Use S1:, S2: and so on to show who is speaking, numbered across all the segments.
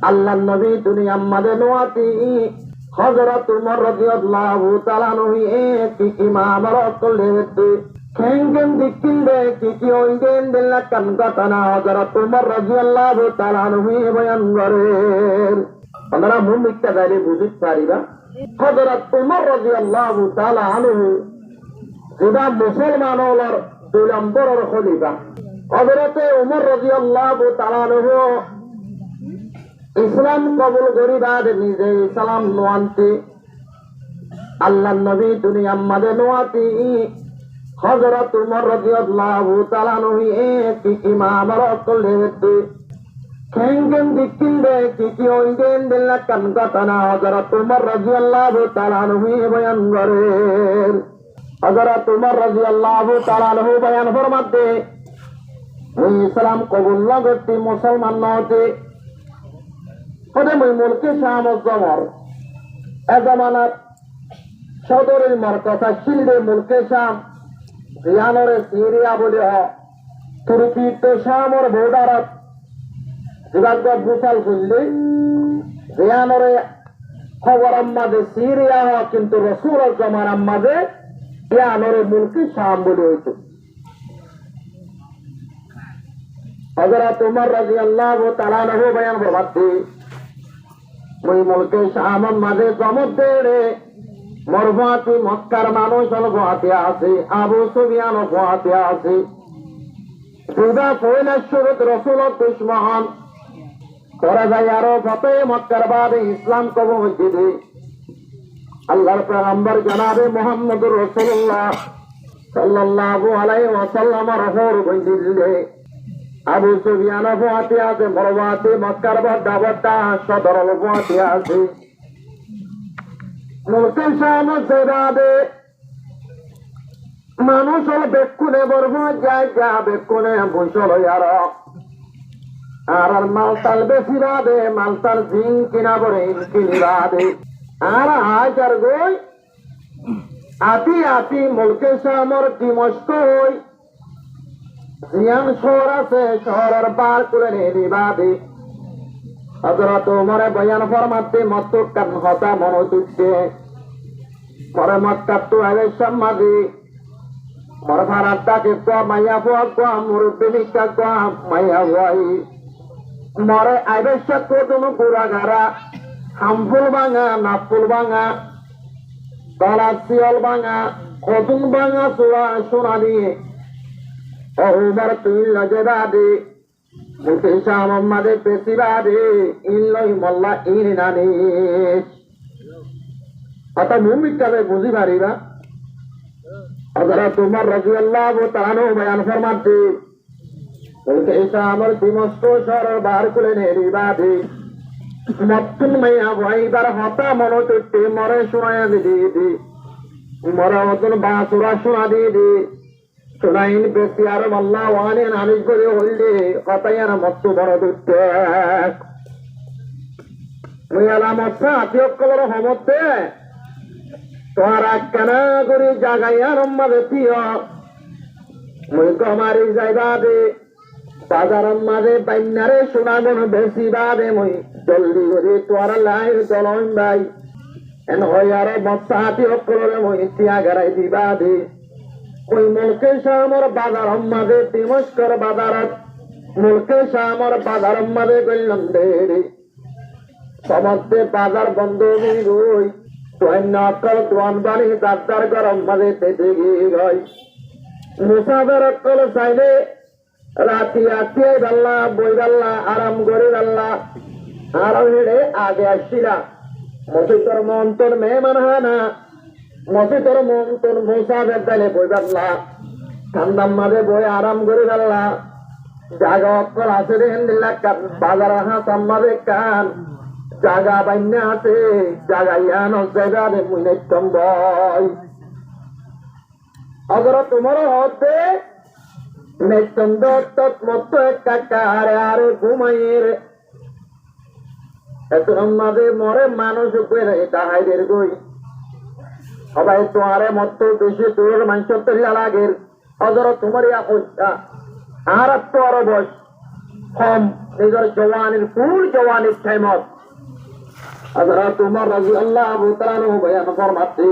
S1: আল্লাহ নবী দুনিয়ার মাঝে নোয়াতি হযরত উমর রাদিয়াল্লাহু তাআলা আনহু কি ইমামত করলেতে খেঙ্গেন দিকিন্দে কি ওইগেন দিল্লা কান ঘটনা হযরত উমর রাদিয়াল্লাহু তাআলা আনহু বয়ান করেন। আমরা মুমিকটা গাইলে বুঝতে পারিবা হযরত উমর রাদিয়াল্লাহু তাআলা আনহু যেটা মুসলমান হলার 2 নম্বরের খলিফা হযরত উমর রাদিয়াল্লাহু তাআলা আনহু ইসলাম কবুল করিবার নিজে ইসলাম নোয়ান্তি আল্লাহ নবী দুনিয়ার মাঝে নোয়াতি হযরত উমর রাদিয়াল্লাহু তাআলা আনহু কি ইমামত করলেতে খেঙ্গেন দিকিন্দে কি ওইগেন দিল্লা কান ঘটনা হযরত উমর রাদিয়াল্লাহু তাআলা আনহু বয়ান করেন। হযরত উমর রাদিয়াল্লাহু তাআলা আনহু বয়ান ফরমাতে ওই ইসলাম কবুল না করতে মুসলমান না হতে ওদের মুলকে শাম ও জমর এ জামানাত সদরের মরকজা শিলদে মুলকে শাম রিয়ানরে সিরিয়া বলে তুর্কি তো শামর বর্ডারত বিভাগ বুসাল করলে রিয়ানরে খবর আম্মাদে সিরিয়া হওয়া কিন্তু রসুল জমান আম্মাদে রিয়ানরে মুলকে শাম বলে হয়েছে। হযরত উমর রাদিয়াল্লাহু তাআলা আনহু বয়ান ফরমাতে ওই মুলকে শামের মাঝে সমুদ্রে মরফাতি মক্কার মানুষ অলফাতে আছে আবু সুফিয়ান অলফাতে আছে সুদা ফয়নার শুরুত রসুলের দুশমন করা যায় আরো ফতে মক্কার বাদে ইসলাম কবুল হয়েছে। আল্লাহর পয়গম্বর জনাবে মুহাম্মদুর রাসূলুল্লাহ সাল্লাল্লাহু আলাইহি ওয়াসাল্লামের হর বন্দিলে আবু সুফিয়ান অলফাতে আছে মরফাতি মক্কার বড় বড় সদর অলফাতে আছে মুলকে শাম সেবাদে মানুষ বেকুনে বরফ যায় যা বেকুনে ভূষল আর মালতাল বেশি বাদে মালতাল জিন কিনা বরে কিনি বাদে আর হাজার গই আতি আতি মুলকে শামর দিমস্ক হই জিয়ান শহর আছে শহরের বার করে নেই বাদে হযরত উমরে বয়ান ফরমাতে মক্কার হতা মনোযুক্তে পরে মক্কার তো আগে সম্মাদি মরে ভাড়াটাকে মাইয়া ফুয়া কোয়া মুরব্বী নিকা কোয়া মাইয়া ভাই মরে আইবেশা কোদুম গুড়াগারা হামফুল ভাঙা নাফুল ভাঙা গলা শিয়ল ভাঙা কদুম ভাঙা চূড়া সোনা দিয়ে অহুবার তুই লজে বাদে মুখে শামাদে পেশিবাদে ইল্লাই মোল্লা ইন নানিস অত মুমিকাবে বুঝি পারিবা। হযরত উমর রাদিয়াল্লাহু তাআলা আনহু বয়ান ফরমাতে মুলকে শামর দিমস্ক শহর বার করে নেই বাদে মত্তুন মাইয়া ভাইবার হতা মনোতে মরে শোনায়া দিদি মরে মতন বাসুরা শোনা দিদি শোনাইন বেশি আর আল্লাহ ওয়ানে নানিস করে হইলে কথায়ার মত্ত বড় দুঃখে ওই আলামত আত্মীয়কলর হমতে তোমার কেনা করে জাগাইয়ার মাঝে প্রিয় মুই কমারি যাইবা দে বাজার মাঝে বাইনারে শোনাগুন বেশি বাদে মুই জলদি করে তোর লাই চলন ভাই এন হইয়ার মস্তা আত্মীয়কলরে মুই তিয়া গারাই দিবা দে ওই মুলকে শামর বাজার মাঝে তিমস্কর বাজারত মুলকে শামর বাজার মাঝে গেলাম দেরি সমস্ত বাজার বন্ধ হয়ে গই অকল দোয়ান বাড়ি দাদার গরম মাঝে তেতে গিয়ে গই মুসাফের অকল চাইলে রাতি আতিয়ে ডাল্লা বই ডাল্লা আরাম করে ডাল্লা আরাম হেড়ে আগে আসছিলা মসজিদর মন তোর মেহমান হানা মসজিদর মন তোর মুসাফের ডালে বই ডাল্লা ঠান্ডার মাঝে বই আরাম করে ডাল্লা জাগা অকল আছে দেখেন দিল্লা বাজার হাসাম মাঝে কান জাগা বাইনা আছে জাগাইয়ান জায়গারে মুইনেতম বয় अगर तुम्हारा होते मैं चंदर तक मत काकारे आरे घुमाइर এত আমাদের মরে মানুষ করে এটা হাইদের গই সবাই তোমারে মত বেশি তোর মানুষ তরিয়া লাগের অজর তোমার ইয়া কইতা আর তো আর বস কম নিজের জওয়ানির ফুল জওয়ানির টাইমত হযরত উমর রাদিয়াল্লাহু তাআলা বয়ান ফরমাতে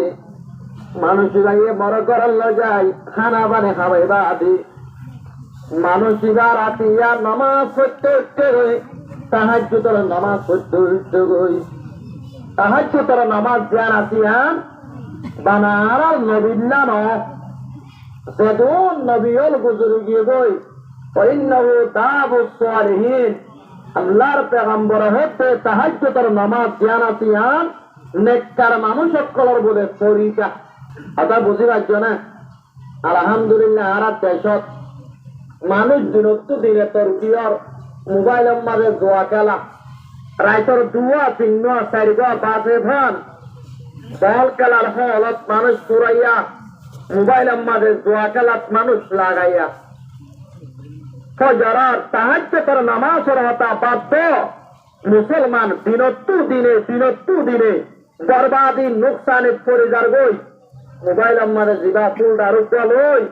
S1: মানুষ যাইয়ে মরে করার লজাই খানা বানে খাওয়াইবা আদি মানুষিরা রাতিয়া নামাজ পড়তে উঠতে গই তাহাজ্জুদের নামাজ পড়তে উঠতে গই তাহাজ্জুদের নামাজ জ্ঞান আসিয়ান বানার নবিল্লা ন যেদুন নবিয়ল গুজরে গিয়ে গই ওইন্নাহু দাবুস সালিহিন আল্লাহর পেগম্বর হতে তাহাজ্জুদের নামাজ জ্ঞান আসিয়ান নেককার মানুষ সকলের বলে তরিকা আদা বুঝিবার জন্য আলহামদুলিল্লাহ আর দেশত মানুষ দিনত্ব দিনে তরকিয়র মোবাইলের মাঝে জোয়া খেলা রাইতর দুয়া তিন চারি বাজে ভান বল খেলার হলত মানুষ পুরাইয়া মোবাইলের মাঝে জোয়া খেলাত মানুষ লাগাইয়া ফজরার তাহাজ্জুদের নামাজের হতা বাধ্য মুসলমান দিনত্ব দিনে বরবাদি নুকসানে পড়ে যার গই মোবাইলের মাঝে জিবা ফুল দারু লই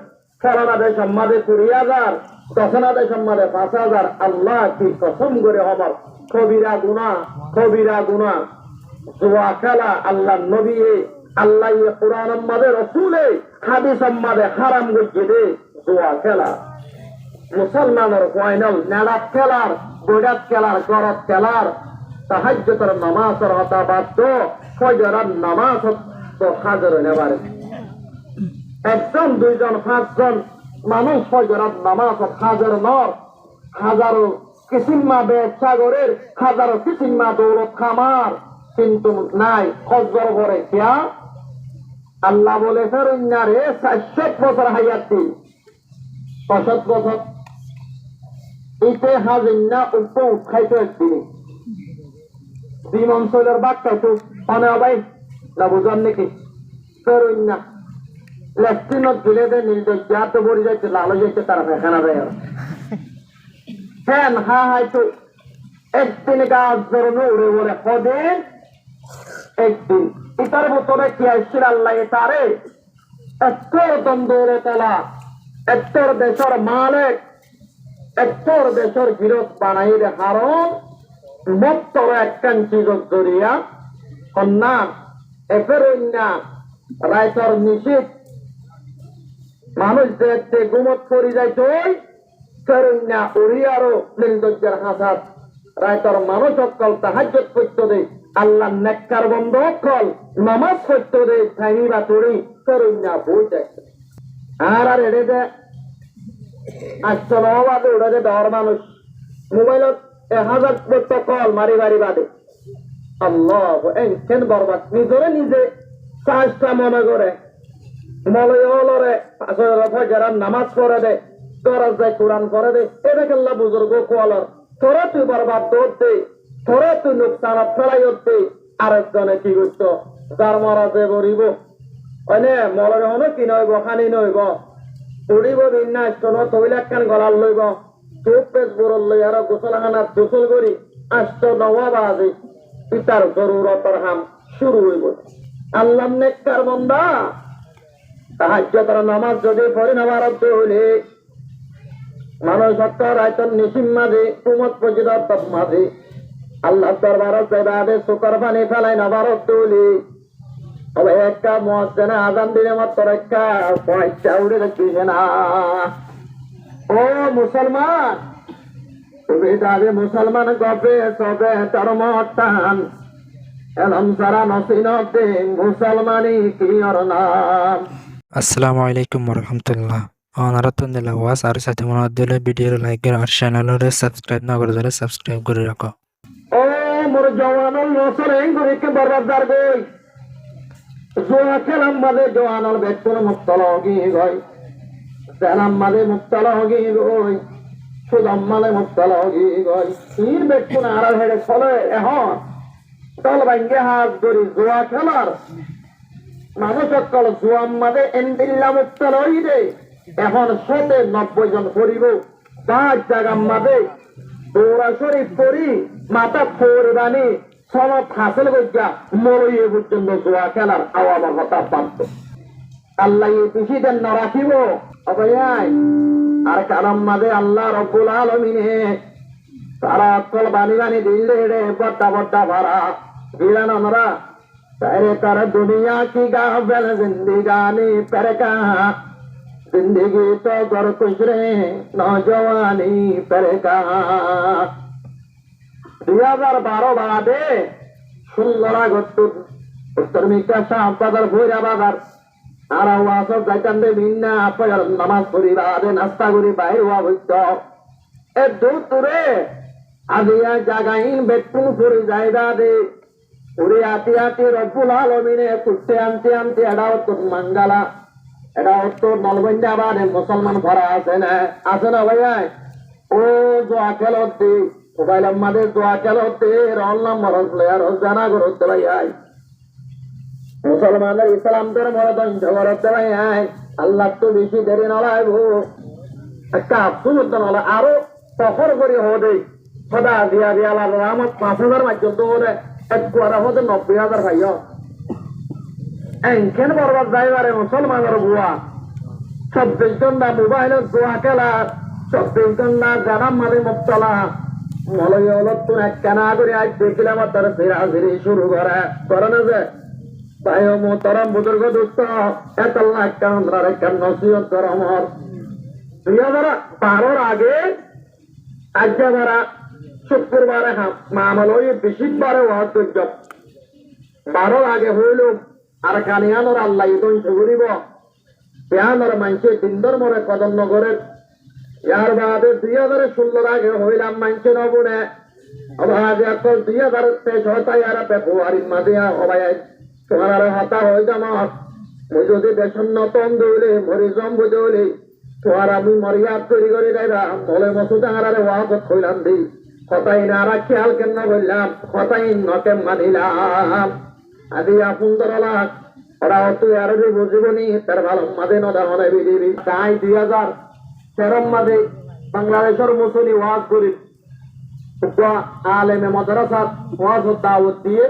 S1: ফলানা দেশ মাঝে 20,000 দশনা দেশ মাঝে 5,000 আল্লাহ কি কসম করে হবার কবিরা গুনা জুয়া খেলা আল্লাহ নবী আল্লাহ কোরআন মাঝে রসুলে হাদিস মাঝে হারাম গিয়ে দে জুয়া খেলা মুসলমানের ফাইনাল নাড়াত খেলার গোড়াত খেলার গরত খেলার তাহাজ্জুদের নামাজের হতা বাধ্য ফজরের নামাজ তো হাজার নেবার একজন দুইজন পাঁচজন মানুষ ফজরের নামাজ হাজার নর হাজারো কিসিমা ব্যবসাগরের হাজারো কিসিমা দৌলত খামার কিন্তু নাই ফজর করে কিয়া আল্লাহ বলে ফেরুন্নারে 400 বছর হায়াত দিন 65 বছর ইতে হাজিনা উপ খাইতে একদিন বিমান শৈলের বাক্তা তো অনে অবাই না বুঝান নাকি ফেরুন্না লেফটিনত গিলে দে নির্দজ্জাত বড়ি যাইতে লাল যাইতে তারা ফেখানা দেয় ফ্যান হয়তো একদিন গাছ ধরনে উড়ে উড়ে কদিন একদিন ইতার বোতলে কি আসছিল আল্লাহ তারে এত্তর দ্বন্দ্বরে তোলা এত্তর দেশের মালিক এত্তর দেশের বিরোধ বানাইর হারণ মত্তর একখান চিজক জড়িয়া কন্যা এফেরন্যা রাইতর নিষিদ্ধ মানুষ দেখতে গুমত পরি যাইত ফেরুন্যা উড়িয়ারও নির্দজ্জের হাসাত রাইতর মানুষ অকল তাহাজ্জুদ করতে দে আল্লাহ নেককার বন্ধ অকল নামাজ করতে দে থাইবা তুড়ি ফেরুন্যা বই যায় আর এড়ে দে আসল বাদে উড়ে দে ডর মানুষ মোবাইলত 1000 বছর কল মারি বাদে আল্লাহ কেন বরবাদ নিজে চাষটা মনে করে মলয়লরে ফজরের নামাজ পড়ে দে তোরা যায় কোরআন করে দে এটা কেল্লা বুজুর্গ কোয়ালর তোরা তুই বরবাদ করতে তোরা তুই নুকসানত ফেলাই হতে আরেকজনে কি করত যার মরাজে বরিব অনে মলয় হনো কি নইব খানি নইব উড়িব বিন্যাস কোন তৈলাখান গলাল লইব চোখ পেজ বরল লই আর গোসলখানাত গোসল করি 8-9 বাজে পিতার জরুরতর হাম শুরু হইব আল্লাহ নেককার বান্দা তাহাজ্জুদের নামাজ যদি পড়ে নেওয়ার হইলে মানুষ রাইতন নিসিম মাঝে কুমত পর্যন্ত মাঝে আল্লাহ দরবারত যাইবাদে শুকর পানি ফেলাই নেওয়ার হইলে তবে একটা মুয়াজ্জিনে আযান দিলে মাত্র একটা পয়সা উড়ে যাচ্ছে না ও মুসলমান তুমি যাবে মুসলমান গবে সবে ধর্মটান এলম সারা নসিনতে মুসলমানি কি ওর নাম
S2: আসসালামু আলাইকুম ওরহমতুল্লাহ অনারতুল্লাহ ওয়াস আর সাথে মনে ভিডিওর লাইক আর চ্যানেলরে সাবস্ক্রাইব না করে দিলে সাবস্ক্রাইব করে রাখো
S1: ও মোর জওয়ানল নসরে গরিকে বরবাদার গই জোয়া খেলাম মাঝে জওয়ানল বেকুন মুক্তল হগি গই জানাম মাঝে মুক্তল হগি গই সুদাম মাঝে মুক্তল হগি গই ইর বেকুন আর হেড়ে চলে এখন তল ভাঙ্গে হাত ধরি জোয়া খেলার মানুষ সকল জোয়াম মাঝে এন্ডিল্লা মুক্তল হই রে এখন 90 জন করিব 5 জায়গার মাঝে দৌড়া শরীফ করি মাথা ফোরবানি সনদ হাসিল করিয়া মরইয়ে পর্যন্ত জোয়া খেলার আওয়াজ হতা পান্ত আল্লাহ এই পিছিয়ে না রাখিব অবয়াই আর কারণ মাঝে আল্লাহ রব্বুল আলামিনে তারা অকল বানি বানি দিলে রে বড্ডা বড্ডা ভরা গিলান আমরা तेरे कर दुनिया की गावल जिंदगानी पर कहा जिंदगी तो कर खुश रहे नौजवानी पर कहा 2012 বাদে 16 আগস্ট উত্তর মিকা শাহ বাজার ভৈরা বাজার আর ওয়াস যাইতাম দে বিন্না আপয়ার নামাজ পড়ি বাদে নাস্তা করি বাইরে হওয়া হইত এ দূরে আজিয়া জাগাইন বেতুন পড়ে জায়গা দে উড়ে আতি আতি রব্বুল আলমিনে কুটতে আনতে আনতে এটা উত্তর মাঙ্গালা এটা উত্তর নলবন্যা বাদে মুসলমান ভরা আছে না ভাইয়া ও জোয়া খেলতে মোবাইল আমাদের জোয়া খেলতে রল্লাম মরজ প্লেয়ার জানা করতে ভাইয়া মুসলমানের ইসলাম ধর্ম ধ্বংস করতে ভাইয়া আল্লাহ তো বেশি দেরি নলাইব একটা আফসুস নলা আরো সফর করে হদে সদা দিয়া দিয়া রহমত 5,000 মাধ্যম তো হলে এক কোয়ারা হতে 90,000 ভাইয়া এনখেন বরবাদ যাইবারে মুসলমানের বুয়া 24 ঘন্টা মোবাইলের জোয়া খেলা 24 ঘন্টা জানাম মালে মুক্তলা মলয় হলত এক কানা করে আজ দেখলাম তার ফেরাফেরি শুরু করে না যে তাই মোহতরম বুজুর্গ দোস্ত এত লাখ কান্দার একটা নসিহত কর আমার 2012 আগে আজ যারা শুক্রবারে মামল হয়ে বেশিবারে ওয়াজ করছ 12 আগে হইল আর কানিয়ানোর আল্লাহ ধ্বংস করিব পেয়ানোর মানুষের দিনদর মরে কদম নগরের ইয়ার বাদে 2016 আগে হইলাম মানুষের নবনে অবাধে এখন 2023 হতাই আর ফেব্রুয়ারি মাঝে হবাই তোমার হতা হয়ে যাম মই যদি বেসন নতন দৌলে মরি জম বুঝলে তোমার আমি মরিয়াদ তৈরি করে যাইবা বলে মসুদ আঙারে ওয়াজ হইলাম দি কথাই নারা খেয়াল কেন বললাম কথাই নকে মানিলাম আদি সুন্দর লাখ ওরা অত আরবি বুঝবনি তার ভালো মাঝে নদা মনে বিদিবি তাই 2013 মাঝে বাংলাদেশের মুসলি ওয়াজ করি আলেমে মাদ্রাসাত ওয়াজ দাওয়াত দিয়ে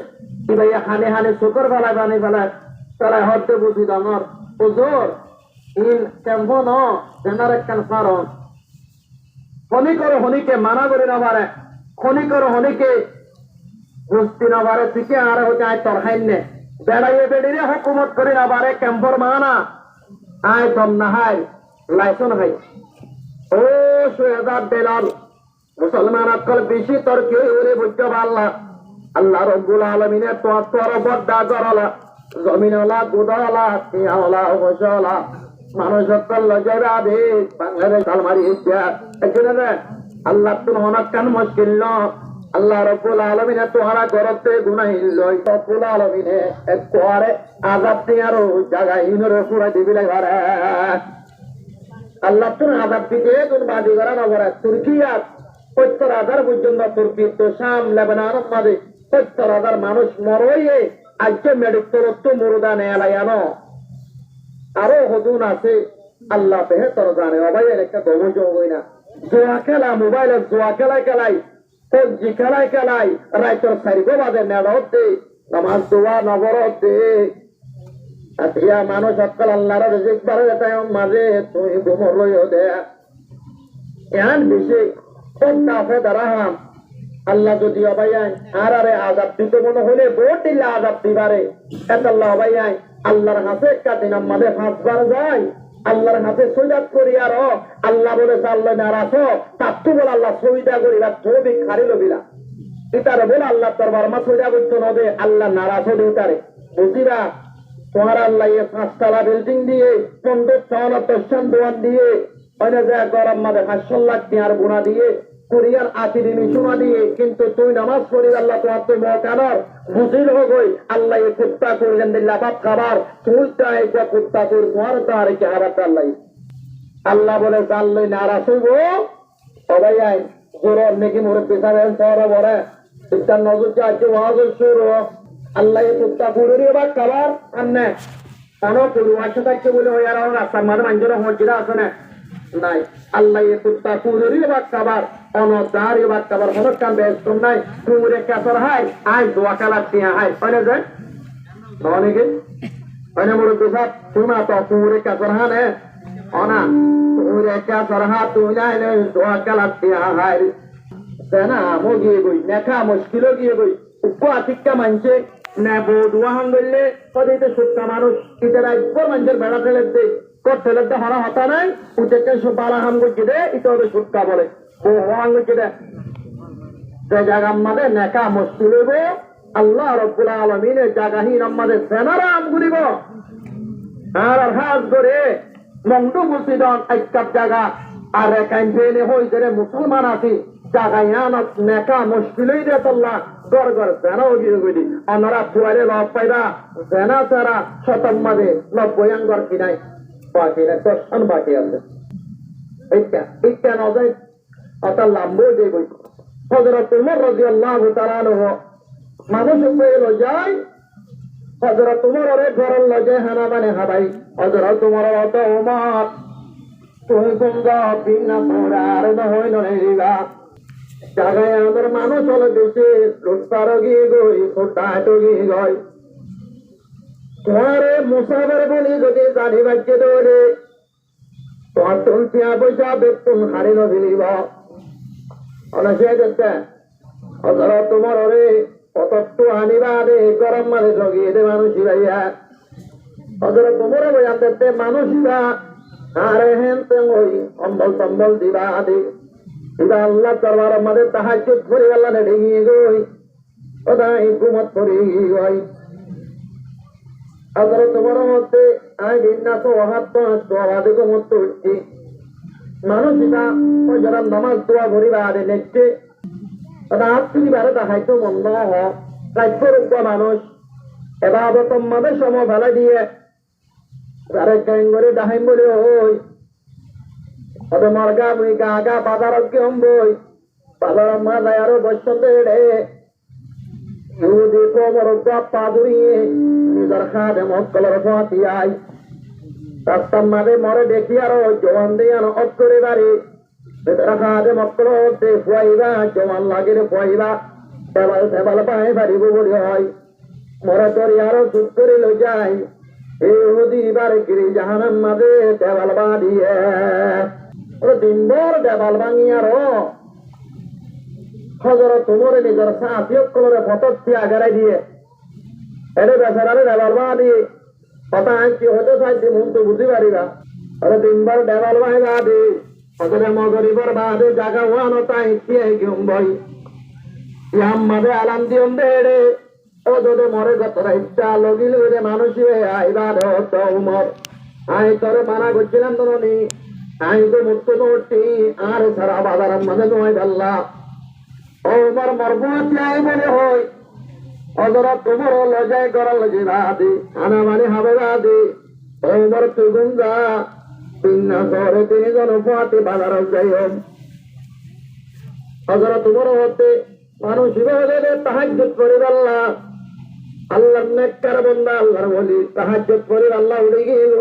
S1: কি ভাই হানে হানে শুকর ফেলায় বানি ফেলায় তারা হতে বুঝি দামর হুজুর ইন কেমন জেনারেট ক্যান্সার হনি করে হনিকে মানা করে না পারে খনি করে হনিকে বুঝতে না পারে থেকে আর হচ্ছে তোর হাইনে বেড়াইয়ে বেড়িয়ে হুকুমত করে না পারে ক্যাম্পর মানা আয় দম না হাই লাইসন হাই ও সুয়েদার বেলাল মুসলমান আকল বেশি তোর কেউ ওরে বুঝতে পারলা আল্লাহ রব্বুল আলমিনে তোর বড্ডা জরালা জমিনওয়ালা গুদাওয়ালা টিয়াওয়ালা অবসওয়ালা মানুষ সকল লজেরা দে বাংলাদেশ আলমারি এখানে আল্লাহ তুল হনাক কান মুশকিল ন আল্লাহ রব্বুল আলমিনে তোহারা করতে গুনাহিল রব্বুল আলমিনে এক কোয়ারে আযাব দিয়ারো জায়গা ইনরে পুরা দিবিলে ঘরে আল্লাহ তুল আযাব দিতে তুল বাদি করা নগরে তুর্কিয়াত 70,000 পর্যন্ত তুর্কি তো শাম লেবানন মাঝে 70,000 মানুষ মরয়ে আজকে মেডিকেল তো মুরদা নেয়ালায়ানো আরো হদুন আছে আল্লাহ বেহতর জানে অবাই একটা গমজ হই না জোয়া খেলা মোবাইলের জোয়া খেলাই সবজি খেলাই রাইতর সারিগো বাজে নেড়তে নামাজ দোয়া নগর হতে আতিয়া মানুষ সকল আল্লাহর রিজিক বারে এটা মাঝে তুই ঘুমর লইও দে এন বেশি সন্তাফে দাঁড়াহাম আল্লাহ যদি অবাইয়াই আর আরে আজাব দিতে মনে হলে ভোট দিলে আজাব দিবারে এত আল্লাহ অবাইয়াই আল্লাহর হাতে একটা দিন আমাদের 5 বার যায় আল্লাহর হাতে সৈদাত করি আর আল্লাহ বলে আল্লাহ নারাজ তাত্তু বলে আল্লাহ সৈদা করিলা ছবি খারিল বিলা ইতারে বলে আল্লাহ তোর বারমা সৈদা করতো নদে আল্লাহ নারাজ হলে ইতারে বুঝিরা তোমার আল্লাহ 5 তলা বিল্ডিং দিয়ে 15 দোয়ান দিয়ে অনেক গরম মাঝে 500 লাখ টিয়ার গুণা দিয়ে কোরিয়ার আতিরি মিশুনা দিয়ে কিন্তু তুই নামাজ পড়ি আল্লাহ তোমার তো মকানার বুঝিল হই আল্লাহ এ কুত্তা করলেন দিল্লা বাপ খাবার তুই চাই কুত্তা কর তোমার তার কি হারাত আল্লাহ বলে জানলই নারাজ হইব সবাই আই জোর নাকি মোরে পেছাবেন সর বড় ইত্যার নজর চাইছে ওয়াজ শুরু আল্লাহ এ কুত্তা করে বাপ খাবার আন্নে অন পরিবার থাকছে বলে ওই আর রাস্তার মাঝে মানুষের মসজিদে আছে না নাই আল্লাহ এ কুত্তা কুরেরই বাদ খাবার অনদারি বাদ খাবার হনক কাম ব্যস্ত নাই কুরে কাতর হাই আই দোয়া কালা তিয়া হাই পারে যায় ননিকে পারে মোর বিসাব তুমা তো কুরে কাতর হানে অনা কুরে কাতর হা তুই নাই দোয়া কালা তিয়া হাই সেনা আমও গিয়ে গই নেখা মুশকিলও গিয়ে গই উপ আতিক্কা মানছে নেব দুয়াহান বললে কদিতে সুটকা মানুষ ইতারা একবার মানুষের বেড়া ফেলে দেয় কর ফেলেতে হরা হতা নাই উঠেকে বালা হাম করছে দে এটা হবে সুটকা বলে ও হাম করছে দে যে জায়গা আমাদের নেকা মুশকিল হইব আল্লাহ রব্বুল আলামিনের জায়গাহীন আমাদের সেনারা আম করিব আর হাজ করে মন্ডু মুসিদন এক জায়গা আর ক্যাম্পেইনে হইছে রে মুসলমান আছি জাগায়ানত নেকা মুশকিলই রে আল্লাহ গর গর সেনাও গিয়ে গই অনরা ফুয়ারে লব পাইবা সেনা সারা শতম মাঝে 90 আঙ্গর কিনাই বাকি না 10 বাকি আছে এইটা নজাই অত লাম্বো যে বই হযরত উমর রাদিয়াল্লাহু তাআলা আনহু মানুষ পেয়ে লজাই হযরত উমরের ঘরের লজে হানা মানে হাবাই হযরত উমর অত উমর তুই গঙ্গা বিনা মোরার নহই নহিবা জাগায় আমার মানুষ হলো দেশে লুটপার গিয়ে গই কোটাটো গিয়ে গই তোমারে মুসাফের বলি যদি জানি বাচ্চে দৌড়ে তোমার তুলসিয়া পয়সা বেতন হারি নভিলিব অনেকে দেখতে হযরত তোমার ওরে কত আনিবা দে গরম মানে লগিয়ে দে মানুষই ভাইয়া হযরত তোমার বয়ান দেখতে মানুষরা আরে হেন ওই অম্বল সম্বল দিবা দে দিবা আল্লাহ দরবার আমাদের তাহাজ্জুদ করে আল্লাহ নে ঢেঙিয়ে গই ওদাই ঘুমত করে গই হযরত তোমার মধ্যে আই দিন তো হাত আদে ঘুমত উঠছি মানুষরা ওই যারা নামাজ দোয়া করিবা আদে নেচে রাত যদি বারে দেখাইতো মন্দ হোক রাজ্যরূপ মানুষ এবার তোমাদের সময় ফেলা দিয়ে আরে কেন করে দেখাইম বলে ওই তবে মরগা মুই গা গা বাজার কেম বই বাজার মাথায় আরো বৈষ্ণব রে ইহুদি কোমর পা ধরিয়ে নিজের খাদে মক্কলের ফাঁতি আই রাস্তার মাঝে মরে দেখি আরো জওয়ান দিয়ে আনো অফ করে বাড়ি খাদে মক্কল হতে ফুয়াইবা জওয়ান লাগে রে ফুয়াইবা সেবাল সেবাল পায়ে বাড়িব বলি হয় মরে তোর আরো চুপ করে লো যাই ইহুদি বারে গিরি জাহানাম মাঝে দেওয়াল বাঁধিয়ে দিনভর দেওয়াল ভাঙি আরো হযরত উমরে নিজের সাথিয়ক করে ফটকটি আগারাই দিয়ে এরে বেচারারে দেওয়াল বাঁধি কথা আঁকি হতে চাইছি মন তো বুঝতে পারিবা আরে দিনভর দেওয়াল ভাই বাঁধি হজরে মগরিবর বাদে জাগা ওয়ানো তাই কি গিম বই ইয়াম মাদে আলাম দিয়ম দেড়ে ও যদি মরে গত ইচ্ছা লগিল রে মানুষ আইবা রে তো উমর আই তোরে মানা করছিলাম তো নি আই তো মুক্ত করছি আর সারা বাজার মাঝে নয় আল্লাহ ও উমর মরবুতি আই বলে হয় হযরত উমর লজায় গরাল জিরাদি আনা মানে হবে রাদি ও উমর তুই গুঞ্জা তিন্না সরে তিনি জন ফাতে বাজার যাই হযরত উমর হতে মানুষ হলে তাহাজ্জুদ করে আল্লাহ আল্লাহর নেককার বান্দা আল্লাহর ওলি তাহাজ্জুদ করে আল্লাহ উড়ে গেল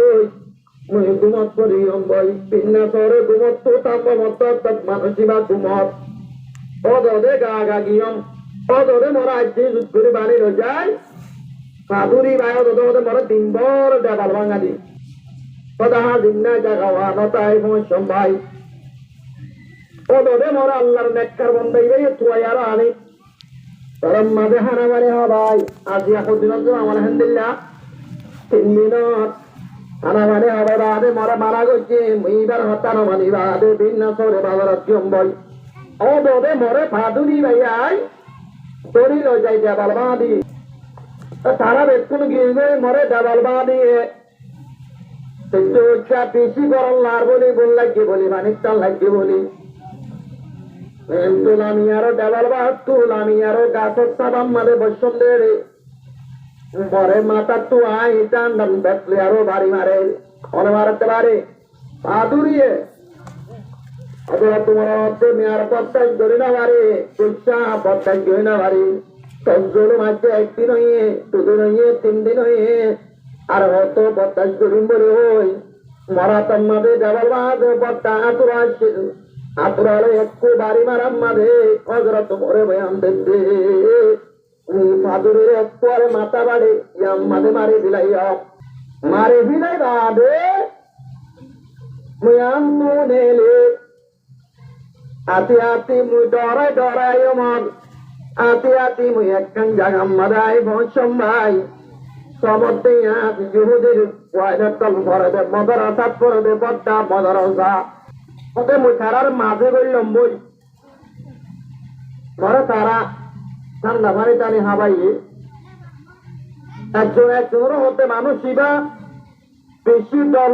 S1: মুই ঘুমত করি বই তিন্না সরে ঘুমত তো তাম্ব মত তত মানুষিবা ঘুমত ও দে গা গা গিয়ম ও দে মোরা আজ যুদ্ধ করে বাড়ি যায় সাধুরি বায়ো দে মোরা দিনভর দেবাল ভাঙা দি পদাহা দিনা জাগাওয়া নতাই সম্ভাই ও দে মোরা আল্লাহর নেককার বান্দা ইবে তুই আর আনি তরম মাঝে হানা বাড়ি হবাই আজি এখন দিন আলহামদুলিল্লাহ 3 দিনত হানা বাড়ি হবে বাদে মরা মারা গেছে মুইবার হতানো মানি বাদে ভিন্ন সরে বাজার জম্বই ও দে মরে ফাদুরি ভাইয়াই তোরি লো যাই দেবাল বাঁধি তারা বেতন গিয়ে মরে দেবাল বাঁধিয়ে পিসি গরম লার বলি বল লাগি বলি মানিক টান লাগি বলি তুলামি আরো দেওয়াল বা তুলামি আরো গাছের সাবাম মারে বৈষ্ণব মরে মাথা তু আই টান দেখলে আরো বাড়ি মারে অনে মারতে পারে আদুরিয়ে তোমার হচ্ছে মেয়ার পত্তাই ধরে না পারে পয়সা পত্তাই ধরে না পারে সবজন মাঝে একদিন হইয়ে 2 দিন হইয়ে 3 দিন হইয়ে আর হতো পত্তাই করিম বলে ওই মরা তোমাদের দেওয়াল বাদ পত্তা আতুর আসছে আপনারা একটু বাড়ি মারাম মাঝে হযরত মরে বয়ান দেখবে মাদুরের একটু আরে মাথা বাড়ে ইয়াম মাঝে মারে দিলাই বাদে মুয়াম নেলে আতি আতি মুই ডরাই ডরাই মন আতি আতি মুই একখান জাগাম মাদাই বসম ভাই সমর্থে ইহুদির ওয়াইনাতল ভরে দে মদরসা পড়ে দে বড্ডা মদরসা ওতে মুই তারার মাঝে বললাম বই মরে তারা ঠান্ডা পানি টানি হাবাই একজনের হতে মানুষ ইবা বেশি ডর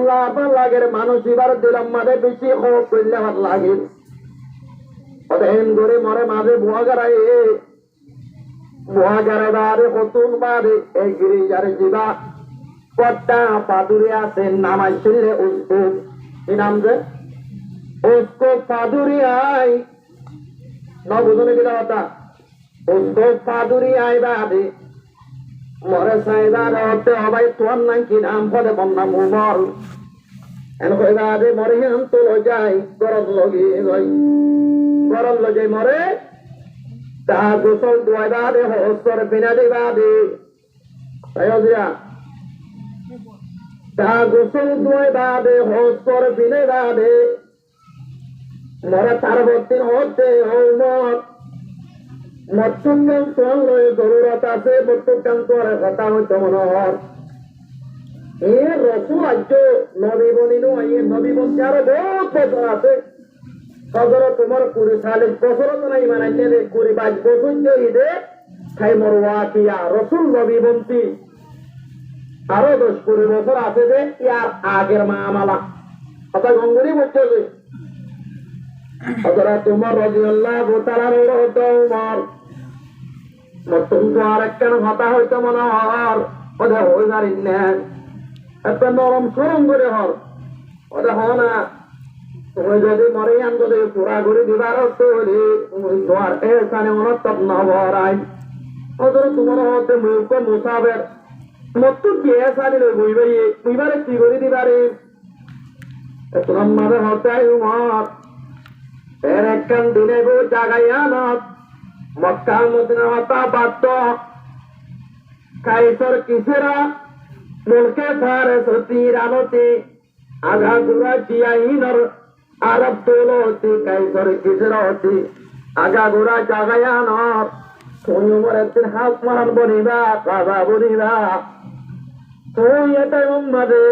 S1: লাগে মানুষ ইবার দিলাম মাঝে বেশি হোক করলে আমার লাগে হেন করে মরে মাঝে বুয়া গারে বারে হতুন বারে এই গিরি যারে জিবা পট্টা পাদুরে আছে নামাই ছিলে উস্কুপ কি নাম যে উস্কুপ পাদুরি আই নবুজনে কিনা কথা উস্কুপ পাদুরি আই বাদে মরে সাইদার হতে হবাই তোর নাই কি নাম পদে বন্যা মুমর এন কইবা দে মরে হিম তো যাই গরম লগি গই গরম লগে মরে তা গোসল দুয়াইবা দে হস্তর বিনা দিবা দে তাই দিয়া তা গোসল দুয়াইবা দে হস্তর বিনা দে মরে তার বদিন হতে হৌমত মৎসঙ্গম সোয়াল লয়ে জরুরত আছে মৎসঙ্গম করে কথা হইতো মনোহর এ রসুল আজ নবী বনিনু এই নবী বনতে আরো বহুত বছর আছে সদর তোমার 40 বছর তো নাই মানাইতে 22 বছর যে খাই মরওয়া কিয়া রসুল নবী বন্তি আরো 10-20 বছর আছে যে ইয়ার আগের মামালা কথা গঙ্গুরি বলছে যে সদর তোমার রাদিয়াল্লাহু তাআলা তোমার নতুন তো আর একখান কথা হইতো মনোহর ওটা হয়ে পারি না একটা নরম সরম করে হর ওটা হ না তুমি যদি মরে আন যদি পুরা করে দিবার হতো তোমার এখানে অনর্থক নবরাই ওদের তোমার হতে মুখ মুসাবের মত কে সারি বুঝবারে কি করে দিবারে তোমার মাঝে হতে উমর এর একখান দিনে গো জাগাইয়া নত মক্কা মদিনা হতা বাদ কাইসর কিসেরা মুলকে ফারে সতীর আলোতে আঘা গুড়া জিয়াইনর আরব তোলতি কাইসর কিসেরা হতি আগা গুড়া জাগায়ানর তুই উমরের হাত মারান বনিবা কাবা বনিবা তুই এটাই উম্মাদে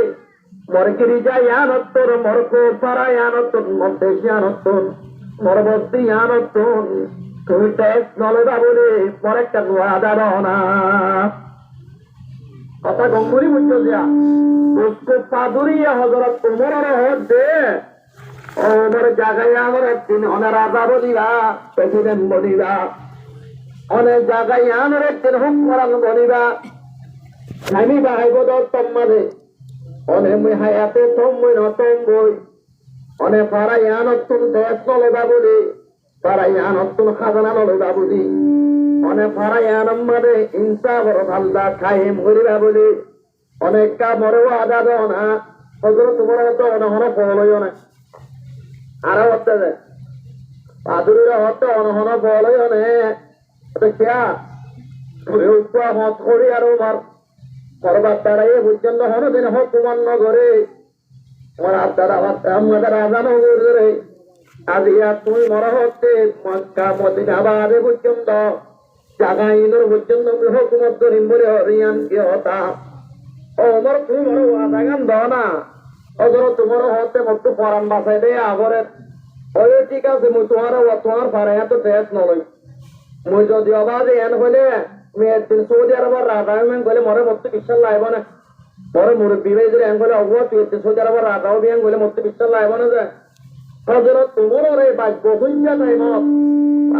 S1: মরকিরি যাইয়ানত তোর মরকো পারায়ানত তোর মধ্যেশিয়ানত তোর মরবস্তি আনত তোর তুমি ট্যাক্স নলে বলে পরে একটা ওয়াদা না কথা গম্ভীর বুঝছো দিয়া उसको पादुरिया हजरत उमर হচ্ছে ওমর জায়গায় আমার একদিন অনেক রাজা বলিবা প্রেসিডেন্ট বলিবা অনেক জায়গায় আমার একদিন হুকুমরান বলিবা আমি বাহাইব তোমাদের অনেক মুই হায়াতে তোমই নতম্বই অনেক পাড়াই আনতুন দেশ নলেবা বলি পাড়াই আনতুন খাজানা নলেবা বলি অনেক পাড়াই আনম্মাদে ইনসা বড় ভাল্লা খাইম করিবা বলি অনেক কামরে আদা দাও না হজরত তোমার হতো অনহন ফলইও না আরো হতে যায় পাদুরিরা হতো অনহন ফলইও নে কিয়া উপা মত করি আর আমার করবার তারাই বুঝছেন হন দিন হকুমান নগরে আমার আত্মারা আমাদের রাজা নগরে আজ ইয়া তুই মরা হতে মক্কা মদিনা বাদে পর্যন্ত জাগা ইন্দর পর্যন্ত হুকুমত করিম বলে হরিয়ান কে হতা ওমর তুমি মরো আধা গান দাও না ওদের তোমার হতে মত পরান বাসাই দে আগরে ওই ঠিক আছে মুই তোমার পারে এত টেস নলই মুই যদি অবাধে এন হইলে আমি একদিন সৌদি আরবের রাজা আমি বলে মরে মত বিশ্বাস লাইব না মরে মুরব্বী ভাই যদি এন বলে অবুয়া তুই একদিন সৌদি আরবের রাজাও বিয়ান বলে মত বিশ্বাস লাইব না যে হজরত তোমার রে বাক্য হইয়া নাই মত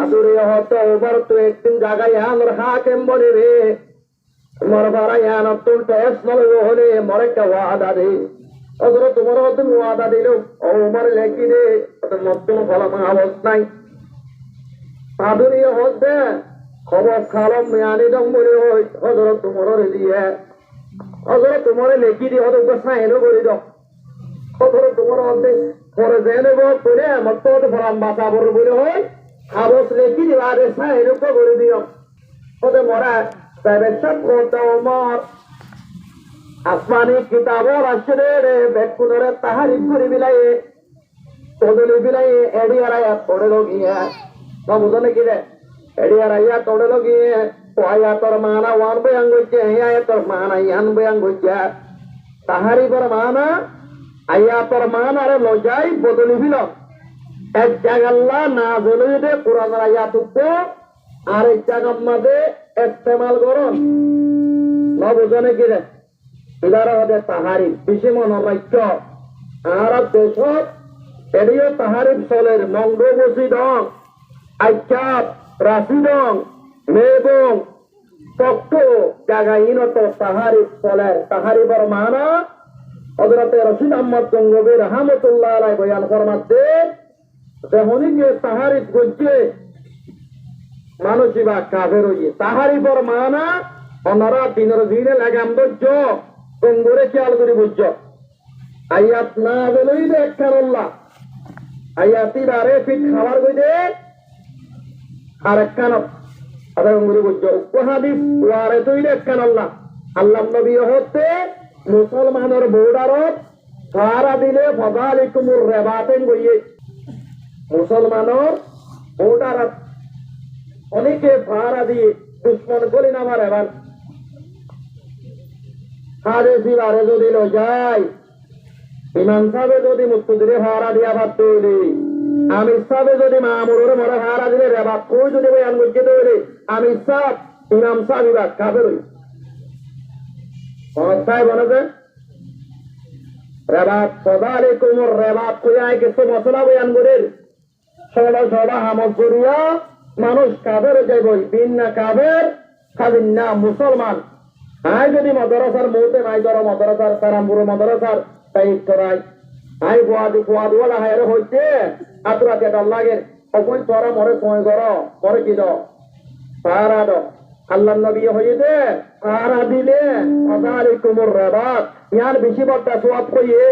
S1: আদুরে হতো ওবার তুই একদিন জায়গায় আমার হাকেম বলে রে মর বারায়ান তুল টেস নলই হলে মরে কে ওয়াদা দে ওদের তোমার হতে ওয়াদা দিল ও মর লেখি দে ওদের নতুন ফলাফল অবস্থায় আদুরে হতে খবর খালম মেয়ানি জঙ্গলে হই হজরত তোমার দিয়ে হজরত তোমার লেখি দিয়ে হতে সাইনও করে দাও হজরত তোমার হতে পরে যে নেব করে আমার তো ফলাম বাঁচা বলে বলে হয় খাবস লেখি দিবা আরে সাইনও করে দিও হতে মরা ব্যবসা করতে ওমর আসমানি কিতাবর আসরে রে বেকুনরে তাহারিফ করে বিলায়ে বদলি বিলাই এডিয়ার আয়াত পড়ে লগিয়ে না বুঝনে কি রে এডিয়ার আয়াত পড়ে লগিয়ে ও আয়াতর মানা ওয়ান বয়ান গইছে এই আয়াতর মানা ইয়ান বয়ান গইছে তাহারি পর মানা আয়াতর মানারে লজাই বদলি বিল এক জায়গাল্লা না জলুদে কোরআনের আয়াত উপর আর এক জায়গার মধ্যে ইস্তেমাল করুন না বুঝনে কি রে ইদারা হতে তাহারি বেশি মনোবাক্য আর দেশত এডিও তাহারি চলের মঙ্গ বসি দং আইচাপ রাশি দং মেবং তক্ত জাগাইনত তাহারি চলের তাহারি বর মানা হযরতে রশিদ আহমদ গঙ্গোবী রাহমাতুল্লাহ আলাইহি বয়ান ফরমাতে দেহনিকে তাহারি গজ্জে মানুষই বা কাফের হইয়ে তাহারি বর মানা অনারা দিনের দিনে লাগাম ধৈর্য গঙ্গরে খেয়াল করে বুঝছ আয়াত না বেলই দে একখানল্লাহ আয়াতি বারে ফিট খাবার কই দে আর একখানত আদা গঙ্গরে বুঝছ উপহাদিস ওয়ারে তুই দে একখানল্লাহ আল্লাহ নবী হতে মুসলমানের বর্ডারত সারা দিলে ফদালিকুমুর রেবাতেন গইয়ে মুসলমানের বর্ডারত অনেকে ভাড়া দিয়ে দুশ্মন গলি নামার এবার হাদেশি বারে যদি লো যায় ইমাম সাহেবে যদি মুক্তিদিরে ভাড়া দিয়া ভাত তৈরি আমির সাহেবে যদি মামুরের মরে ভাড়া দিলে রেবাত কই যদি বয়ান করছে তৈরি আমির সাহেব ইমাম সাহেব ইবাদ কাফের হই অবস্থায় বলেছে রেবাত সদালে কোমর রেবাত কইয়ায় কিছু মশলা বয়ান করে সদা সদা হামত করিয়া মানুষ কাফের যাইব বিন না কাফের খাবিন না মুসলমান আই যদি মাদ্রাসার মৌতে নাই ধরো মাদ্রাসার সারামপুর মাদ্রাসার দায়িত্ব করাই আই গোয়াদওয়ালা হায়ারে হইতে আতুরাতে ডর লাগে তখন তোরা মরে সময় করো মরে কি দাও সারা দাও আল্লাহ নবী হইতে সারা দিলে আযালিকুমুর রাবাত ইয়ার বেশি বড়টা সওয়াব কইয়ে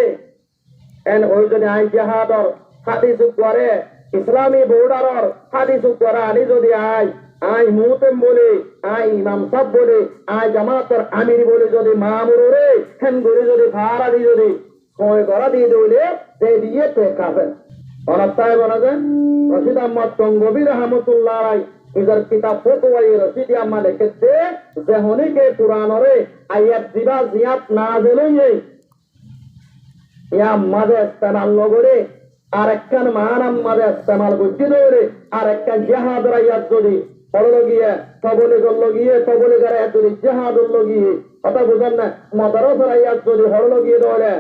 S1: এন ওই যদি আই জিহাদর হাদিস করে ইসলামী বর্ডারর হাদিস করে আনি যদি আই মুতেম বলে আই ইমাম সাহেব বলে আই জামাতের আমির বলে যদি মামুরে হেন করে যদি ভাড়া দিয়ে যদি সময় করা দিয়ে দিলে যে দিয়ে তে কাফের অনাস্তায় বলা যায় রশিদ আহমদ গঙ্গোবী রাহমাতুল্লাহ আলাইহি নিজের কিতাব ফতোয়ায়ে রশিদ আহমদ লিখেছে যে হনিকে কুরআনরে আয়াত দিবা জিয়াত নাযিল হইয়ে ইয়া মাদে ইস্তেমাল নগরে আর একখান মানাম মাদে ইস্তেমাল করতে ধরে আর একখান জিহাদের আয়াত যদি পড়লো গিয়ে তবলিগের আয়াত যদি জিহাদুল লগিয়ে কথা বুঝেন না মাদ্রাসার আয়াত যদি হড়লো গিয়ে ধরে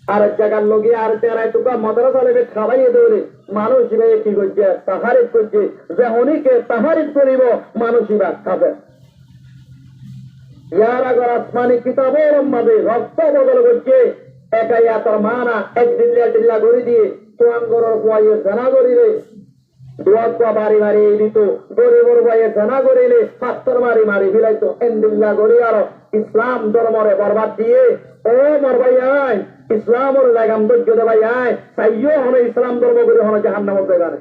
S1: আর এক জায়গার লগিয়ে আর তেরাই টুকা মাদ্রাসা লেগে খাওয়াইয়ে ধরে মানুষ কি করছে তাহারিফ করছে যে হনিকে তাহারিফ করিব মানুষই বা খাবে ইয়ার আগর আসমানি কিতাবের মধ্যে রক্ত বদল করছে এক আয়াতের মানা এক ডিল্লা করে দিয়ে তোয়াঙ্গরের কুয়াইয়ে জানা করিলে দুয়াত বাড়ি মারি দিত গরিবর ভাইয়ে জানা করিলে পাত্তর মারি বিলাইতো এন্দিল্লা গড়ি আর ইসলাম ধর্মরে বরবাদ দিয়ে ও মর ভাই আয় ইসলামর লাগাম ধৈর্য দে ভাই আয় তাইও হলো ইসলাম ধর্ম করে হলো জাহান্নামে বেগানে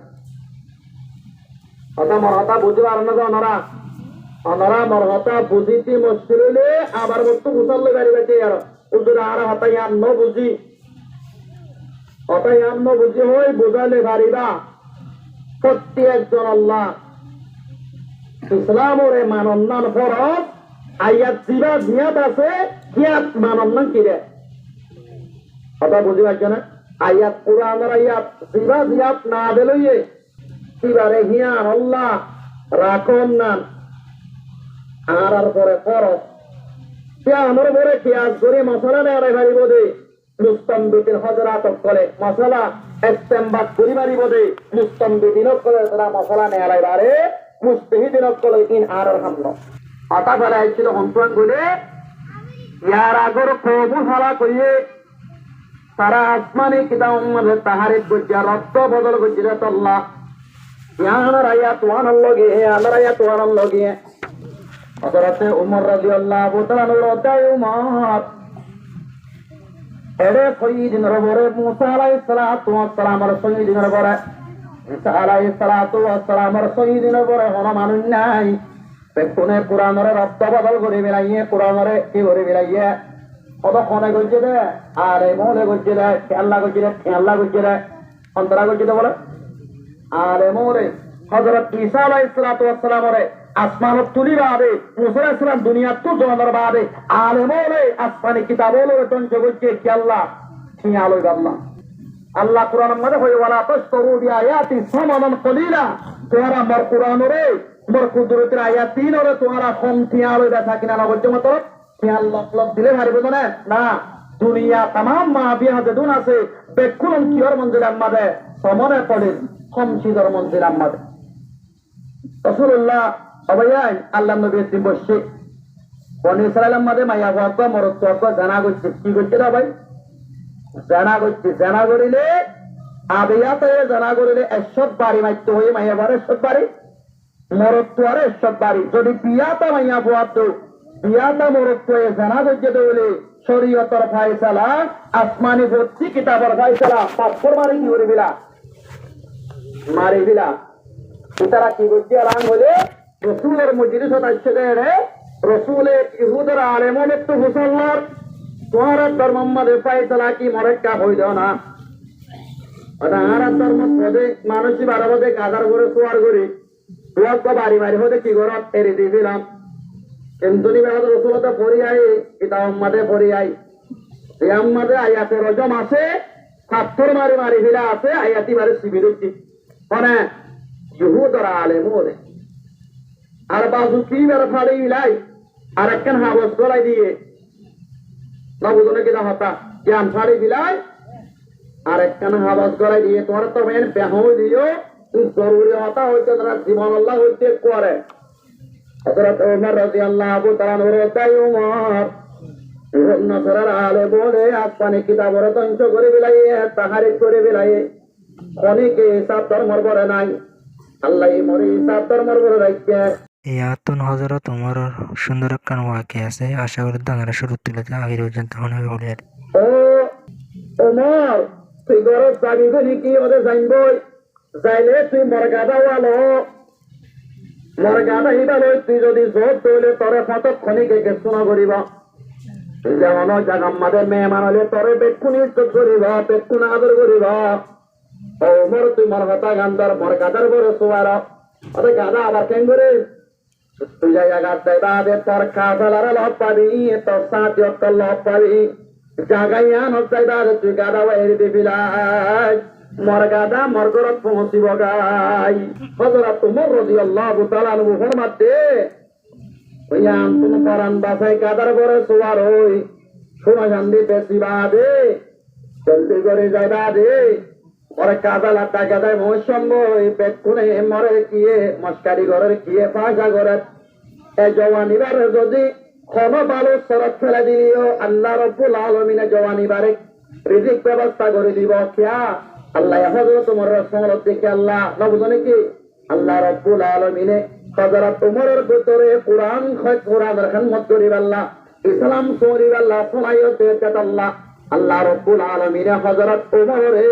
S1: কথা মরহতা বুঝবার না ওনারা মরহতা বুঝিতে মুশকিল হলে আবার মতো বুঝালে গাড়ি বেঁচে আর উদুরা আর হতাই আন্ন বুঝি হই বুঝালে পারিবা সত্যি একজন আল্লাহ ইসলামরে মানন্নান ফরজ আয়াত জিবা জিয়াত আছে কিয়াত মানন্নান কিরে কথা বুঝি পারছ না আয়াত কুরআনের আয়াত জিবা জিয়াত না দিলইয়ে কিবারে হিয়ান আল্লাহ রাখম না আর পরে ফরজ সে আমার পরে কিয়াস করে মশলা নেয় পারিব দে মুস্তামবিদিন হযরত কলে মশলা ইস্তেমবাদ করি পারিব দে মুস্তামবিদিন কলে তারা মশলা নেয় পারে মুস্তাহিদিন কলে ইন আর হামল আতা ফেলা হয়েছিল হন্তন বলে ইয়ার আগর কবু ফেলা করিয়ে তারা আসমানি কিতাব মধ্যে তাহারিফ করছে রক্ত বদল করছে আল্লাহ ইয়ার আয়াত ওয়ান লগে হযরতে উমর রাদিয়াল্লাহু তাআলা রতায় উমর এড়ে শহীদিন রবরে মুসা আলাইহিস সালাতু ওয়াস সালামের শহীদিন রবরে ঈসা আলাইহিস সালাতু ওয়াস সালামের শহীদিন রবরে হলো মানুষ নাই কোনে কুরআনের রক্ত বদল করে বেলাইয়ে কুরআনের কি করে বেলাইয়ে কত কোনে গজে দে আর এই মহলে গজে দে খেয়াল্লা গজে দে অন্তরা গঠিত বলে আলেমরে হযরত ঈসা আলাইহিস সালাতু ওয়াস সালামরে আসমানত তুলি বাদে মুসা আলাইহিস সালাম দুনিয়াত তো জন্মের বাদে আলেমরে আসমানি কিতাবলে তন জগৎকে কি আল্লাহ কি আলোয় আল্লাহ আল্লাহ কোরআনের মধ্যে হই ওয়ালা তাশতরু বিআয়াতি সামানান কলিলা তোরা মর কোরআনরে মর কুদরতের আয়াত তিনরে তোরা কম কি আলোয় দেখা কিনা না বলছো মত কি আল্লাহ লব দিলে হারিবে না না দুনিয়া तमाम মাহবিয়া যেদুন আছে বেকুন কিয়র মঞ্জিল আমাদে সমনে পড়ে কম চিদর মঞ্জিল আমাদে রাসূলুল্লাহ অবয়ান আল্লাহ নবীর দিন বসে বনি ইসরাইল আমাদে মাইয়া বাবা মরত বাবা জানা গচ্ছে কি গচ্ছে না ভাই জানা গচ্ছে জানা করিলে আবিয়াতে জানা করিলে 100 বাড়ি মাইতে হই মাইয়া বারে 100 বাড়ি মরত তোরে 100 বাড়ি যদি বিয়াতা মাইয়া বুয়াত বিয়াতা মরত তোয়ে জানা গচ্ছে বলে শরীয়তের ফয়সালা আসমানি ভর্তি কিতাবের ফয়সালা পাথর মারি কি করিবিলা মারিবিলা তারা কি করছে রাং হলে রসুলের মজলিস আসছে রে রসুলে ইহুদের আলেমন একটু মুসলমান তোমার ধর্মম্মাদের ফয়সালা কি মরেক্কা হইল না আর ধর্ম পদে মানুষই বাড়াবদে কাদার করে সোয়ার করে বাড়ি বাড়ি হতে কি করে এড়ে দিয়েছিলাম কিন্তু রসুলতে পড়িয়াই কিতাব আম্মাদে পড়িয়াই এই আম্মাদে আয়াতে রজম আছে পাথর মারি মারি ফিলা আছে আয়াতি মারি শিবির মানে ইহুদরা আলেম ওরে আর বাজু কি বের ফাড়ি ইলাই আর একখান হাবস গলাই দিয়ে না বুঝনে কিনা হতা জ্ঞান ফাড়ি দিলাই আর একখান হাবস গলাই দিয়ে তোমার তো মেন বেহ দিও জরুরি হতা হইতে তারা জীবন আল্লাহ হইতে করে হযরত ওমর রাদিয়াল্লাহু তাআলা নরতাই ওমর নসরার আলে বলে আসমানি কিতাবর তঞ্চ করে বিলাইয়ে তাহারিক করে বিলাইয়ে খনিকে হিসাব ধর্মর বড় নাই আল্লাহ মরে হিসাব ধর্মর বড় রাখবে
S2: ইয়াতুন হযরত ওমরের সুন্দর একখান ওয়াকি আছে আশা করি দানারা শুরু তুলে আগের পর্যন্ত মনে বলে
S1: ও ওমর তুই গরজ যাবি গনি কি ওরে যাইবই যাইলে তুই মরগাদা ওয়ালো মরগাদা হিবালে তুই যদি জোর তৈলে তরে ফটক খনিকে গেছুনা করিব যেমন জাগাম্মাদের মেহমান হলে তরে বেক্ষুনি ইজ্জত করিব বেক্ষুন আদর করিব ওমর তুই মর হতা গান্দার মর গাদার বড় সোয়ার আরে গাদা আবার কেন করে তুই জায়গা গাদ দেবা দে তোর কাদালার লব পাবি তোর সাথে তোর লব পাবি জাগাইয়া নজাইবা তুই গাদা ওয়াইরে দিবিলাই মর গাদা মর গরত পৌঁছিব গাই হযরত ওমর রাদিয়াল্লাহু তাআলা আনহু ফরমাতে ওয়ান তুমি পরান বাসাই গাদার বড় সোয়ার হই শোনা জানদি বেশিবা দে জলদি করে যাইবা দে ওরে কাদালা টাকা দেয় মৌসম্য পেটকুনে মরে কিয়ে মস্কারি ঘরের কিয়ে পাশা ঘরে জওয়ানিবার যদি কোন ভালো সরত ফেলে দিও আল্লাহ রব্বুল আলামিনে জওয়ানিবারে রিজিক ব্যবস্থা করে দিব কিয়া আল্লাহ হযরত ওমর রাসূলুল্লাহ দেখে আল্লাহ না বুঝনে কি আল্লাহ রব্বুল আলামিনে হযরত ওমরের ভিতরে কোরআনের খিদমত করিব আল্লাহ ইসলাম করিব আল্লাহ ফলাইতে আল্লাহ আল্লাহ রব্বুল আলামিনে হযরত ওমরে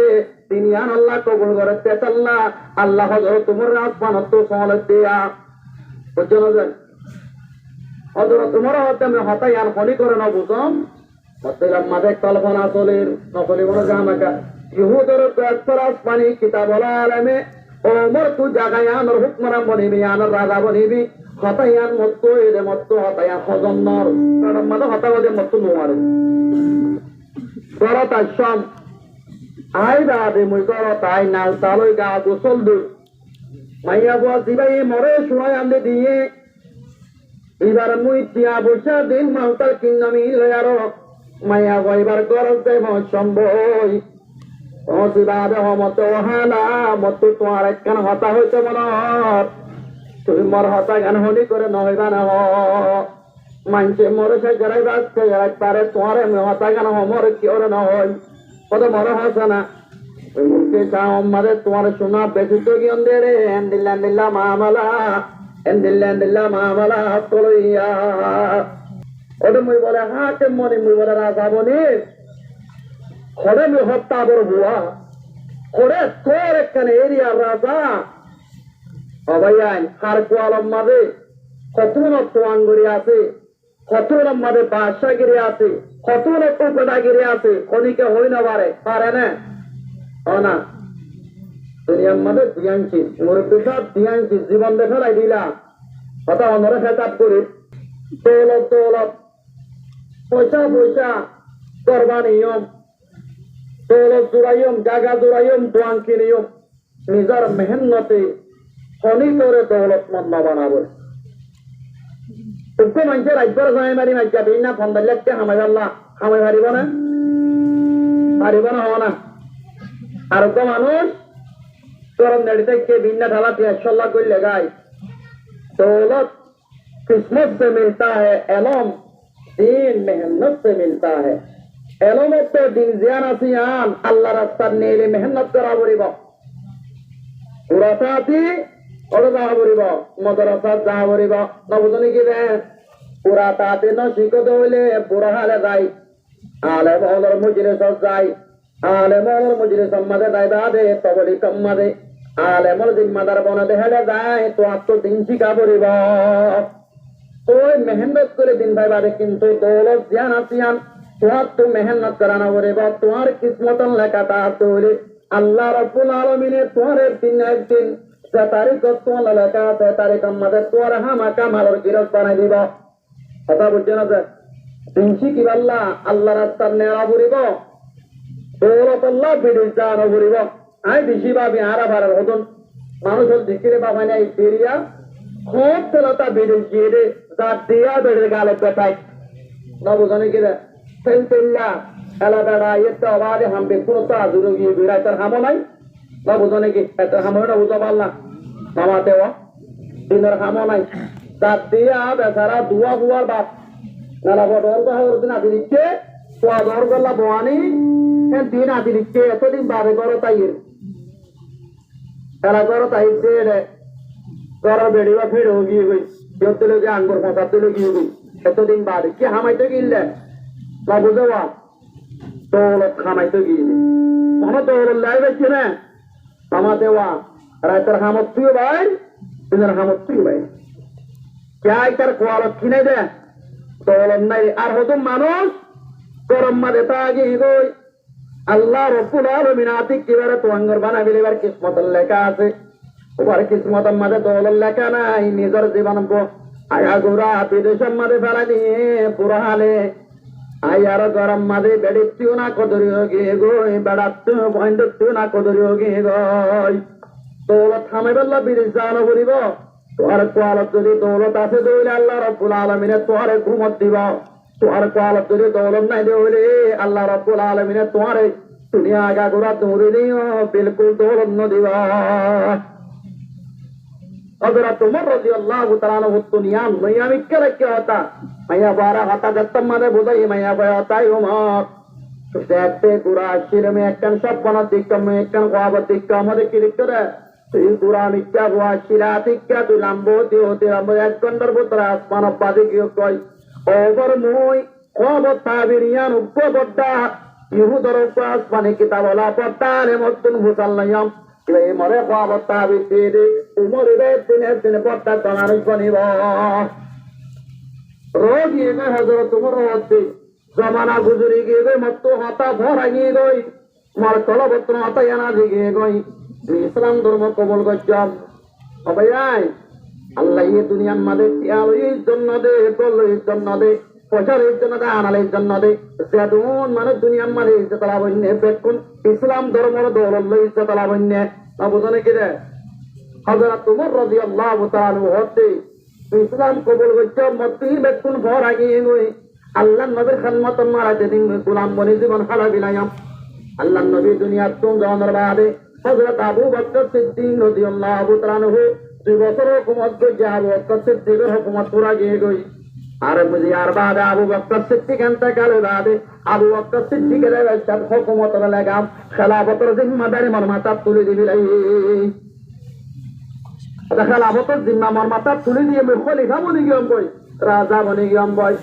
S1: তিনি আল্লাহ কবুল করতে আল্লাহ আল্লাহ হযরত ওমর আসমানত তো সওয়ালত দিয়া বুঝছেন হযরত ওমর হতে আমি হতাই আর খনি করে না বুঝম হতেলাম মাঝে কল্পনা চলের নকলি বড় জামাকা ইহুদের তো একবার আসমানি কিতাব আলামে ওমর তু জাগায় আনর হুকমরাম বনিবি আনর রাজা বনিবি হতাইয়ান মত্ত এরে মত্ত হতাইয়ান হজন্নর কারণ মাঝে হতাবাদে মত্ত নোয়ারে বড় তাইসম আই বাদে মুই করো তাই নাল তালই গা গোসল দু মাইয়া বুয়া দিবাই মরে শোনায় আনতে দিয়ে এবার মুই তিয়া বসে দিন মালতার কিন্নামি লয়ারো মাইয়া গইবার গরজ দে সম্ভব অসিবাদে হমত হালা মত তোমার একখান হতা হইতে মনত তুমি মর হতা গান হলি করে নহইবা না মানছে মরে সে গড়াই বাঁচতে গড়াই পারে তোমার হতা গান মর কি ওরে নহয় কত বড় হাসা না ওই মুখে চাও আমাদের তোমার শোনা বেশি তো কি অন্ধে রে এন্দিল্লা মামালা তলইয়া ওটা মুই বলে হাতে মনে মুই বলে রাজা বলি খড়ে মুই হত্যা বড় বুয়া খড়ে তোর একখানে এরিয়ার রাজা অবাইয়ান আর কোয়ালম মাঝে কত তোয়াঙ্গুরি আছে কত মাঝে বাদশাগিরি আছে কত উপদাগিরি আছে খনিকে হই না পারে না ও না দুনিয়ার মধ্যে দিয়ানছি মুরব্বী সব দিয়ানছি জীবন দেখালাই দিলা কথা অন্যরা খেতাব করি দৌলত দৌলত পয়সা পয়সা করবানিয়ম দৌলত জোড়াইম জাগা জোড়াইম দোয়ান কিনিয়ম নিজের মেহনতে খনি করে দৌলত মন্দ বানাবো তোকে মানুষের রাজ্যের সময় মারি মার যাবি না ফন্দার লাগতে হামাই পারলা হামাই পারিব না হওয়া না আর মানুষ গরম নেড়ি থেকে বিন্না ঢালা টিয়া করলে গাই दौलत किस्मत से मिलता है एलम दीन मेहनत से मिलता है एलम तो दिन जियान आसियान अल्लाह रास्ता नेले मेहनत करा बरिब पुराताती और जा बरिब मदरसा जा बरिब नबुजनी की रे पुराताती न शिको दोले पुरा हाले जाई आले मोहलर मुजलिस जाई आले मोहलर मुजलिस मदे दाइदा दे तबली कम मदे আলেমর জিম্মাদার বনাতে হেলে যায় তো দিন শিখা পড়িব ওই মেহনত করে দিন ভাই বাদে কিন্তু দৌলত জ্ঞান আসিয়ান তোমার তো মেহনত করানো পড়িব তোমার কিসমতন লেখা তা তৈরি আল্লাহ রাব্বুল আলামিনে তোমার একদিন যে তারিখ তোমার লেখা আছে তারিখ আমাদের তোমার হামাকা মালর গিরফ বানাই দিব কথা বুঝছে না যে দিন শিখি আল্লাহ রাস্তার নেওয়া পড়িব দৌলত আল্লাহ বিড়ি জানো পড়িব আই বেশি ভাবি আরা ভাড়ার হতন মানুষের দিকে বাবা নাই বেরিয়া খুব তেলতা বেড়ে গিয়ে যা দিয়া বেড়ে গালে পেটাই নবজানে কিনা তেল তেল্লা এলা বেড়া এতে অবাধে হামবে কোনো তো আজুরো গিয়ে বেড়াই তার হামো নাই নবজানে কি এত হামো না বুঝতে পারলাম মামাতে দিনের হামো নাই যা দিয়া বেচারা দুয়া বুয়ার বাপ নালা বড় দিন আদি দিচ্ছে তোয়া দর গল্লা বোয়ানি দিন আদি দিচ্ছে এতদিন বাদে করো তাই এলা করো তাই করো বেড়িবা ফিরে গিয়ে গই যত লোকে আঙ্গুর ফসাতে গিয়ে গই এতদিন বাদে কি হামাইতে গিললে না বুঝেওয়া দৌলত খামাইতে গিয়ে মনে দৌলত লাই বেছে না হামাতে ওয়া রাতের হামত তুই ভাই দিনের হামত তুই ভাই কে তার কোয়ালত কিনে দে দৌলত নাই আর হতো মানুষ গরম মাঝে তা গিয়ে গই আল্লাহ রব্বুল আলামিন আতিক কিবারে তোয়াঙ্গর বানাবিলে বার কিসমতের লেখা আছে ওবার কিসমতের মাঝে দৌলত লেখা নাই নিজের জীবন আয়া গোরা বিদেশের মাঝে ফেলা নিয়ে পুরো হালে আয়ার গরম মাঝে বেড়িতেও না কদরি গিয়ে গই বেড়াতেও ভয়তেও না কদরি গিয়ে গই দৌলত থামে বললা বিদেশ জানো বলিব তোর কোয়ালত যদি দৌলত আছে দৌলে আল্লাহ রব্বুল আলামিনে তোরে ঘুমত দিব তোমার কোয়ালত যদি দৌলত নাই দেলে আল্লাহ রাব্বুল আলামিনে তোমার দুনিয়া আগা গোড়া দৌড়ে দিও বিলকুল দৌলত ন দিবা হযরত উমর রাদিয়াল্লাহু তাআলা দুনিয়া নয়া মিক্কে রাখে হতা মাইয়া বারা হতা দত্তম মানে বুঝাই মাইয়া বায়া হতাই উমর দেখতে গোড়া শিরে মে একখান সব বানা দিকম মে একখান কোয়াবত দিকম আমাদের কি লিখতে রে তুই গোড়া মিক্কা বুয়া শিরা দিক্কা তুই লাম্বো দিওতে লাম্বো এক গন্ডর পুত্র আসমান পাদি কি কই over muy como tabirian ubodda yuhudor pas pane kitabola portale motun musallayam le more qaba tabitide umore betine porta tanari baniba rogi ne hazrat umar hote zamana guzuri ge matto hata bhora gi goi mar kolabotro hata yana dige goi islam dharma কবুল করছাম অবয়াই আল্লাহ এই দুনিয়ার মধ্যে তিয়ালের জন্য দে কলের জন্য দে পয়সার জন্য দে আনালের জন্য দে যেদুন মানে দুনিয়ার মধ্যে ইজ্জত লাভন্যে বেকুন ইসলাম ধর্মের দৌলত ইজ্জত লাভন্যে বুঝনে কি রে হযরত উমর রাদিয়াল্লাহু তাআলা হতে ইসলাম কবুল করছে মতি বেকুন ভর আগিয়ে গই আল্লাহ নবীর খিদমত মারাতে দিন গোলাম বনে জীবন হালা বিলায়াম আল্লাহ নবী দুনিয়ার তুম জানার বাদে হযরত আবু বকর সিদ্দিক রাদিয়াল্লাহু তাআলা 2 বছর হুকুমত করে আবু বকর সিদ্দিকের হুকুমত পুরা গিয়ে গই আর বুঝি আর বাদে আবু বকর সিদ্দিক এন্তকালের বাদে আবু বকর সিদ্দিকের সব হুকুমত লাগাম খেলাফতের জিম্মাদারি মর মাথা তুলে দিবি খেলাফতের জিম্মা মর মাথা তুলে দিয়ে আমি খলিফা বনে গিয়ে কই রাজা বনে গিয়ে বই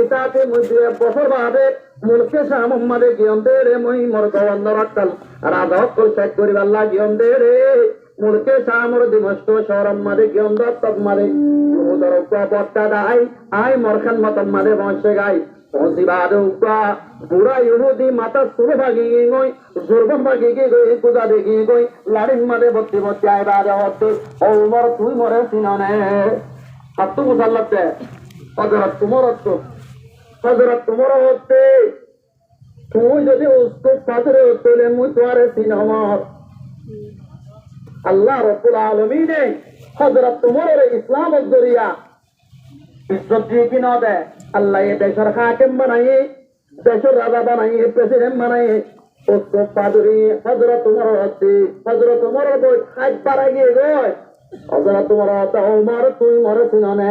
S1: তাতে মুঝে বছর বাদে মুলকে শাহ মোহাম্মদে গিয়ম দে রে মই মোর গভর্নর আক্কাল রাজা হকল শেখ করিব আল্লাহ গিয়ম দে রে মুলকে শাহ মোর দিমস্ক শহরম মাদে গিয়ম দত্তক মাদে উদর পট্টা দাই আই মোর খান মতন মাদে বংশে গাই জিবাদে উকা বুড়া ইহুদি মাথা সুরে ভাগি গই জোরবন ভাগি গই কুদা দেখি গই লাড়ির মাঝে ভর্তি ভর্তি আইবাদে হতে ওমর তুই মরে সিননে হাতু মুসাল্লাতে হযরত তোমার হতে তুই যদি উস্কো পাথরে হতে মুই তোরে সিনমর আল্লাহ রাব্বুল আলামিন হযরত তোমার ইসলাম জরিয়া ইজ্জত দিয়ে কি না দেয় আল্লাহ ये देशर हाकिम बनाइए देशर राजा बनाइए प्रेसिडेंट बनाइए उसको पादरी हजरत उमर होती हजरत उमर बोल हाथ पारा गए गए हजरत उमर होता उमर तू मर सिनाने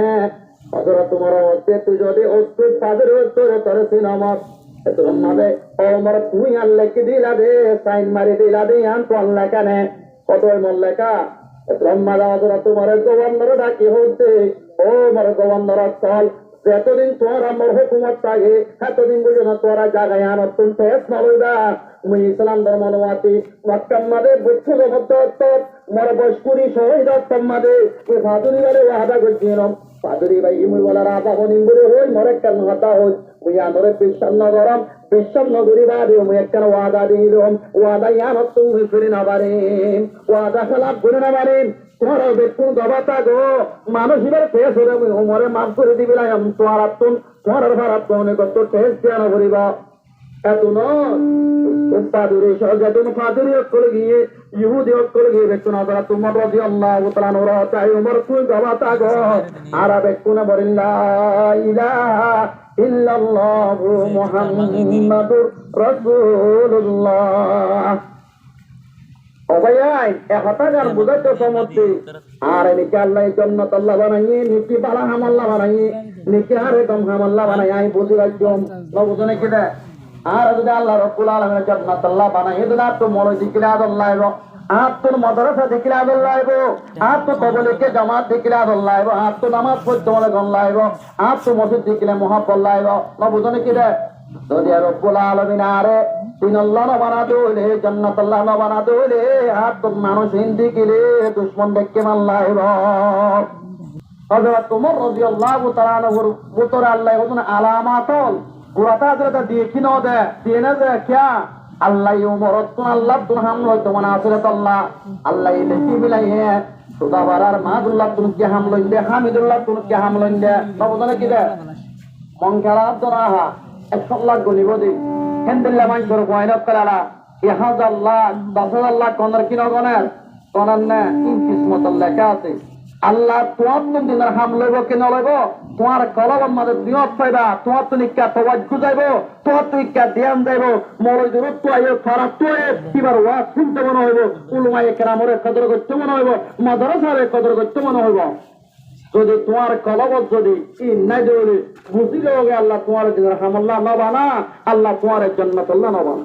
S1: हजरत उमर होते तू जो दे उसको पादरी तोरे तोरे सिनामत तो हमारे उमर तू अल्लाह की दिला दे साइन मारी दिला दे यान तो अल्लाह का ने কতই মল্লেকা ব্রহ্মাদা হযরত উমরের গভর্নর ডাকি হতে ও মর গভর্নর চল যতদিন তোর আমার হুকুমত থাকে এতদিন বুঝো না তোরা জায়গায় আন অত্যন্ত নলইবা মুই ইসলাম ধর্ম নমাতি মক্কাম্মাদে বুঝছিল মধ্যত্ব মর বস্কুরি শহীদ তম্মাদে ওই ফাদুরি বলে ওয়াদা করছিলাম ফাদুরি ভাই মুই বলা রাজা হনিম বলে হই মরে কেন হতা হই মুই আমরে বিশ্বাস নগরম বিশ্বাস নগরী বাদে মুই একটা ওয়াদা দিলাম ওয়াদা ইয়ান তুমি ফিরে না পারে ওয়াদা খেলাপ করে না পারে তোমার বেতন গবাতা গো মানুষ এবার পেশ হলে মুই উমরে মাফ করে দিবি না তোমার আত্মন তোমার ভাড়াত কোনে কত টেস্ট কেন করিবা এত নদুরে সহজাতুন ফাদুরি করে গিয়ে ইহুদি করে গিয়ে বেতন আদরা তোমার রাদিয়াল্লাহু তাআলা নরা তাই উমর তুই গবাতা গো আর বেতন বরিল্লা ইলাহা ইল্লাল্লাহু মুহাম্মাদুর রাসূলুল্লাহ অবয়াই হতাগার বুঝাতে সমর্থী আর নিকে আল্লাহ জন্নত আল্লাহ বানাইয়ে নিকি বালা হামাল্লাহ বানাইয়ে নিকে আরে কম হামাল্লাহ বানাই আই বুঝি রাখলাম বুঝনে কি দে আর যদি আল্লাহ রাব্বুল আলামিন জন্নত আল্লাহ বানাইয়ে দিলা তো মরে দিকিলা আল্লাহ आप तो मदरसा दिखला लाइबो आप तो तबलीगे जमात दिखला लाइबो आप तो नमाज पढ़ते वाले गन लाइबो आप तो मस्जिद दिखले मोहब्बत लाइबो ना बुझने की रे যদি রব্বুল আলামিন আরে দিন আল্লাহ না বানা দোলে জান্নাত আল্লাহ না বানা দোলে আর তো মানুষ হিন্দি গিলে দুশমন দেখকে মান লাইব হযরত ওমর রাদিয়াল্লাহু তাআলা নগর বুতর আল্লাহ ওজন আলামাতল গুরাতা হযরত দেখি না দে দেনা দে क्या আল্লাহ ওমর তো আল্লাহ তো হামলো তো মানে আসরাত আল্লাহ আল্লাহ দেখি বিলাই হে সুদাবারার মাদুল্লাহ তুমি কে হামলো ইন্দে হামিদুল্লাহ তুমি কে হামলো ইন্দে না বুঝনে কি দে মনকারা দরাহা 100 লাখ গনিব দি হেন্দিল্লা মান করে কয়নত করালা 1000 লাখ 10000 লাখ কোন কিনো গনের কোনন না ইন কিসমত লেখা আছে আল্লাহ তোমার দিনের হাম লইব কি না লইব তোমার কলম মধ্যে নিয়ত পাইবা তোমার তো নিকা তওয়াজ্জু যাইব তোমার তো নিকা ধ্যান যাইব মরে দূরত তো আইও খারাপ তো এবার ওয়াজ শুনতে মনে হইব উলমায়ে কেরামরে কদর করতে মনে হইব মাদ্রাসারে কদর করতে মনে হইব যদি তোমার কলবত যদি নাই দেবে বুঝিলে হোক আল্লাহ তোমার দিনের হাম আল্লাহ নবানা আল্লাহ তোমার জান্নাত আল্লাহ নবানা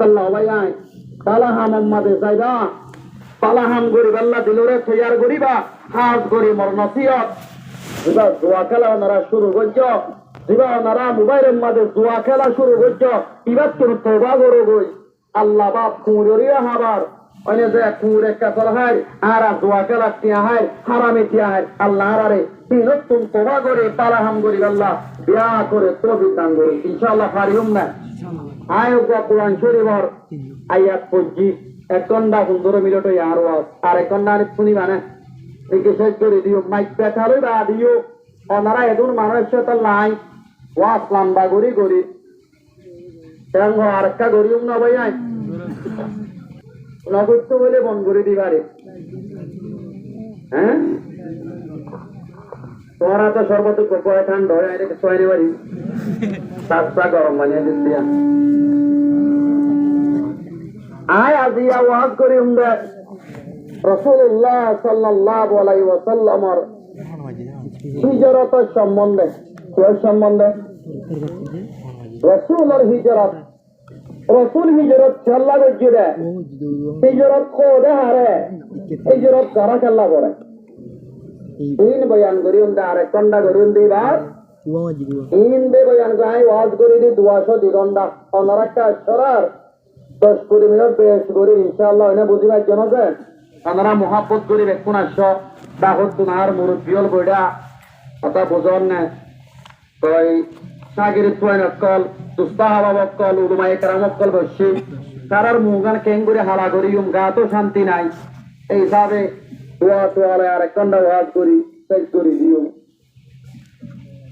S1: আল্লাহ ভাই আই তালা হাম আম্মাদে যাইবা পালাহাম গরিব আল্লাহ দিলরে তৈয়ার করিবা হাজ করি মর নসিহত দিবা জুয়া খেলা ওনারা শুরু করছ দিবা ওনারা মোবাইলের মাঝে জুয়া খেলা শুরু করছ এবার তোর তোবা করো গই আল্লাহ বাপ কুঁড়িয়া হাবার অন্য যে কুঁড়ে কাতর হয় আর জুয়া খেলা টিয়া হয় হারামে টিয়া হয় আল্লাহ আরে তিনত তুমি তোবা করে পালাহাম গরিব আল্লাহ বিয়া করে তবি দান করি ইনশাআল্লাহ পারিম না আয়োগ কোরআন শরীফর আয়াত 25 1 ঘন্টা 15 মিনিট আর আর 1 ঘন্টা শুনিবা না একে শেষ করে দিও মাইক পেটালো বা দিও ওনারা এদুন মানুষ তো নাই ওয়াস লম্বা গড়ি গড়ি তেঙ্গ আর একটা গড়িও না ভাই আই নগদ বলে বন করে দিবারে হ্যাঁ তোরা তো সর্বত কোকোয়া ঠান্ডা হয় এটা সোয়ারি বাড়ি সাতটা গরম মানে দিতিয়া আয় আজিয়া ওয়াজ করি উমরা রাসূলুল্লাহ সাল্লাল্লাহু আলাইহি ওয়াসাল্লামের হিজরত সম্বন্ধে কোন সম্বন্ধে রাসূলের হিজরত রাসূল হিজরত আল্লাহ গজরে হিজরত কোদে হারে হিজরত করা আল্লাহ করে তিন বয়ান করি উমরা আর কোনটা করি দিবা তিন দে বয়ান গায় ওয়াজ করি দি 200 ঘন্টা ওনার একটা সরার 10-20 মিনিট বেশ করে ইনশাআল্লাহ এনে বুঝিবার জন্য যে আমরা মোহাব্বত করি বেকুন আস দাহত তোমার মুরব্বিয়ল বইডা কথা বুঝন না তো সাগির তোয়ানকল দুস্তাহাবাবকল উলুমায়ে কেরামকল বসি তারার মুগান কেঙ্গুরে হালা করিউম গা তো শান্তি নাই এই হিসাবে দোয়া তোয়ালে আর একন্ডা ওয়াজ করি শেষ করে দিও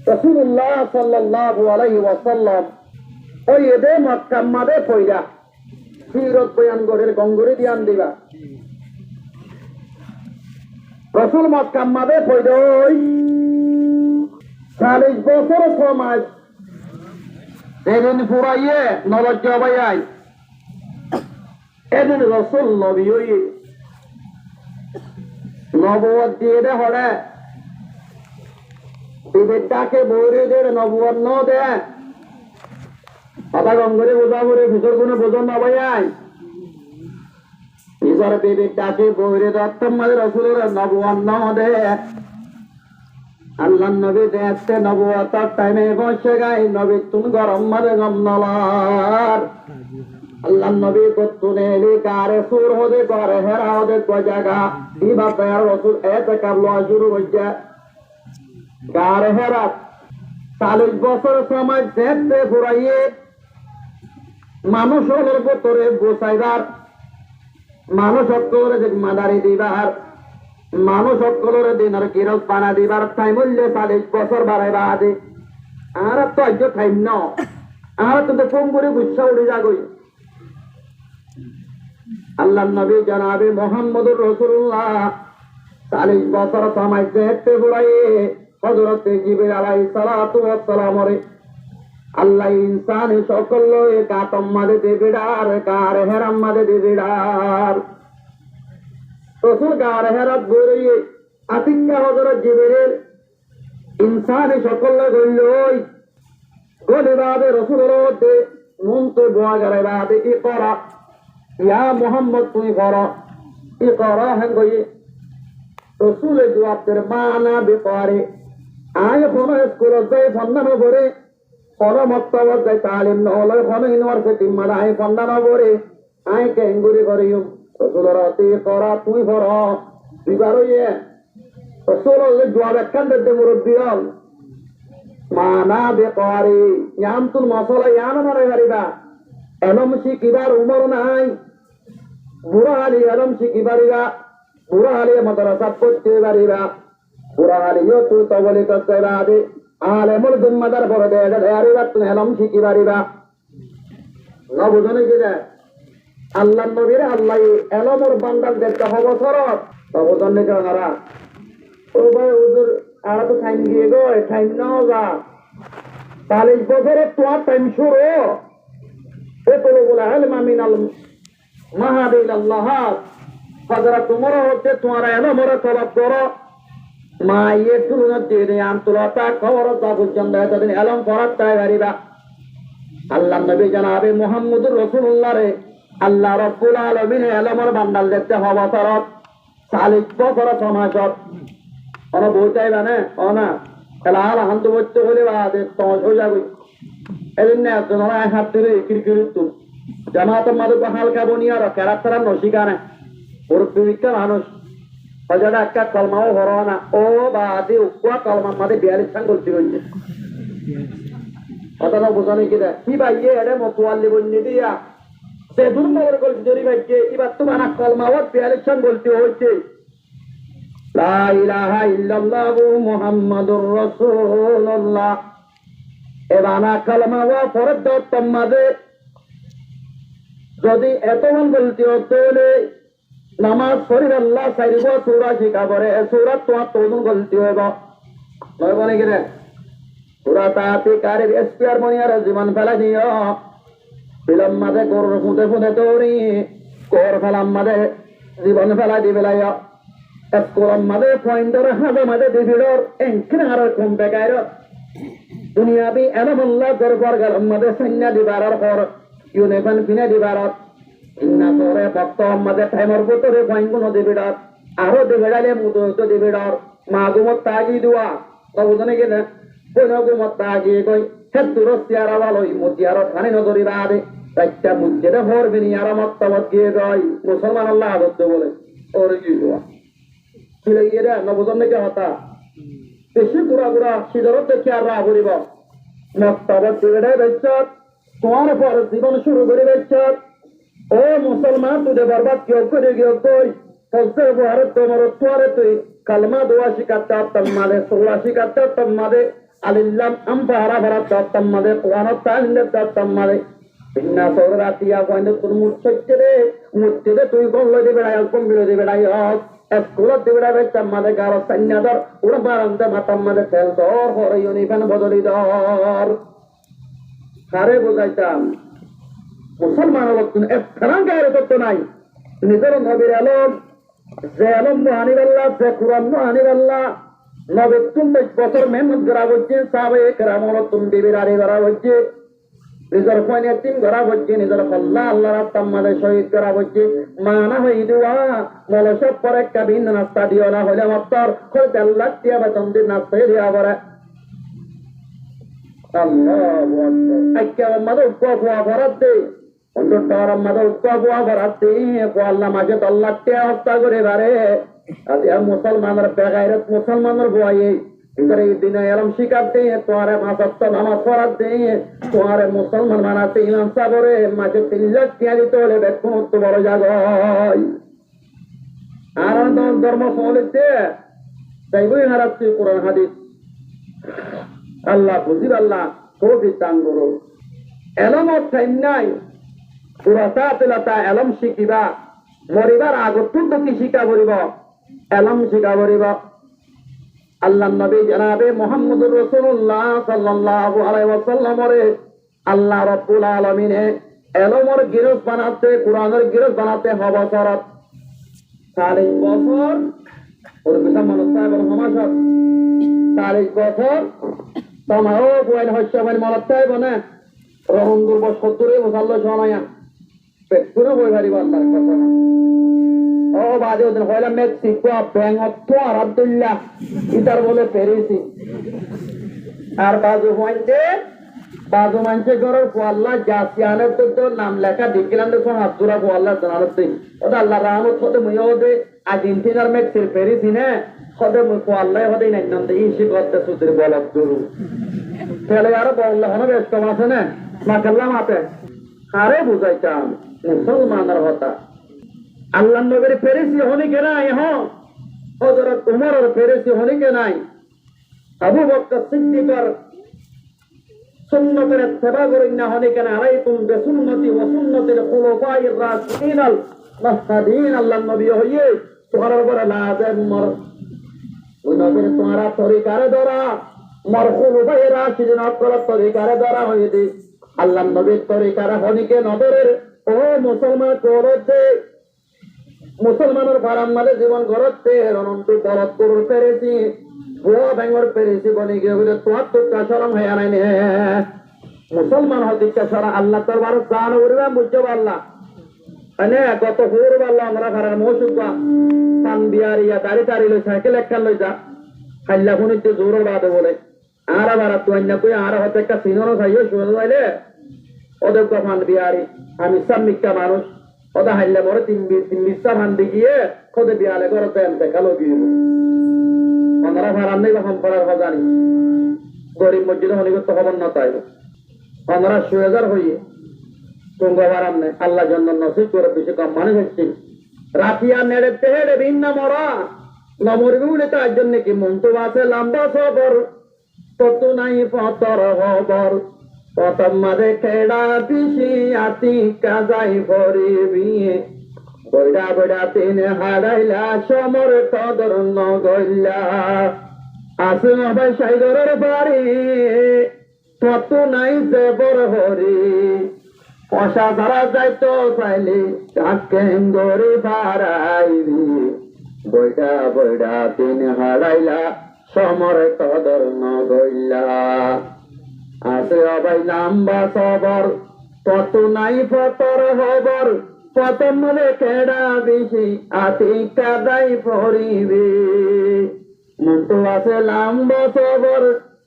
S1: রাসূলুল্লাহ সাল্লাল্লাহু আলাইহি ওয়াসাল্লাম ওই এদে মক্কা মাদে পয়রা সিরত বয়ান গরের গঙ্গরে দিয়ান দিবা রাসূল মক্কা মাদে পয়রা ওই 40 বছর সমাজ এদিন ফুরাইয়ে নবজ্জ ভাইয়াই এদিন রাসূল নবী হই নবুয়ত দিয়ে দে হরে বিবেকটাকে বৌরিদের নবুয়ত ন দে কথা গঙ্গরে বোঝা করে ভিতর কোনো বোঝন না ভাইয়াই নিজের বিবেকটাকে বৌরিদ অত্তমাদের রাসূলের নবুয়ত ন দে আল্লাহ নবী দেখতে নবুয়তার টাইমে বসে গাই নবী তুমি গরম মারে গম নলার আল্লাহ নবী কতুনে লিকারে সুর হদে করে হেরা হদে কো জায়গা দিবা পেয়ার রাসূল এতে কাবলো শুরু হইছে গারে হেরা 40 বছর সময় দেখতে ফুরাইয়ে মানুষ হলের ভিতরে বসাইবার মানুষ সকলের জিম্মাদারি দিবার মানুষ সকলের দিনের কিরক পানা দিবার টাইম হইলে 40 বছর বাড়াইবা আদে আর তো আজ টাইম ন আর তো ফোন করে গুচ্ছা উড়ে যাগই আল্লাহ নবী জনাবে মুহাম্মদুর রাসূলুল্লাহ 40 বছর সময় দেখতে বুড়াইয়ে হযরত জিবরিল আলাইহিস সালাতু ওয়াস সালাম রে আল্লাহ ইনসান সকল লয়ে কাতম মাদে দেবিড়ার কার হেরাম মাদে দেবিড়ার রাসূল গার হেরাত বইরিয়ে আতিঙ্গা হযরত জিবরিল ইনসান সকল লয়ে গইলই গলিবাদে রাসূলুল্লাহতে মুনতে বুয়া গারে বাদে কি করা ইয়া মুহাম্মদ তুই করো কি করা হেন গই রাসূল জবাব দের মানা বেপারে আয় কোন স্কুল যাই ফন্দানো করে কোন মক্তব যাই তালিম নহলে কোন ইউনিভার্সিটি মারাই ফন্দানো করে আয় কেঙ্গুরি করিও রাসূলের অতি করা তুই করো বিবারো ইয়ে রাসূলের জবাব একখান দে মুরব্বিয়ল মানা বেপারে ইয়ামতুল মাসালা ইয়ানা মারে হারিবা এলম শিকিবার উমর নাই বুড়া আলী এলম শিকিবারিবা বুড়া আলী মাদ্রাসা পড়তে পারিবা বুড়া আলীও তুই তবলি করতে পারবে আলেমুল জিম্মাদার পরে দেয় আরিবা তুমি এলম শিকিবারিবা না বুঝনে কি রে আল্লাহ নবীর আল্লাহ এলমর বান্দার দেখতে হব সরত তবে জন্য কারা ও ভাই হুজুর আর তো টাইম দিয়ে গো টাইম নাও যা 40 বছরে তোমার টাইম শুরু এতগুলো ইলম মিনাল মাহাদি ইলাল্লাহ হযরত তোমরা হচ্ছে তোমার এলমর তলব করো মা ইয়ে তুলনা দিয়ে আন্তরতা খবর তা পর্যন্ত এতদিন এলম পড়ার চাই পারিবা আল্লাহ নবী জনাবে মুহাম্মদুর রাসূলুল্লাহ রে আল্লাহ রাব্বুল আলামিন এলমর বান্দাল দেখতে হওয়া সরত 40 বছর সমাজত ওরা বলতেই না ও না এলাল হান্ত বলতে হলে বাদে তোমার হয়ে যাবে এদিন একজন ওরা হাত ধরে কিরকিরিত জামাত মাদক হালকা বনিয়া কেরাত তারা নসিকানে ওর বিবিকা মানুষ হজারা একটা কলমাও হরো না ও বাদে উকুয়া কলমা মাদে 42 সাল করতে হইছে কথাটা বোঝানো কি রে কি ভাই এরে মতওয়াল্লি বন্নি দিয়া সে দুর্নগর কল জরি ভাইকে এবার তোমার কলমাও 42 সাল বলতে হইছে লা ইলাহা ইল্লাল্লাহু মুহাম্মাদুর রাসূলুল্লাহ এবানা কলমা ওয়া ফরদ তোমাদে যদি এতমান বলতে হলে নামাজ পড়ি আল্লাহ সাইরিব সূরা শিখাবরে সূরা তোমার তোদুন গলতি হইব নয় বলে কি রে সূরা তাতে কারে এসপিআর মনিয়ার জীবন ফেলা দিও বিলম মাদে কর ফুটে ফুটে দৌড়ি কর ফেলাম মাদে জীবন ফেলা দিবে লাইয়া এসকোলাম মাদে পয়েন্টর হাদে মাদে দিবিডর এনকিন হারার কম বেকাইর দুনিয়াবি এলমুল্লাহ দরবার গালম মাদে সৈন্য দিবারার পর ইউনিফর্ম কিনে দিবারত ইন্না তোরে ভক্ত আমাদের টাইমর ভিতরে পয়েন্টগুলো দিবিডর আরো দিবিডালে মুদত দিবিডর মাগুমত তাগি দুয়া বুঝনে গেলে গুমত তাগি কই হেদুরস্তিয়ার আওয়ালই মুজিয়ার খানি নজরি বাদে একটা মুজিদে হর বিনিয়ার মক্তবত গিয়ে গই মুসলমান আল্লাহ আদত বলে ওর কি দুয়া ছিল ইয়েরা নবজনে কে হতা বেশি গুড়া গুড়া সিদরত দেখি আর রা করিব মক্তবর্তী বেড়ে বেচত তোমার পর জীবন শুরু করে বেচত ও মুসলমান তুই বরবাদ কেউ করে গিয়ে কই ফলতে ভারত তোমার তোরে তুই কালমা দোয়া শিকাতে তম্মাদে সোলা শিকাতে তম্মাদে আলিল্লাম আম পাহারা ভারত তম্মাদে কোরআন তাইলে তম্মাদে বিন্না সৌরাতিয়া কইলে তোর মুচ্ছরে তুই কোন লই দেবে আয় কোন বিরো দেবে আয় escuela de vera vez tamade garo sañador una baranda matamade tel dor hore unifen bodolidor kare bozaitam মুসলমান লোকজন একখানা গায়ের করতে নাই নিজের নবীর আলম যে আলম আনিবাল্লাহ যে কুরান আনিবাল্লাহ নবী 40 বছর মেহনত করা হচ্ছে সাহাবে কেরামল তুমি বিবির আরি করা হচ্ছে নিজের ফোনে তিন করা হচ্ছে নিজের আল্লাহ আল্লাহ রাস্তামাদে শহীদ করা হচ্ছে মানা হই দুয়া মলসব পরে কাবিন নাস্তা দিওলা হলে মত্তর হইতে আল্লাহ টিয়া বেতন দিন নাস্তা দিয়া পরে আল্লাহু আকবার আইকা মাদে উপকুয়া ভরাতে অন্তর মাদে উপকুয়া ভরাতে আল্লাহ মাঝে আল্লাহ টিয়া হত্যা করে বারে আদি মুসলমানের বেগাইরত মুসলমানের ভয়ে इधर ये दिन एलम शिकाते हैं तुम्हारे मासत्ता नामाज पढ़ाते हैं तुम्हारे मुसलमान मनाते इमाम साहब रे माचे तिल्लक किया दी तोले बैठो तो बड़ो जागो आनंद धर्म सोलते তাইবই হারাচ্ছে কোরআন হাদিস আল্লাহ বুঝিব আল্লাহ কোটি তাঙ্গরো এলম টাইম নাই পুরাতা তেলাতা এলম শিখিবা মরিবার আগত তো কি শিখা বলিব এলম শিখা বলিব আল্লাহ নবী জনাবে মুহাম্মদুর রাসূলুল্লাহ সাল্লাল্লাহু আলাইহি ওয়াসাল্লাম রে আল্লাহ রাব্বুল আলামিন এলমর গিরস বানাতে কোরআনের গিরস বানাতে হওয়া শরত 40 বছর ওর পিতা মানুষ সাহেব সমাজত 40 বছর তোমাও বইল হচ্ছে মানে মনত চাইব না রহমদুর বছর 70 বছর শোনায়া পেটপুরো বই ভারি আল্লাহর কথা ও বাদে ওদের হইলা মেক্সিকো ব্যাংক আর আব্দুল্লাহ ইতার বলে পেরেছি আর বাজু মানছে ঘরের পোয়াল্লা জাসিয়ানের তো নাম লেখা দেখিলাম দেখুন আব্দুরা পোয়াল্লা জানাতে ওটা আল্লাহ রহমত হতে মুই ওদে আর্জেন্টিনার মেক্সির পেরেছি না হতে মুই পোয়াল্লাই হতে নাই নাম দেখি ইসি করতে সুতির বলক গুরু তাহলে আরো বললে হনে বেশ কম আছে না মাকাল্লা মাপে আরে বুঝাইতাম মুসলমানের হতা আল্লাহ নবীর ফেরেশি হনি কে নাই হযরত উমরের ফেরেশি হনি কে নাই আবু বকর সিদ্দিকর সুন্নতের ইত্তেবা করেন না হনি কে নাই আলাইকুম বিসুন্নতি ওয়া সুন্নাতিল খুলাফায়ে রাশিদিন আল মাহদিন আল্লাহ নবী হইয়ে তোমার উপর লাজিম মর ওই নবীর তোমারা তরিকারে ধরা মর খুলাফায়ে রাশিদিন আকল তরিকারে ধরা হইদি আল্লাহ নবীর তরিকারে হনি কে নবরের ও মুসলমান করতে মুসলমানের ফারাম্মালে জীবন করতে অনন্ত বরত করুর পেরেছি ভুয়া ব্যাঙ্গর পেরেছি বলে গিয়ে বলে তোমার তো কাশরম হয়ে আনাই নে মুসলমান হতে কাশরা আল্লাহ তোর বারো জান উড়বা বুঝছো আল্লাহ মানে গত হুর আল্লাহ আমরা ফারার মৌসুকা পান বিয়ারিয়া দাড়ি দাড়ি লই সাইকেল একটা লই যা হাল্লা শুনিতে জোর বাদে বলে আর আবার তুই না কই আর হতে একটা সিনরো খাইও শুনে যাইলে ওদের পান বিয়ারি আমি সামিকা মানুষ ওদা হাইলে বড় তিন বিশটা ভান দিগিয়ে খোদে বিয়ালে করে দেন দেখালো গিয়ে আমরা ভাড়ান নেই বা সম্পরার জানি গরিব মসজিদে হনি করতে খবর না তাই আমরা 1000 হইয়ে তুঙ্গ ভাড়ান নেই আল্লাহ জন্য নসিব করে বেশি কম মানুষ হচ্ছে রাতিয়া নেড়ে তেহেড়ে ভিন্ন মরা নমরবি বলে তার জন্য কি মন তো আছে লম্বা সবর তত নাই পতর হবর প্রথম মাঝে খেড়া পিসি আতি কাজাই ভরি বিয়ে বইডা বইডা তিন হারাইলা সমর কদর নগইলা আসে ভাই সাইগরের বাড়ি তত নাই যে বড় হরি পয়সা ধরা যাইতো চাইলে চাকে গরি বাড়াইবি বইডা বইডা তিন হারাইলা সমর কদর নগইলা আসে অবাই লম্বা সবর তত নাই পতর হবর প্রথম মনে কেডা বেশি আতি কাদাই পড়িবে মন তো আছে লম্বা সবর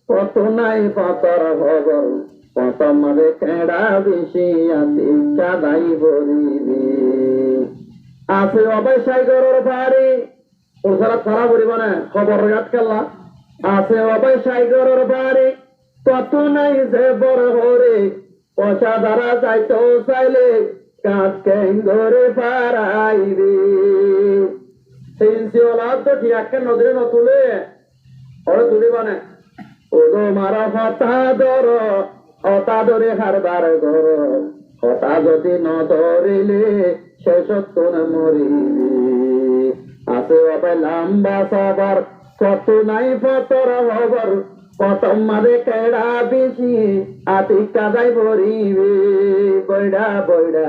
S1: তত নাই পতর হবর প্রথম মনে কেডা বেশি আতি কাদাই পড়িবে আসে অবাই সাইগরের বাড়ি ওরা খারাপ করিব না খবর রাত খেলা আসে অবাই সাইগরের বাড়ি কত নাই যে বড় হরে পয়সা দ্বারা চাইতো চাইলে কাজ কেন ধরে পারাইবে সিনসিওলা তো ঠিক একটা নদীরে নতুলে ওরা তুলি বানে ও মারা হতা ধর হতা ধরে হারবার ঘর হতা যদি ন ধরিলে শেষ তো না মরিবে আছে বাবা লম্বা সবার কত নাই ফতর হবার প্রথম মারে কেডা বেশি আতি কাদাই ভরিবে বৈডা বৈডা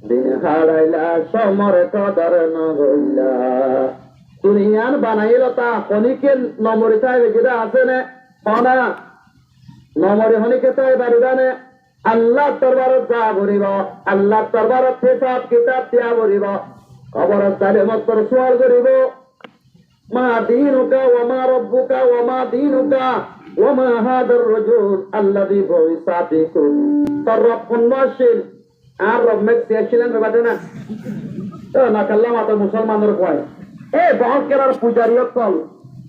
S1: দিন হারাইলা সমর কদর ন হইলা দুনিয়ান বানাইল তা হনিকে নমরি চাইবে যেটা আছে না অনা নমরি হনিকে চাই বাড়িবানে আল্লাহ দরবারত যা ভরিব আল্লাহ দরবারত হিসাব কিতাব দিয়া ভরিব খবরত তাহলে মত সোয়াল করিব মা দীনুকা ওয়া মা রব্বুকা ওয়া মা দীনুকা ওয়া মা হাদার রাজুল আল্লাযী বুইসা ফীকুম তার রব কোন মাসিল আর রব মেক্সিয়া ছিলেন বাদে না তো না কাল্লাম আত মুসলমানের কয় এ বহুত কেরার পূজারি অকল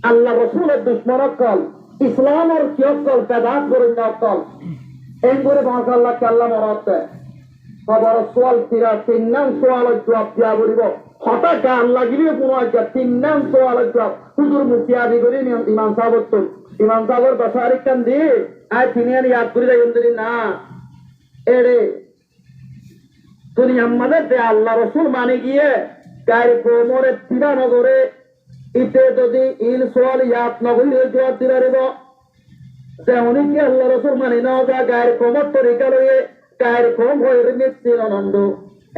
S1: আল্লাহ রাসূলের দুশমন অকল ইসলামের কি অকল বেদাত করে অকল এই করে বহুত আল্লাহ কাল্লাম মরতে খবর সোয়াল তিরা তিন নাম সোয়ালের জবাব দিয়া বলিব হঠাৎ গান লাগিলে কোনো একটা তিন নাম সোয়ালের জবাব হুজুর মুফতিয়াদি করে ইমাম সাহেব তো ইমাম সাহেবের বসারি কান দিয়ে আয় তিনি ইয়াদ করে যাই না এড়ে তুমি আমাদের যে আল্লাহ রসুল মানে গিয়ে গাড়ি কোমরে তিরা নগরে ইতে যদি ইন সোয়াল ইয়াদ নগরী জবাব দিলা রেব যে উনি আল্লাহ রসুল মানে না যা গাড়ি কোমর তরিকা লইয়ে গায়ের কম হয়ে মৃত্যুর আনন্দ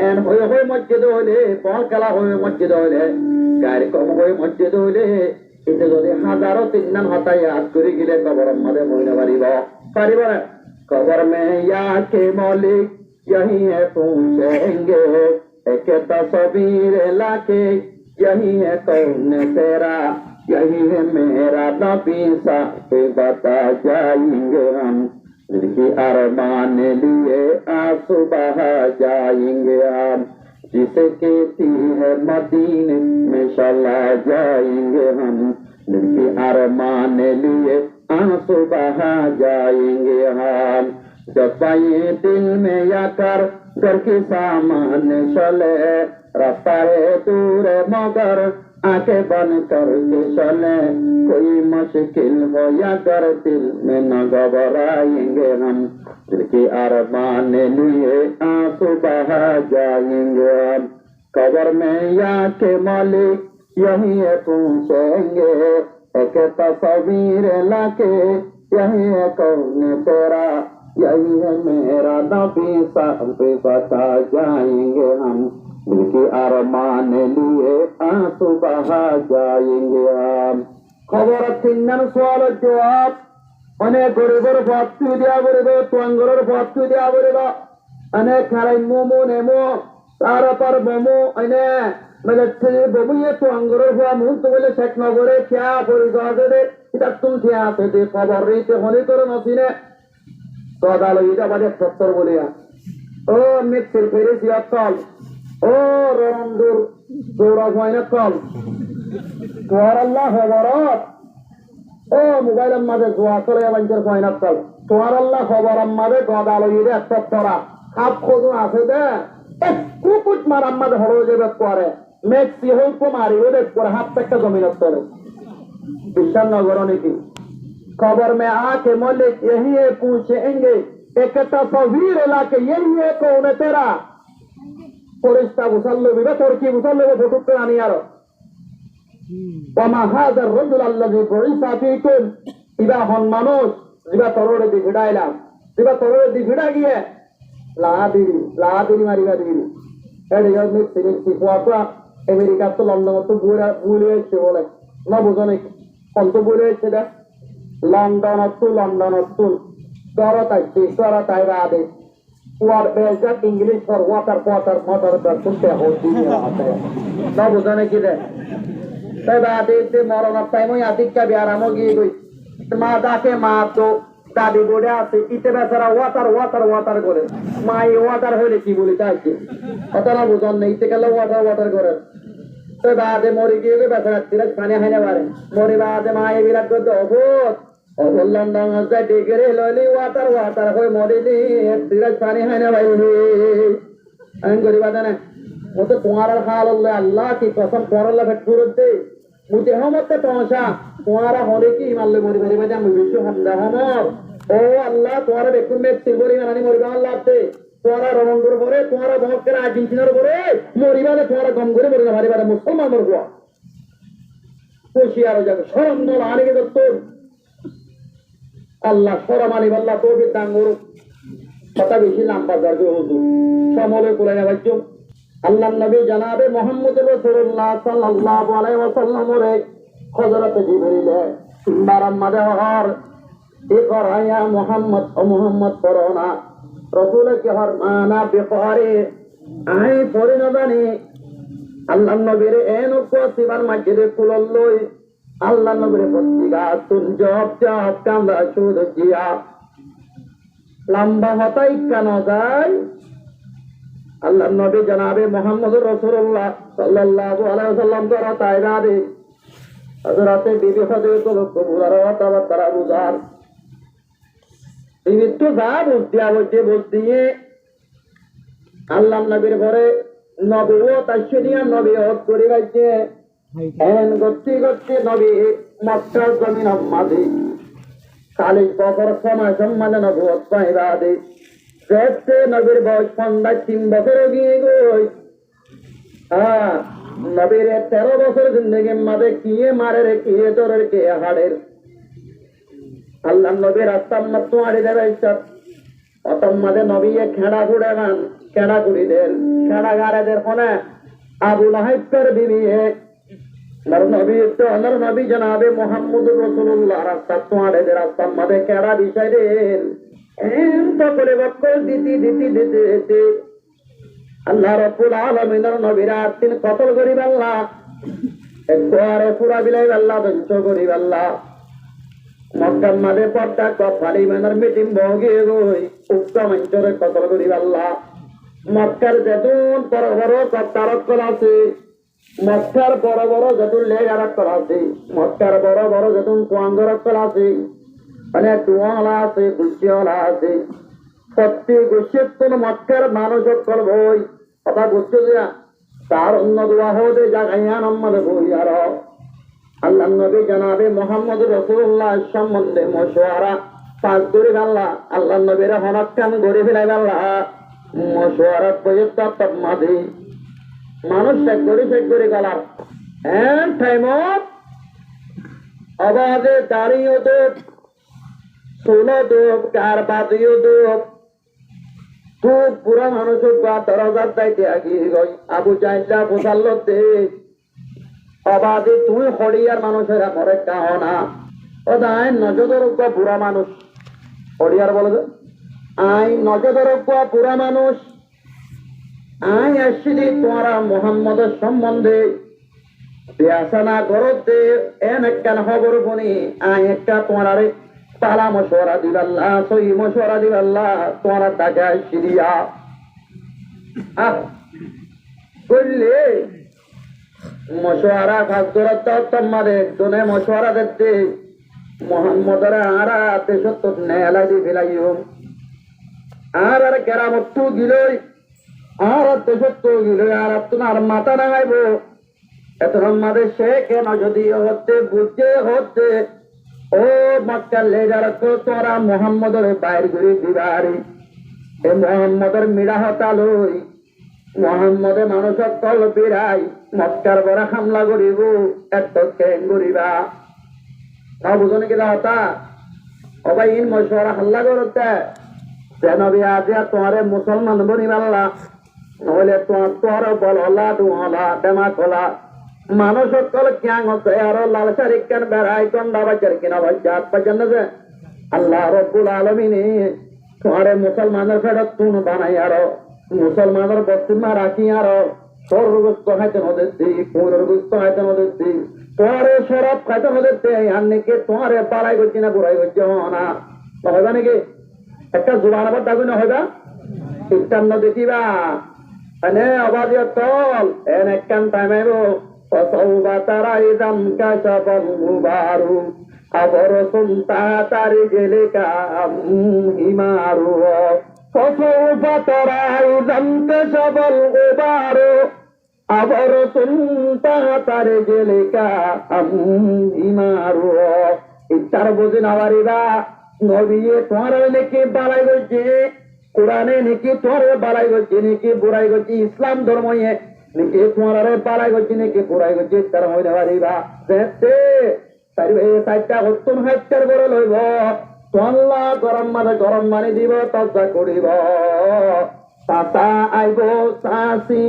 S1: এন হয়ে হয়ে মসজিদ হইলে বল খেলা হয়ে মসজিদ হইলে গায়ের কম হয়ে মসজিদ হইলে এতে যদি হাজারো তিন নাম হতাই হাত করে গেলে কবর মধ্যে মহিলা পারিব পারিব না কবর মে ইয়াকে মলিক यही है पूछेंगे एक तस्वीर लाके यही है कौन तेरा यही है मेरा नबी साहब बता जाएंगे हम जिनकी अरमान लिए आंसू बहा जाएंगे हम जिसे कहती है मदीने में चला जाएंगे हम जिनकी अरमान लिए आंसू बहा जाएंगे हम जब ये दिल में याकर घर के सामने चले रास्ता है दूर मगर आंखें बंद करके चले कोई मुश्किल हो या कर दिल में न घबराएंगे हम दिल के अरमान लिए आंसू बहा जाएंगे हम कब्र में या के मालिक यही है पूछेंगे एक तस्वीर लाके यही है कौन तेरा यही है मेरा नबी साहब बता जाएंगे हम दिल के अरमान लिए आंसू बहा जाएंगे हम खबर তিন সোয়ালের জবাব অনেক গরিবের ভক্তি দেওয়া বলবে তোয়াঙ্গরের ভক্তি দেওয়া বলবে অনেক খারাই মোমো নেমো তার পর মোমো এনে মানে বমিয়ে তোয়াঙ্গরের ভুয়া মুহূর্ত বলে শেখ নগরে খেয়া পরিচয় দে এটা তুমি খেয়া আছে যে খবর রয়েছে হলি করে নসিনে সদালো এটা বাদে সত্তর বলিয়া ও মিক্সির ফেরেছি অকল ও রন্দুর গৌরব হয় কল তোর আল্লাহ খবরত ও মোবাইলের মাঝে জোয়া করে বাঞ্চের কয়না কল তোর আল্লাহ খবর আমাদের গদালো এটা একটা তরা খাপ খোঁজো আছে দে কুকুট মার আমাদের হলো যাবে করে মেক্সি হইপ মারিবে দেখ করে হাত একটা জমিনত করে বিশ্বাস নগর নাকি खबर में आके मलिक यही है पूछेंगे एक तस्वीर लाके यही है कौन तेरा फरिश्ता मुसल्लो भी तोर की मुसल्लो फोटो पे आनी यार वमा हादर रजुल अल्लाजी बुइसा फीकुम इबा हन मानुष जिबा तरोड़े दी भिड़ाइला जिबा तरोड़े दी भिड़ा गया लादी मारिबा दी एडे यार में सिरिक फुआ अमेरिका तो लंदन तो बुरा बुलिए छे बोले ना बुझने कोन तो बुलिए छे दा লন্ডন তাই বাদে ওয়ার বেজাত ইংলিশ ফর ওয়াটার মোটর শুনতে হচ্ছে না বুঝানে কি রে তাই বাদে তে মরণ টাইম ওই আদিকা বিয়ারাম গিয়ে গই মা ডাকে মা তো দাদি বড়ে আছে ইতে বেচারা ওয়াটার করে মা এই ওয়াটার হইলে কি বলি চাইছে কত না বুঝন নেই ইতে গেলে ওয়াটার করে তো বাদে মরি গিয়ে বেচারা তিরাজ পানি হাইনা পারে মরি বাদে মা এই বিরাট করতে অবুত ও বললাম ডাঙা ডিগ্রি লইলি ওয়াটার হয়ে মরিলি সিরাজ পানি হয় না ভাই আমি করিবা জানে ও তো তোমার হাল হলে আল্লাহ কি কসম পড়লে ভেট করতে মুঝে হমতে পৌঁছা তোমারা হলে কি মারলে মরি মরি বাজে আমি বিশ্ব হামদা হমর ও আল্লাহ তোমার বেকুন ব্যক্তি মরি মানানি মরিবা আল্লাহ তোমারা রমঙ্গর পরে তোমারা বহকের আর্জেন্টিনার পরে মরিবালে তোমারা গম করে মরিবা মারিবারে মুসলমান মরবো খুশি আরো যাবে সরম দল আনিকে দত্ত আল্লাহ সরম আনি আল্লাহ তৌফিক দান করুক কথা বেশি লম্বা দরজা হুজুর সমলে কোলে নেবাচ্ছ আল্লাহ নবী জানাবে মুহাম্মদ রাসূলুল্লাহ সাল্লাল্লাহু আলাইহি ওয়াসাল্লাম রে হযরত জিবরিল বারাম্মাদে হর ইকরা ইয়া মুহাম্মদ ও মুহাম্মদ করোনা রাসূল কে হর মানা বিকারে আই পরিণবানি আল্লাহ নবীর এনকো সিবার মসজিদে কুলল্লই আল্লাহ নবীর পত্রিকা তুন জব জব কান্দা সুদ জিয়া লম্বা হতাই কেন যায় আল্লাহ নবী জানাবে মুহাম্মদ রাসূলুল্লাহ সাল্লাল্লাহু আলাইহি ওয়াসাল্লাম দ্বারা তাইরাদে হযরতে বিবি হযরত কবুরার ওয়াতাবা তারা বুঝার বিবি তো যা বলতে আল্লাহ নবীর ঘরে নবুয়ত আশরিয়া নবুয়ত করে গেছে এন গতি নবী মক্কার জমিন মাঝে 40 বছর সময় সম্মানে নবুয়ত পাইবা দে দেখতে নবীর বয়স 3 বছর গিয়ে গই নবীর 13 বছর জিন্দগির মাঝে কিয়ে মারে রে কিয়ে তোরের কে হাড়ের আল্লাহ নবীর রাস্তা মত আড়ি দেবে ইচ্ছা অতম মাঝে নবী খেড়া ঘুরে গান খেড়া ঘুরি দের খেড়া গারেদের কোনে আবু লাহাইবের বিবি নবী জানাবে মুহাম্মদ রাসূলুল্লাহ রাস্তা তো আড়ি দের রাস্তা মাঝে খেড়া বিষয় দের তো করে বকল দিতে আল্লাহ রাব্বুল আলামিনের নবীর আতিন কতল করিব আল্লাহ একবারে পুরা বিলাই আল্লাহ ধ্বংস করিব আল্লাহ মক্কার মাঝে পর্দা কফালি মেনার মিটিং বগে গই উক্ত মঞ্চরে কতল করিব আল্লাহ মক্কার যেতুন বড় বড় কপ্তারক আছে মক্কার বড় বড় যেতুন লেগারক আছে মক্কার বড় বড় যেতুন কুয়াঙ্গরক আছে মানে টুয়ালা আছে গুছিওয়ালা আছে সত্যি গুছিয়ে কোন মক্কার মানুষ সকল বই কথা বুঝছো যে তার অন্য দোয়া হতে জাগাইয়া নম্বর বই আর আল্লাহ নবী জানাবে মুহাম্মদ রাসূলুল্লাহ সম্বন্ধে মশওয়ারা পাস করে আল্লাহ আল্লাহ নবীর হনকান করে ফেলাই আল্লাহ মশওয়ারা প্রযুক্ত তমাদি মানুষ শেখ করে গলার এন্ড টাইম আবাদে দাঁড়িয়ে তো ষোলো দোপ কার বাদিও দোপ খুব পুরা মানুষ 10,000 দায়িত্বে আগিয়ে গই আবু জাইলা বোঝাল্লতে অবাধে তুই হরিয়ার মানুষের ঘরে কাহ না ও দায় নজদের পুরা মানুষ হরিয়ার বলে আই নজদের পুরা মানুষ আই আসছি তোমরা মুহাম্মদের সম্বন্ধে বিয়াসনা করতে এন একখান খবর শুনি আই একটা তোমার পালা মশওয়ারা দিবাল্লাহ সই মশওয়ারা দিবাল্লাহ তোমরা তাকে আসছি দিয়া বললে মশওয়ারা খাস করত তোমাদের একজনে মশওয়ারা দিতে মুহাম্মদরা আরা দেশত নেলা দি ফেলাইও আর কেরামত গিলই আর দেশত গিলই আর তোমার মাথা নাগাইব এত আমাদের সে কেন যদি হচ্ছে বুঝতে হচ্ছে ও মক্কার লেজার তোরা মুহাম্মদের বাইর ঘুরে দিবারি এ মুহাম্মদের মিড়া হতালই মুহাম্মদে মানুষ কল বিরাই মক্কার বড় হামলা করিব এত কেন করিবা না বুঝনি কিনা হতা অবাই ইন মশওয়ারা হাল্লা করতে যেন বিয়া তোমারে মুসলমান বনিবাল্লা নহলে তোর বল হলা ডুহলা ডেমা খোলা মানুষ কল ক্যাং হচ্ছে আর লাল শাড়ি কেন বেড়াই কন্ডা বাজার কিনা বাজার বাজার না যে আল্লাহ রব্বুল আলমিনে তোমারে মুসলমানের ফেরত তুন বানাই আরো মুসলমানের বস্তিমা রাখি আরো সর্বগ্রস্ত খাইতে নদী পুনর্গ্রস্ত খাইতে নদী তোমারে সরব খাইতে নদী আর নাকি তোমারে পালাই করছি না বুড়াই করছি না হইবা নাকি একটা জোবান আবার দাবি না হইবা ইস্টান্ন দেখিবা এনে অবাদিয়া তল এন একখান টাইম আইব فسوف ترى إذا انكشف الغبار আবর সুনতা তারি গেলে কাম হিমারু ফসরাই জন্তে সবল গোবারো আবর সুনতা তারি গেলে কাম হিমারু ইতার বুঝি নাবারিবা নবিয়ে তোমার নাকি বালাই গেছে কোরআনে নাকি তোর বালাই গেছে নাকি বুড়াই গেছে ইসলাম ধর্ময়ে নাকি তোমার বালাই গেছে নাকি বুড়াই গেছে তার হয়ে নাবারিবা দেখতে চারটা উত্তম হাইটার করে লইব তোল্লা গরম মানে দিব তজা করিব চাচা আইব চাচি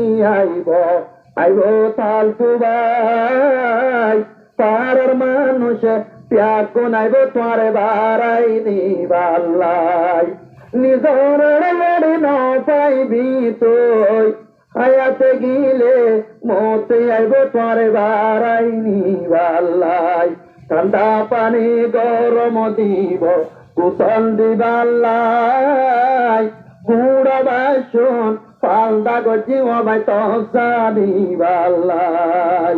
S1: আইব ফালতু ভাই পাড়ার মানুষ ত্যাগ নাইব তোরে বারাই নিবাল্লাই নিজর ন পাইবি তুই হায়াতে গিলে মতে আইব তোরে বারাই নিবাল্লাই ঠান্ডা পানি গরম দিব কুশল দিবাল্লাই গুড়া বাসন পাল্টা গজি হবাই তসা দিবাল্লাই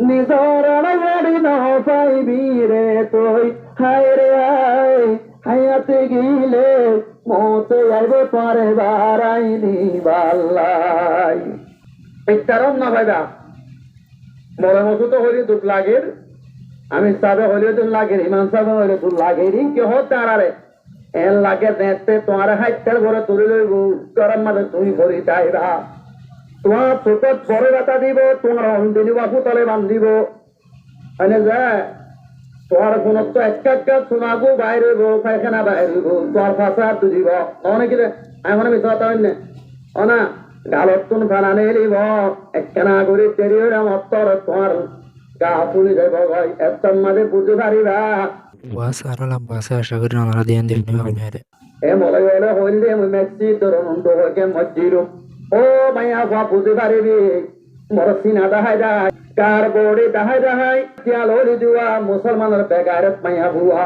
S1: নিজর গাড়ি ন পাইবি রে তুই হায় রে হায়াতে গিলে মতে আইব পরে বারাই দিবাল্লাই ইচ্ছারম না ভাইবা মনে মতো তো হইলে দুঃখ লাগের আমি সাবে হইলে তো লাগের ইমান সাবে হইলে তো লাগেরই কেহ তারারে এর লাগে দেখতে তোমার হাইটার ঘরে তুলে লইব গরম মাঝে তুমি ভরি চাইবা তোমার চোখত বড় ব্যথা দিব তোমার অন্দিনী বাপু তলে বান্ধিব এনে যায় তোমার কোন তো একটা শোনাবো বাইরে পায়খানা বাইরে তোমার ফাঁসা তুলিব অনেকে এখন আমি কথা হইনে না গালত তুন ফানানে এলিব একখানা করে তেরি হইলে মত্তর তোমার গা পুলি যাব ভাই এত মাঝে বুঝতে পারিবা
S2: ওয়াজ আরো লম্বা আছে আশা করি আপনারা দিয়ে দিবেন ভাই
S1: এ মনে হলে হইলে আমি মেসি ধরুন তো হইকে মজ্জিরু ও মাইয়া গা বুঝতে পারিবি মোর সিনা দাহাই দাহাই কার বড়ি দাহাই দাহাই চিয়াল হলি দিওয়া মুসলমানের বেগারে মাইয়া ভুয়া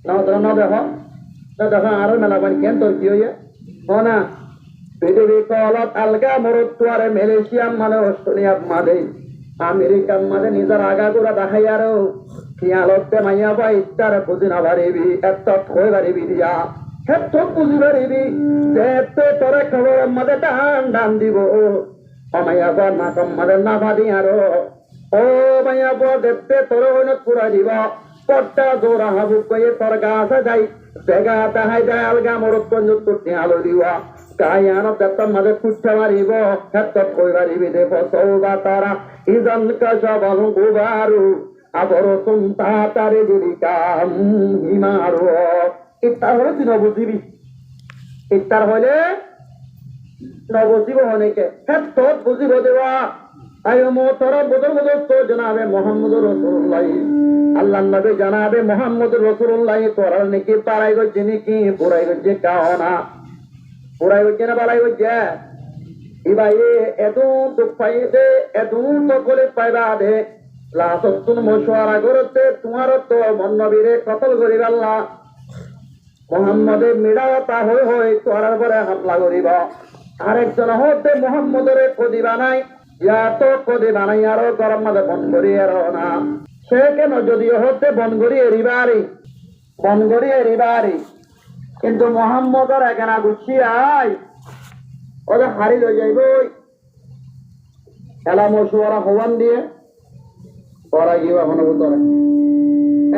S1: না দেখো আরো মেলা বান কেন তোর কি হইয়া ও না পৃথিবী কলত আলগা মরত তুয়ারে মালয়েশিয়াম মানে অস্ট্রেলিয়া মাঝে আমেরিকার মাঝে নিজের আগা গোড়া দেখাই আরো শিয়ালতে মাইয়া পাই ইত্যার বুঝি না পারিবি এত হয়ে পারিবি দিয়া ক্ষেত্র বুঝি পারিবি যেতে তোরে খবর মাঝে টান দিব মাইয়া পর না কম মাঝে না ভাদি আরো ও মাইয়া পর দেখতে তোর হইন পুরা দিব পট্টা জোড়া হাবুক কয়ে তোর গাছে যাই বেগা তাহাই যায় আলগা মরত কঞ্জুত করতে আলো দিবা কায়ানো দেত্তর মাঝে ফুটতে মারিব ক্ষেত্র কই পারিবি দেব সৌবা তারা ইজন কাশাবল গুবারু আবর সুনতা তারে দিলিকাম হিমারু ইত্তার হলে তুই নবুঝিবি ইত্তার হলে নবুঝিব অনেকে ক্ষেত্র বুঝিব দেওয়া আয়ো মোতর বদল তো জানাবে মোহাম্মদ রসুল্লাহ আল্লাহ নবী জানাবে মোহাম্মদ রসুল্লাহ তোরার নাকি পাড়াই গজ্জে নাকি পুরাই গজ্জে কাও না পুরাই গজ্জে না পাড়াই গজ্জে ইবাই এদুন দুঃখ পাইতে এদুন তো করে পাইবা দে লাসতুন মশওয়ারা করতে তোমার তো মন নবীরে কতল করিব আল্লাহ মোহাম্মদের মিড়াওতা হই তোরার পরে হামলা করিব আরেকজন হতে মোহাম্মদের কদি বানাই ইয়া তো কদি বানাই আরো গরম মাঝে বন করি আরো না সে কেন যদিও হতে বন করি এরিবারি কিন্তু মোহাম্মদের এখানে গুছিয়াই ওদের হারি লই যাইব এলা মশওয়ারা হওয়ান দিয়ে ওরা গিয়ে এখনো বলতে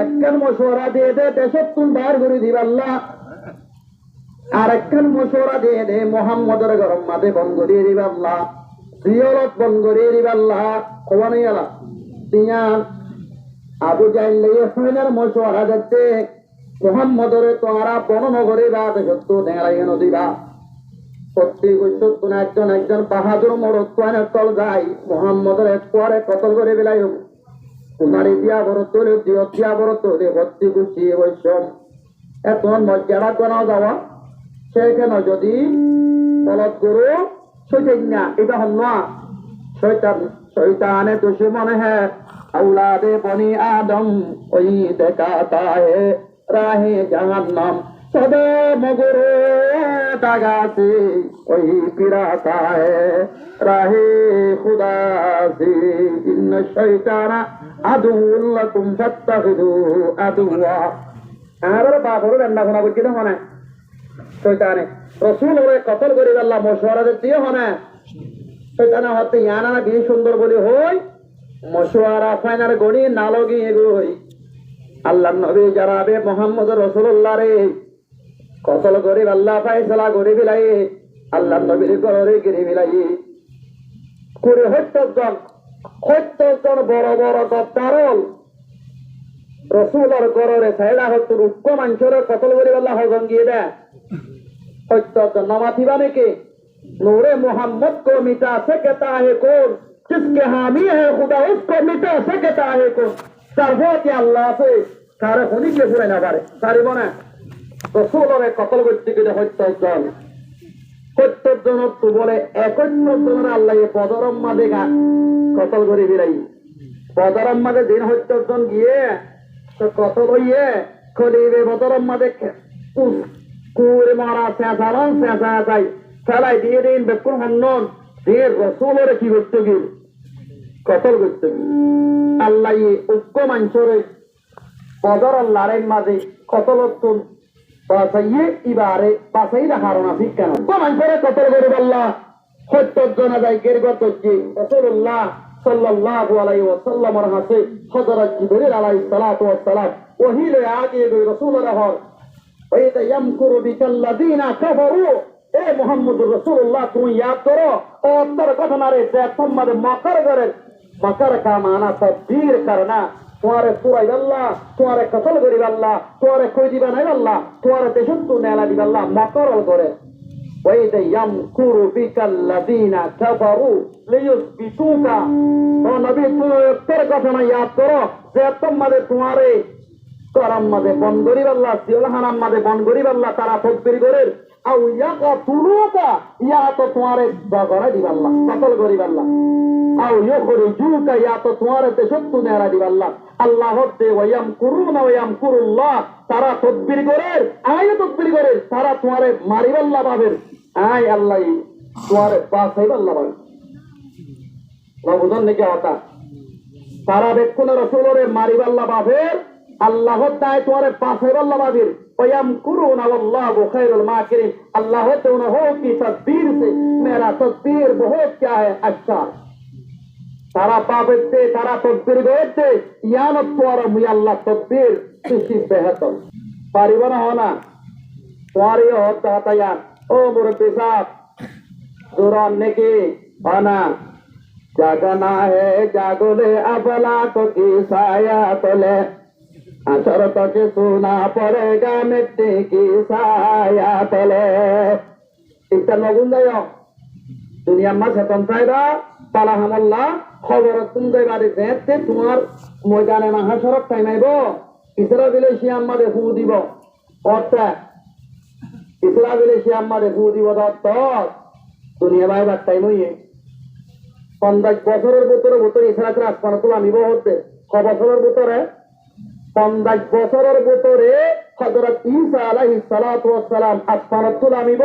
S1: একখান মশওয়ারা দিয়ে দে দেশত তুল বার করে দিব আল্লাহ আর একখান মশওয়ারা দিয়ে দে মোহাম্মদের গরম মাঝে বন করিয়ে দিব আল্লাহ জিয়লত বন করিয়ে দিব আল্লাহ হওয়ানি আলা তিয়ান আবু জাইল হইনার মশওয়ারা দেখতে মোহাম্মদের তোরা বননগরে বা দেশত দেখাই নদীবা প্রত্যেক কোন একজন বাহাদুর মরদ তল যায় মোহাম্মদের একবারে কতল করে বেলাই কুমারী দিয়া বড় তোলে দিয়া বড় তোলে ভর্তি গুছিয়ে বৈষম এত মর্যাদা কেন যাওয়া সে কেন যদি তলত গরু সৈতান্যা এটা হন না শৈতানে দোষে মনে হ্যাঁ औलादे बनी आदम वही दिखाता है राहे जहन्नम सदा मगरो दागा से वही पिराता है राहे खुदा से इन शैताना আদুউল লাকুম ফাত্তাখিযু আদুওয়া আর বাবর রান্না কোনা বুঝি না মানে শয়তানে রাসূল ওরে কতল করি আল্লাহ মশওয়ারা দিও মানে শয়তানে হতে ইয়ানা না কি সুন্দর বলি হই মশওয়ারা ফাইনাল গনি নালগি এগোই আল্লাহ নবী জানাবে মুহাম্মদ রাসূলুল্লাহ রে কতল করি আল্লাহ ফয়সালা করি বিলাই আল্লাহ নবীর করে গিরি বিলাই করে হত্যজন বড় বড় গদ্দারল রসুলের গড়রে সাইডা হতো রুক্ষ মানুষের কতল করি আল্লাহ গঙ্গিয়ে দেয় হত্যজন নমাথিবা নাকি नूरे मोहम्मद को मिटा सकता है कौन जिसके हामी है खुदा उसको मिटा सकता है कौन सर्वोच्च अल्लाह से सारे होनी के पूरे ना पारे सारी बने रसूलरे कतल করতে গিয়ে হত্যজন তো বলে একন্য জন আল্লাহ পদরম মাদে কতল করে বিলাই পদরম মাদে দিন হত্যজন গিয়ে তো কতল হইয়ে খলিবে পদরম মাদে কুরে মারা সেজালান সেজা যায় সালাই দিয়ে দিন বেকুন হন্নন দিয়ে রসুলের কি করতে গিয়ে কতল করতে গিয়ে আল্লাহ ঐক্য মানুষরে পদর আল্লাহরের মাঝে কতলতুন বাসাইয়ে ইবারে বাসাই রাখার না ঠিক কেন ঐক্য মানুষরে কতল করে আল্লাহ হত্যজন যায় গের গতজি রাসূলুল্লাহ সাল্লাল্লাহু আলাইহি ওয়াসাল্লামের হাতে হযরত জিবরিল আলাইহিস সালাতু ওয়াস সালাম ওহী লয়ে আগে রাসূলের হর ওয়াইদা ইয়ামকুরু বিকাল্লাযিনা কাফারু ए मोहम्मद रसूलुल्लाह तुम याद करो और घटना रे तुम्हारे मकर का माना तदबीर करना तुम्हारे पूरा अल्लाह तुम्हारे कतल करीब अल्लाह तुम्हारे कोई दिबा नहीं अल्लाह तुम्हारे देशत्तु नेला दिबा अल्लाह मकर करे वैद यमकुरु बिकल्लदीना कफरु लियुस्बितुका ओ नबी तुम घटना याद करो जे तुम्हारे करम मदे बन करीब अल्लाह सिलहानाम मदे बन करीब अल्लाह तारा तदबीर करे আও ইয়াকাতুলুকা ইয়া তো তোমারে বগড়া দিবাল্লাহ কতল করিবাল্লাহ আও ইখরিজুকা ইয়া তো তোমারে দেশত্তু নেরা দিবাল্লাহ আল্লাহ হতে ওয়ায়ামকুরুনা ওয়ায়ামকুরুল্লাহ তারা তদবির করে আয় তদবির করে তারা তোমারে মারিবাল্লাহ পাবেন আয় আল্লাহ তোমারে বাঁচাইবাল্লাহ পাবেন না বুঝন নাকি হতা তারা বেকুন রাসূলরে মারিবাল্লাহ পাবেন আল্লাহ তাই তোমারে বাঁচাইবাল্লাহ পাবেন वयमकुरुना वल्लाहु खैरुल माकिरीन अल्लाह तो न हो की तदबीर से मेरा तदबीर बहुत क्या है अच्छा तारा पाबते तारा तदबीर बेते यानत तोरा मुय अल्लाह तदबीर किसी बेहतर परिवार होना तुम्हारी होता था यार ओ मुरब्बी साहब दुरान के होना जागना है जागोले अबला को की साया तले शरत के सुना पड़ेगा मिट्टी की साया तले इतना नगुन जाओ दुनिया में स्वतंत्रता पाला हमल्ला खबर तुम दे बारे से तुम्हार मैदाने में हाशरत टाइम आइबो इस्राएली शियाम मादे फू দিব অর্থে ইসরায়েলি শিয়াম মাদে ফু দিব তো দুনিয়া ভাই বাদ টাইম হইয়ে 50 বছরের ভিতরে ইসরায়েল আসমান তুলা নিব হতে ক বছরের ভিতরে 50 বছরের ভিতরে হযরত ঈসা আলাইহিস সালাতু ওয়াস সালাম আসমানত তুলা নিব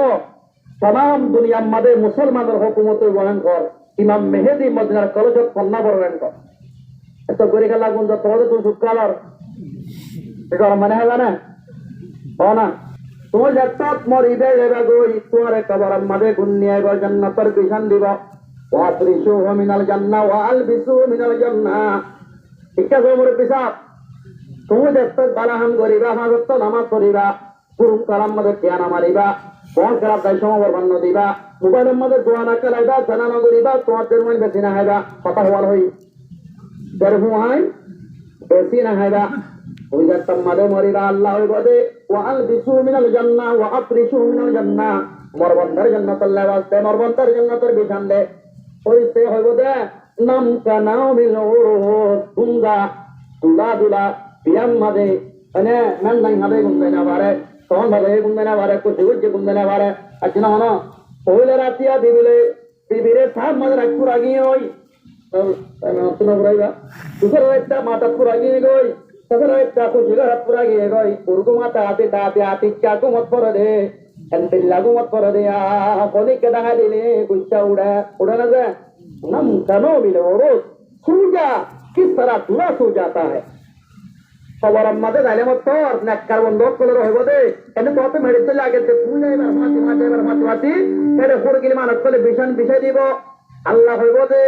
S1: तमाम दुनिया मदे मुसलमानर हुकुमते वहन कर इमाम मेहदी मदीनार कलेजत पन्ना बरन कर এত গরি খেলা গুণ যত হবে তুমি সুকালার এটা মানে হবে না ও না তুমি যত মরিবে যাবে গই তোমারে কবরের মধ্যে গুনিয়ে গো জান্নাতের বিশান দিব ওয়াতরিশু মিনাল জান্নাহ ওয়া আলবিসু মিনাল জান্নাহ ইকা জমরে পিসাব তুমি যত বালাহাম করিবা হাজত নামাজ পড়িবা কুরুম কালাম মধ্যে ধ্যান মারিবা बहुत खराब दाइशों और बनने दिबा मोबाइल मदद दुआना कराइबा जना नगरीबा तो जर्मन बेसी ना हैबा पता हुआ होई जरहु हाय बेसी ना हैबा ओइ जत मदे मरिबा अल्लाह बदे व अलबिसु मिनल जन्नह व अफ्रिशु मिनल जन्नह मरबंदर जन्नत अल्लाह वास्ते मरबंदर जन्नतर बिछान दे ओइ से होइबो दे नाम का नाम मिल दुंगा दुला दुला बियाम मदे अने मन नहीं हदे गुंदे ना बारे तौन भले गुंदना वारे को दिवज गुंदना वारे अजना होना ओले रातिया दिबिरे साहब मदर अकुरागी होई तो सुनो बराइबा दूसरा रहता माता कुरागी गई तसर रहता को जगह कुरागी गई उर्गु माता आते क्या को मत पर दे अंतिल्ला को मत पर दे आ कोनी के दागा दिले गुस्सा उड़ा ना जा नम कनो मिलो रो सूजा किस तरह धुआं सो जाता है খবর আমাদের যাইলে মত নেককার বন্ধ করে রইব দে এনে তো তো মেডিতে লাগে তে তুই নাই মাতি এরে ফোর গিলি মানত করে বিশান বিষয় দিব আল্লাহ হইব দে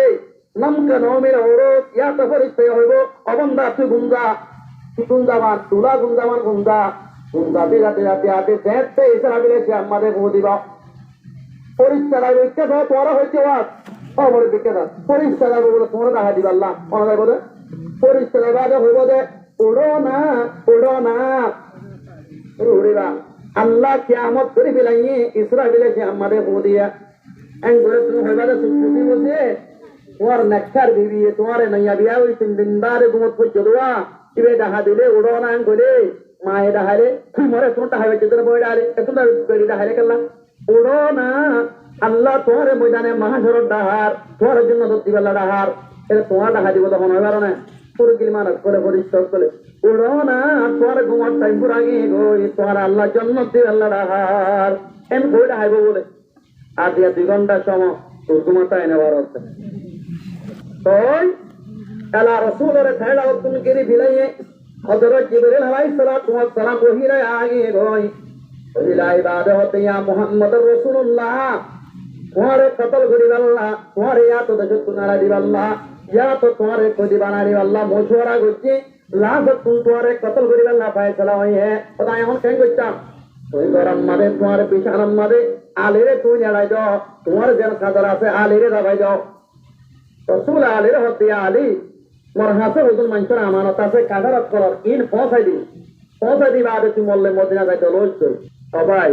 S1: নমকে নমির ওরো ইয়া তো ফরিস্তে হইব অবন্দা তুই গুঞ্জামান তুলা গুঞ্জা দিরাতে আতে দেখতে ইসরা বিলে যে আমাদের বউ দিবা পরিষ্কার হইতে তো তোরা হইতে ওয়াত খবর দিকে না পরিষ্কার বলে তোরা দেখা দিবা আল্লাহ মনে বলে পরিষ্কার বাদে হইব দে উড়ো না উড়িবা আল্লাহ কিয়ামত করে ফেলাইয়ে ইসরাফিলে যে আমাদের বউ দিয়া এন করে তুমি হইবা দে সুপুতি বসে তোমার নেককার বিবি তোমার নইয়া বিয়া ওই 3 দিন বারে গুমত হইছ দোয়া ইবে দেখা দিলে উড়ো না এন করে মায়ে ডাহারে মরে তোমার ডাহারে যেতে বই ডাহারে এত বেড়ি ডাহারে কেলা উড়ো না আল্লাহ তোমার ময়দানে মহাশরত ডাহার তোমার জন্য দিবাল্লা ডাহার এটা তোমার ডাহা দিব তখন হইবার না পুরো গিলমান করে পরিষ্কার করে উড়ো না তোমার ঘুমার টাইম পুরা গিয়ে গই তোমার আল্লাহ জন্য দিবাল্লা ডাহার এম বই ডাহাইব বলে আর দিয়া 2 ঘন্টা সময় তোর ঘুমাতা এনেবার হচ্ছে তোই এলা রসুলের ছেড়া তুমি গিরি ভিলাইয়ে হযরত জিবরিল আলাইহিস সালাতু ওয়াস সালাম ওহিরা আগে গই ইলা ইবাদত ইয়া মুহাম্মদুর রাসূলুল্লাহ তোমারে কতল করিবাল্লাহ তোমারে ইয়া তো দেশ তুনারা দিবাল্লাহ ইয়া তো তোমারে কদি বানারি আল্লাহ মশওয়ারা করছি লাভ তোমারে কতল করিবাল্লাহ ফয়সালা হইয়ে খোদা এখন কেন কইতাম তুই গরম মাদে তোমার বিশারাম মাদে আলেরে তুই নেড়াই দাও তোমার যেন সাদর আছে আলেরে দাবাই দাও রাসূল আলেরে হতে আলী মোর হাতে হুজুর মানুষের আমানত আছে কাদারত করার ইন পৌঁছাই দিবা আবে তুমি বললে মদিনা যাইতে লইছ সবাই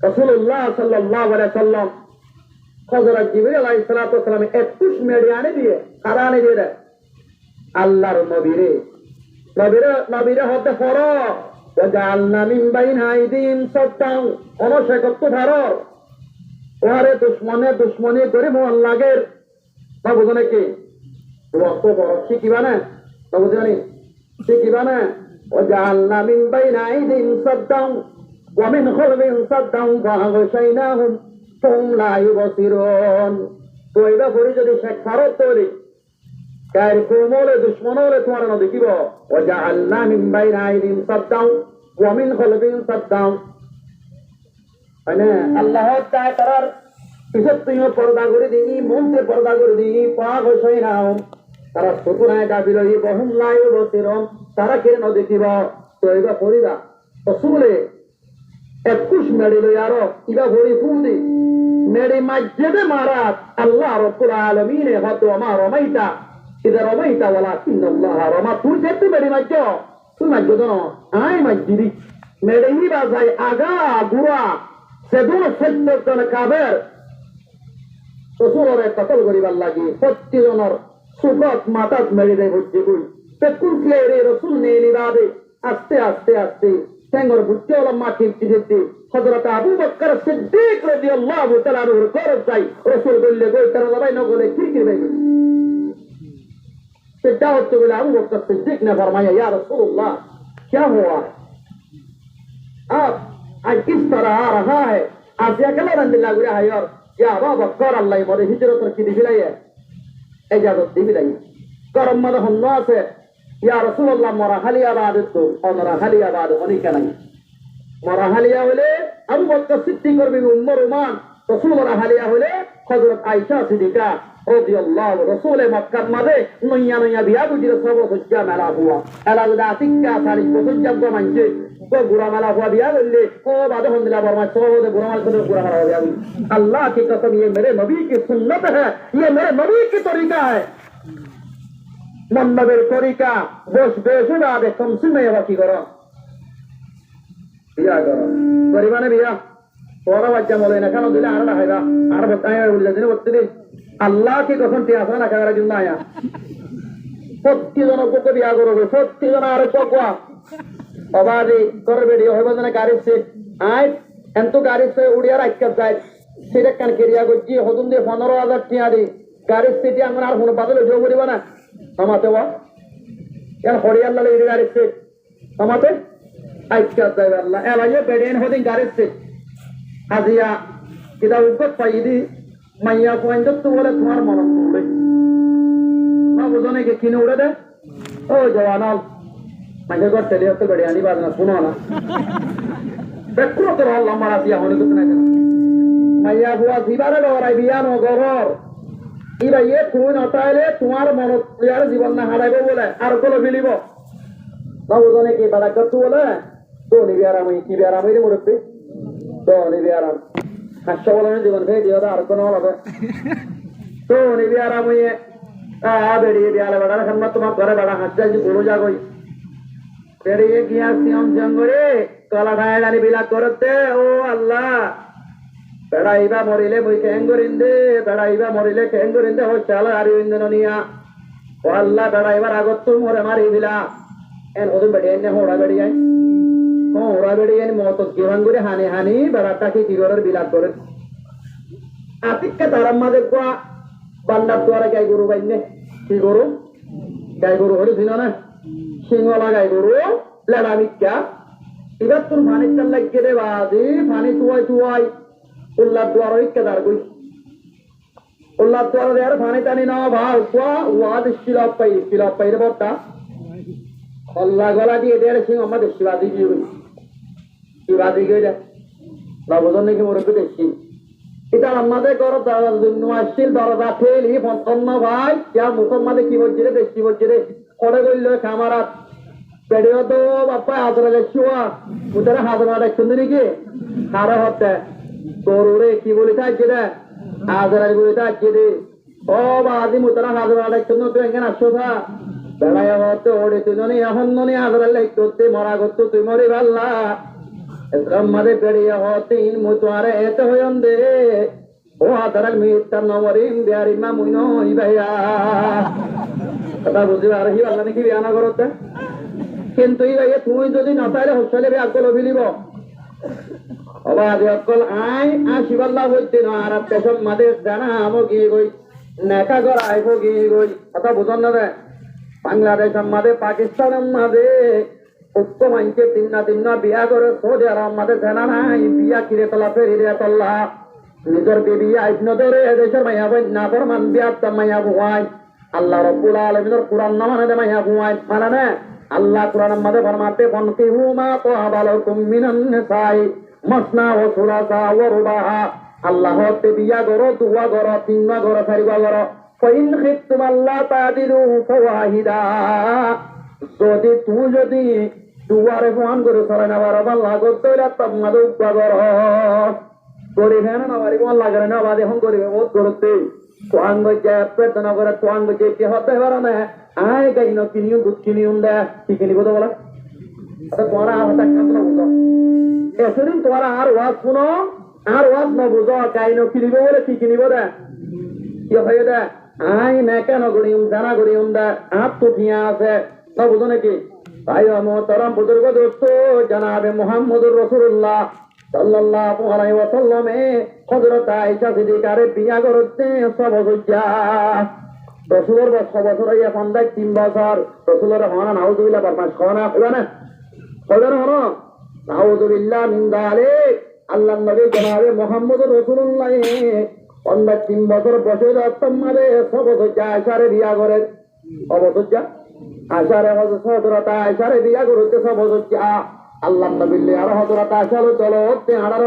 S1: রাসূলুল্লাহ সাল্লাল্লাহু আলাইহি সাল্লাম হযরত জিবরিল আলাইহিস সালাতু ওয়াস সালাম 21 মেডিয়ানে দিয়ে কারানে দিয়ে আল্লাহর নবীরে হতে ফরো ওয়াজালনা মিন বাইনা আইদিন সাত্তাও অনশকত ধরো ওরে দুশমনে করে মন লাগের না বুঝনে কি ওয়াক্ত বড় শিখিবা না বুঝনি শিখিবা না ওয়াজালনা মিন বাইনা আইদিন সাত্তাও ওয়া মিন খালফিহিম সাত্তাও ফাগশাইনাহুম ফাহুম লা ইউবসিরুন তো এটা পড়ি যদি শেখারত তৈরি কার কোমলে দুশমনলে তোমার না দেখিব ওয়াজালনা মিন বাইনা আইদিহিম সাত্তাও ওয়া মিন খালফিহিম সাত্তাও মানে আল্লাহ তাআলা তার পিছত তুমি পর্দা করে দিই মনতে পর্দা করে দিই ফাগশাইনাহুম তারা সুতরাং দাবিলই ফাহুম লা ইউবসিরুন তারা কেন দেখিব তো এটা পড়িবা রাসূলে 21 মেডিলো ইয়ারো ইবা ভরি ফুদি মেডি মসজিদে মারাত আল্লাহ রাব্বুল আলামিন হতো মা রমাইতা ইদা রমাইতা ওয়ালাকিন্নাল্লাহ রমা তুই যেতে মেডি মসজিদ তুই মসজিদ না আই মসজিদি মেডি বাজাই আগা গুরা সেদুন সেদ্দর কোন কাবের রাসূলের কতল করিবার লাগি প্রত্যেকজনের সুবত মাতাত মেডি দেই হচ্ছে কই পেকুল ক্লিয়ারে রাসূল নেলি বাদে আস্তে সেঙ্গর বুঝতেওয়ালা মাটি চিঠি হযরত আবু বকর সিদ্দিক রাদিয়াল্লাহু তাআলা আনহুর করব চাই রাসূল বললে গো তারা সবাই নগলে কিরকির ভাই সেটা হচ্ছে বলে আবু বকর সিদ্দিক ने फरमाया या रसूलुल्लाह क्या हुआ आप आज किस तरह आ रहा है आज क्या कलर अंदर लग रहा है यार या अबू बकर अल्लाह मोरे हिजरत की दिलाई है इजाजत दिलाई करम मद हन्नो আছে ইয়া রাসূলুল্লাহ মরাহালিয়া বাদ তো মরাহালিয়া বাদ উনি কেন মরাহালিয়া হলে আবু বকর সিদ্দিক করবে উম্মর উমান রাসূল মরাহালিয়া হলে হযরত আয়েশা সিদ্দিকা রাদিয়াল্লাহু রাসূলে মক্কা মাদে নইয়া বিয়া বুঝি সব হজ্জা মেলা হুয়া আলাদা আতিকা তারিখ হজ্জা গো মানছে গো গুরা মেলা হুয়া বিয়া বললে ও বাদ হন্দলা বরমা সব গুরা মাল করে গুরা মেলা বিয়া अल्लाह की कसम ये मेरे नबी की सुन्नत है ये मेरे नबी की तरीका है নবীর তরিকা বসবে শুনাবে কমসিমে কি করো বিয়া করো পরিমাণে বিয়া তোরা বাচ্চা বলে না কেন দিলে আর না হাইবা আর বতায় বলে দিন বলতে আল্লাহ কি কখন তে আসা না কাগরা জন্য আয়া প্রত্যেকজন ওকে বিয়া করবে প্রত্যেকজন আর কোকয়া অবাদি করবে দিও হইব না গাড়ি সে আই এন্ত গাড়ি সে উড়িয়া রাখতে যায় সেটা কান কেরিয়া গজি হদুন দিয়ে 15000 টিয়া দি গাড়ি সিটি আমরা আর কোনো বাদলে জো করিব না আমাতে ওয়া এর হরিয়াল্লাহ লেগে গাড়ি সে আমাতে আইকা যায় আল্লাহ এলায়ে বেডেন হদিন গাড়ি সে আজিয়া কিদা উকত পাইদি মাইয়া পয়েন্ট তো বলে তোমার মন পড়বে না বুঝো নাকি কিনে উড়ে দে ও জওয়ানাল মাঝে ঘর ছেলে হতে বেড়ে আনি বাজনা শুনো না বেকুলো তোর আল্লাহ মারা দিয়া হলে তো না মাইয়া বুয়া জিবারে ডরাই বিয়ানো গরর ইবা ইয়ে তুই নটাইলে তোমার মন ইয়ার জীবন না হারাইব বলে আর কোনো ফিলিব না বুঝো নাকি বাড়া করতে বলে তো নিবি আরাম কি আরাম হইলে মুরব্বী তো নিবি আরাম হাস্য বলে জীবন খেয়ে দিও আর কোনো হবে তো নিবি আরাম হইয়ে বেরিয়ে বিয়ালে বেড়ার খান্না তোমার ঘরে বেড়া হাসা যে গরু যাগই বেরিয়ে গিয়া সিয়ম জঙ্গলে কলা খায় গানি বিলাক করতে ও আল্লাহ বেড়াইবা মরিলে বই কেঙ্গরিন্দে বেড়াইবা মরিলে কেঙ্গরিন্দে ও চাল আর ইন্দন নিয়া ও আল্লাহ বেড়াইবার আগত তো মরে মারি দিলা এন ওদের বেড়িয়ে নে হোড়া বেড়িয়ে হোড়া বেড়িয়ে মত জীবন করে হানি হানি বেড়াটাকে কি করে বিলাক করে আতিককে তারাম মাঝে কোয়া বান্ডার দ্বারা গাই গরু বাইনে কি গরু গাই গরু হলে ছিল না সিংহলা গাই গরু লেড়া মিক্কা এবার তোর পানির চাল লাগিয়ে দে বাদি পানি চুয়াই উল্লার দ্বার কেদার গই উল্লার দ্বার দেয়ার পানি টানি না ভাও কোয়া ওয়াদ শিলাপ পাই রে বট্টা অল্লা গলা দিয়ে দেয়ার সিং আমাদের শিবাদি গিয়ে নবজন নাকি মোরকে দেখছি এটা আমাদের ঘর আসছিল দরজা ঠেলি অন্য ভাই যা মুসলমানে কি বলছে রে বেশি বলছে রে করে গেল খামারাত পেড়িও তো বাপ্পা হাজরা দেখছিওয়া উতারে হাজরা দেখছেন নাকি হারে হতে গরুরে কি বলি থাকছে রে হাজরা বলি থাকছে রে ও বাদি মুতারা হাজরা দেখছেন তুই এখানে আসছো থা বেড়াই হতে ওড়ে তুই নি এখন নি হাজরা লেখ করতে মরা করতো তুই মরি ভাল্লা আমাদের বেড়িয়ে হতে ইন মুতারে এতে হইন দে ও হাজারাল মিটার নমরিম বিহারি মা মুইন ইবাইয়া কথা বুঝিবা আর হি আল্লাহ নাকি বিয়ানা করতে কিন্তু ইবাইয়া তুই যদি নতাইলে হোস্টেলে বিয়া কল বিলিব অবাধে অকল আই আসিবাল্লাহ হইতে না আর পেছন মাদে জানা আমো গিয়ে গই নেকা গর আইব গিয়ে গই কথা বুঝন না রে বাংলাদেশ আমাদে পাকিস্তান আমাদে উত্তম আইনকে তিন্না বিয়া করে সৌদি আরব আমাদের জানা নাই বিয়া কিরে তোলা ফেরিরে তোলা নিজের বিবি আইন ধরে দেশের মাইয়া বই না ফরমান বিয়াত মাইয়া বুয়াই আল্লাহ রাব্বুল আলামিনের কুরআন না মানে মাইয়া বুয়াই মানে না আল্লাহ কুরআনের মধ্যে ফরমাতে ফনকিহু মা তাবালাকুম মিনান নিসাই মাসনা ওয়া সুলাসা ওয়া রুবাহা আল্লাহ হতে বিয়া করো দুয়া করো তিনবা করো চারিবা করো ফাইন খিফতুম আল্লাহ তাদিলু ফাওয়াহিদা যদি দুয়ারে ফোন করে চলে না বার আল্লাহ করতে হইলে তোমাদের উপা করো করে ফেন না বাড়ি কোন লাগে না বাদে এখন করিবে বহুত করতে তোয়াং গজে পেট না করে তোয়াং গজে কি হতে পারে না আয় গাই ন কিনিও দুধ কিনিও দে কি কিনিব তো বলা আচ্ছা তোরা হতা কামলা বুঝো এসেদিন তোরা আর ওয়াজ শুনো আর ওয়াজ ন বুঝো গাই ন কিনিব বলে কি কিনিব দে কি হয়ে দে আয় না কেন গড়িউম জানা গড়িউম দে হাত তো ঠিয়া আছে না বুঝো নাকি ভাই মোহতারাম বুজুর্গ দোস্ত জনাবে মুহাম্মদুর রাসূলুল্লাহ সাল্লাল্লাহু আলাইহি ওয়াসাল্লাম হযরত আয়েশা সিদ্দিকারে বিয়া করতে সবজা রাসূলের 6 বছর হইয়া সন্ধ্যায় 3 বছর রাসূলের হনা নাউযুবিল্লাহ বরমাস খানা হলো না হলো না নাউযুবিল্লাহ মিন যালিক আল্লাহর নবী জনাবে মুহাম্মদুর রাসূলুল্লাহ সন্ধ্যায় 3 বছর বসে রাতমারে সবজা আয়েশারে বিয়া করে অবসজ্জা আশারে হযরত আয়েশারে বিয়া করতে সবজা আল্লাহ নবী আর হযরত আয়েশা চলো তে আড়ার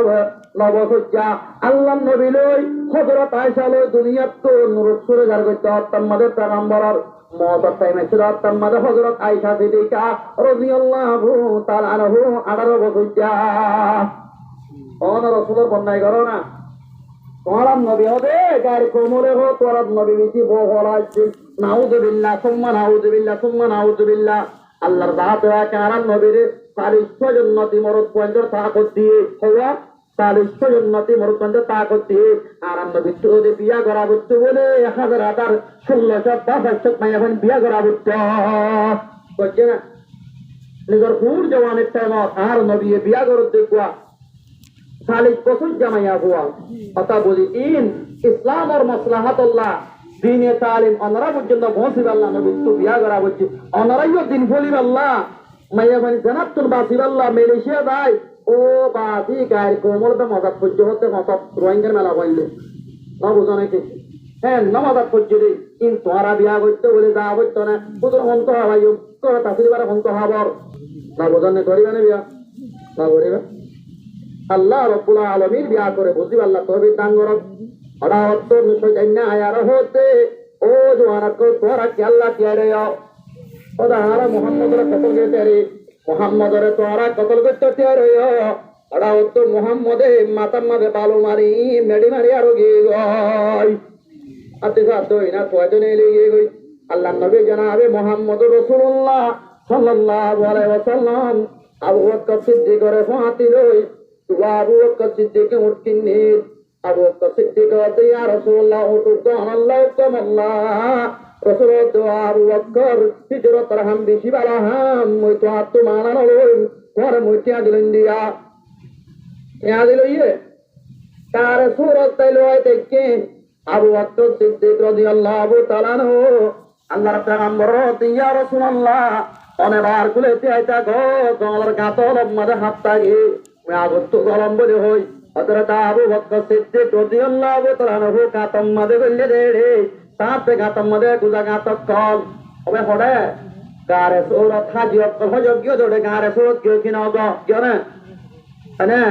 S1: নবসজ্জা আল্লাহ নবী লই হযরত আয়েশা লই দুনিয়াত তো নূর সুরে জার করতে আত্মাদের পেগম্বরের মওতার টাইমে ছিল আত্মাদের হযরত আয়েশা সিদ্দিকা রাদিয়াল্লাহু তাআলা আনহু আড়ার নবসজ্জা কোন রাসূলের বন্যাই করো না তোমার নবী হবে গায়ের কোমরে হো তোর নবী বেশি বহলাইছে নাউযুবিল্লাহ সুম্মা নাউযুবিল্লাহ সুম্মা নাউযুবিল্লাহ আল্লাহর দাওয়াত কারান নবীর 40 জন্নতি মরদ পয়েন্টর তাকত দিয়ে হওয়া 40 জন্নতি মরদ পয়েন্টর তাকত দিয়ে আর আমরা বিচ্ছুদে বিয়া করা করতে বলে 1600 মাই এখন বিয়া করা করতে বুঝছে না নিজের ফুল জওয়ানের টাইম আর নবী বিয়া করতে কোয়া 40 বছর জামাইয়া হওয়া কথা বলি ইসলাম আর মাসলাহাতুল্লাহ দিনে তালিম অনরা পর্যন্ত পৌঁছিব আল্লাহ নবী তো বিয়া করা হচ্ছে অনরাইও দিন ফলিব আল্লাহ মাইয়া মানে জানাতুল বাসিব আল্লাহ মালয়েশিয়া ভাই ও বাসি গায়ের কোমর তো মজাত পর্য হতে মত রোহিঙ্গার মেলা বললে না বুঝো নাকি হ্যাঁ না মজাত পর্য কিন্তু তোরা বিয়া করতে বলে যা করতো না পুতুর হন্ত হওয়াই তোরা তাসিবার হন্ত হবার না বোঝানে করিবে না বিয়া না করিবে আল্লাহ রব্বুল আলামিন বিয়া করে বুঝিব আল্লাহ তবে দান করব ওরা অত বিষয় জানা আয়ার হতে ও জোয়ানা কো তোরা কি আল্লাহ কি রে ওরা হারা মুহাম্মদরে কতল গেতে রে মুহাম্মদরে তোরা কতল করতে রে ওরা অত মুহাম্মদে মাতার মাঝে বালু মারি মেডি মারি আর গই আতে সাথই না কয়জনে লেগে গই আল্লাহ নবী জানাবে মুহাম্মদুর রাসূলুল্লাহ সাল্লাল্লাহু আলাইহি ওয়াসাল্লাম আবু বকর সিদ্দিক করে ফাতিলই আবু বকর সিদ্দিক উঠকিনি আবু বকর সিদ্দিক বলতে ইয়া রাসূলুল্লাহ উঠুক আল্লাহ হুকুম আল্লাহ রাসূল দোয়া আবু বকর হিজরত রহম বেশি বালা হাম মই তো আত মানানো লই তোর মই তিয়া দিলেন দিয়া ইয়া দিল ইয়ে তার সুরত তাইলো দেখে আবু বকর সিদ্দিক রাদিয়াল্লাহু তাআলা আনহু আল্লাহর পেগম্বর ইয়া রাসূলুল্লাহ অনেকবার কুলেতে আইতা গো গলার গাতল মধ্যে হাত তাগি আগত গলম বলে হই হযরত আবু বকর সিদ্দিক রাদিয়াল্লাহু তাআলা আনহু গাতম মধ্যে গল্লে দেড়ে তাতে গাতম মধ্যে গুজা গাতক কল হবে হড়ে গারে সুরত হাজি অকল হযোগ্য দড়ে গারে সুরত কেউ কিনা গো জানে আনে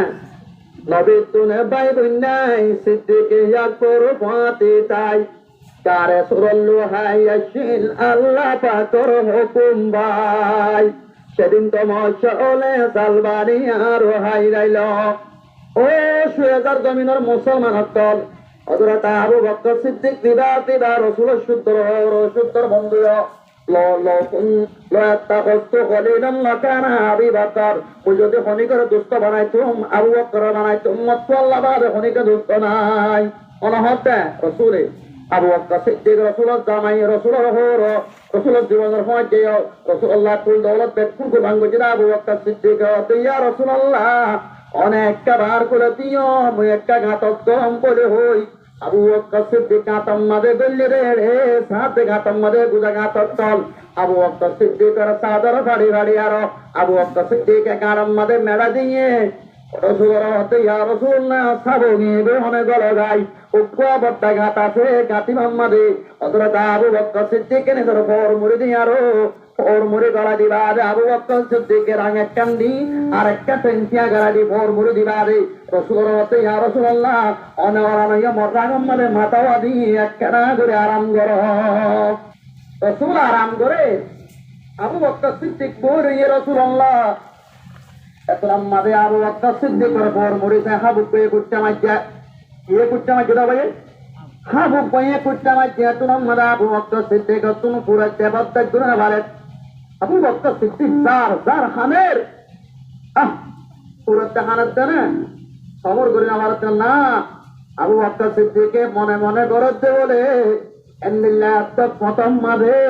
S1: নবী তুনে ভাই বন্যাই সিদ্দিক ইয়াক পর ফাতে তাই কারে সুরল্লু হাই আসিল আল্লাহ পাকর হুকুম ভাই সেদিন তোমার চলে সালবানি আর হাই রাইল ও সুয়েজার জমিনের মুসলমান হকল হযরত আবু বকর সিদ্দিক দিবা রাসূল শুদ্ধ বন্ধু যদি হনি করে দুষ্ট বানাইতুম আবু বকর বানাইতুম মত আল্লাহ বাদে হনি করে দুষ্ট নাই অনহতে রাসূলে আবু বকর সিদ্দিক রাসূলের জামাই রাসূলের হর রাসূলের জীবনের হয় যে রাসূলুল্লাহ কুল দৌলত বেকুল কো ভাঙ্গ জিরা আবু বকর সিদ্দিক ইয়া রাসূলুল্লাহ অনেক কাবার করে দিও মই একটা ঘাতক কম করে হই আবু বকর সিদ্দিক গাতম মাদে গল্লে রে সাথে গাতম মাদে গুজা গাতক তল আবু বকর সিদ্দিকের সাদর বাড়ি বাড়ি আর আবু বকর সিদ্দিক গারম মাদে মেড়া দিয়ে রাসূলের হতে ইয়া রাসূলুল্লাহ সাবো নিবে হনে গল গাই উকো বড়টা গাত আছে গাতি মাদে হযরত আবু বকর সিদ্দিক নে ধর পর মুড়ি দিয়ে আর ওর মুড়ি গলা দিবা আবু বকর সিদ্দিকের আগে কান্দি আর একটা টেনসিয়া গলা দি পর মুড়ি দিবা রে রাসূলের হতে ইয়া রাসূলুল্লাহ অনরানয় মরাগম মাদে মাতাওয়া দি একখানা করে আরাম করো রাসূল আরাম করে আবু বকর সিদ্দিক বলে ইয়া রাসূলুল্লাহ এতরাম মাদে আবু বকর সিদ্দিকের পর মুড়ি তে হাবু পে কুচ্চা মাজ্জা ये कुछ मत जोड़ा भाई हाँ वो कोई कुछ मत दिया तुम मदा अबू बकर सिद्दीक तुम पूरा तेबत तक दुनिया वाले अबू बकर सिद्दीक जार हमेर आह पूरा तहानत देना खबर करें हमारा ना अबू बकर सिद्दीक के मने मने गरज दे बोले एन्निल्ला तब मतम मदे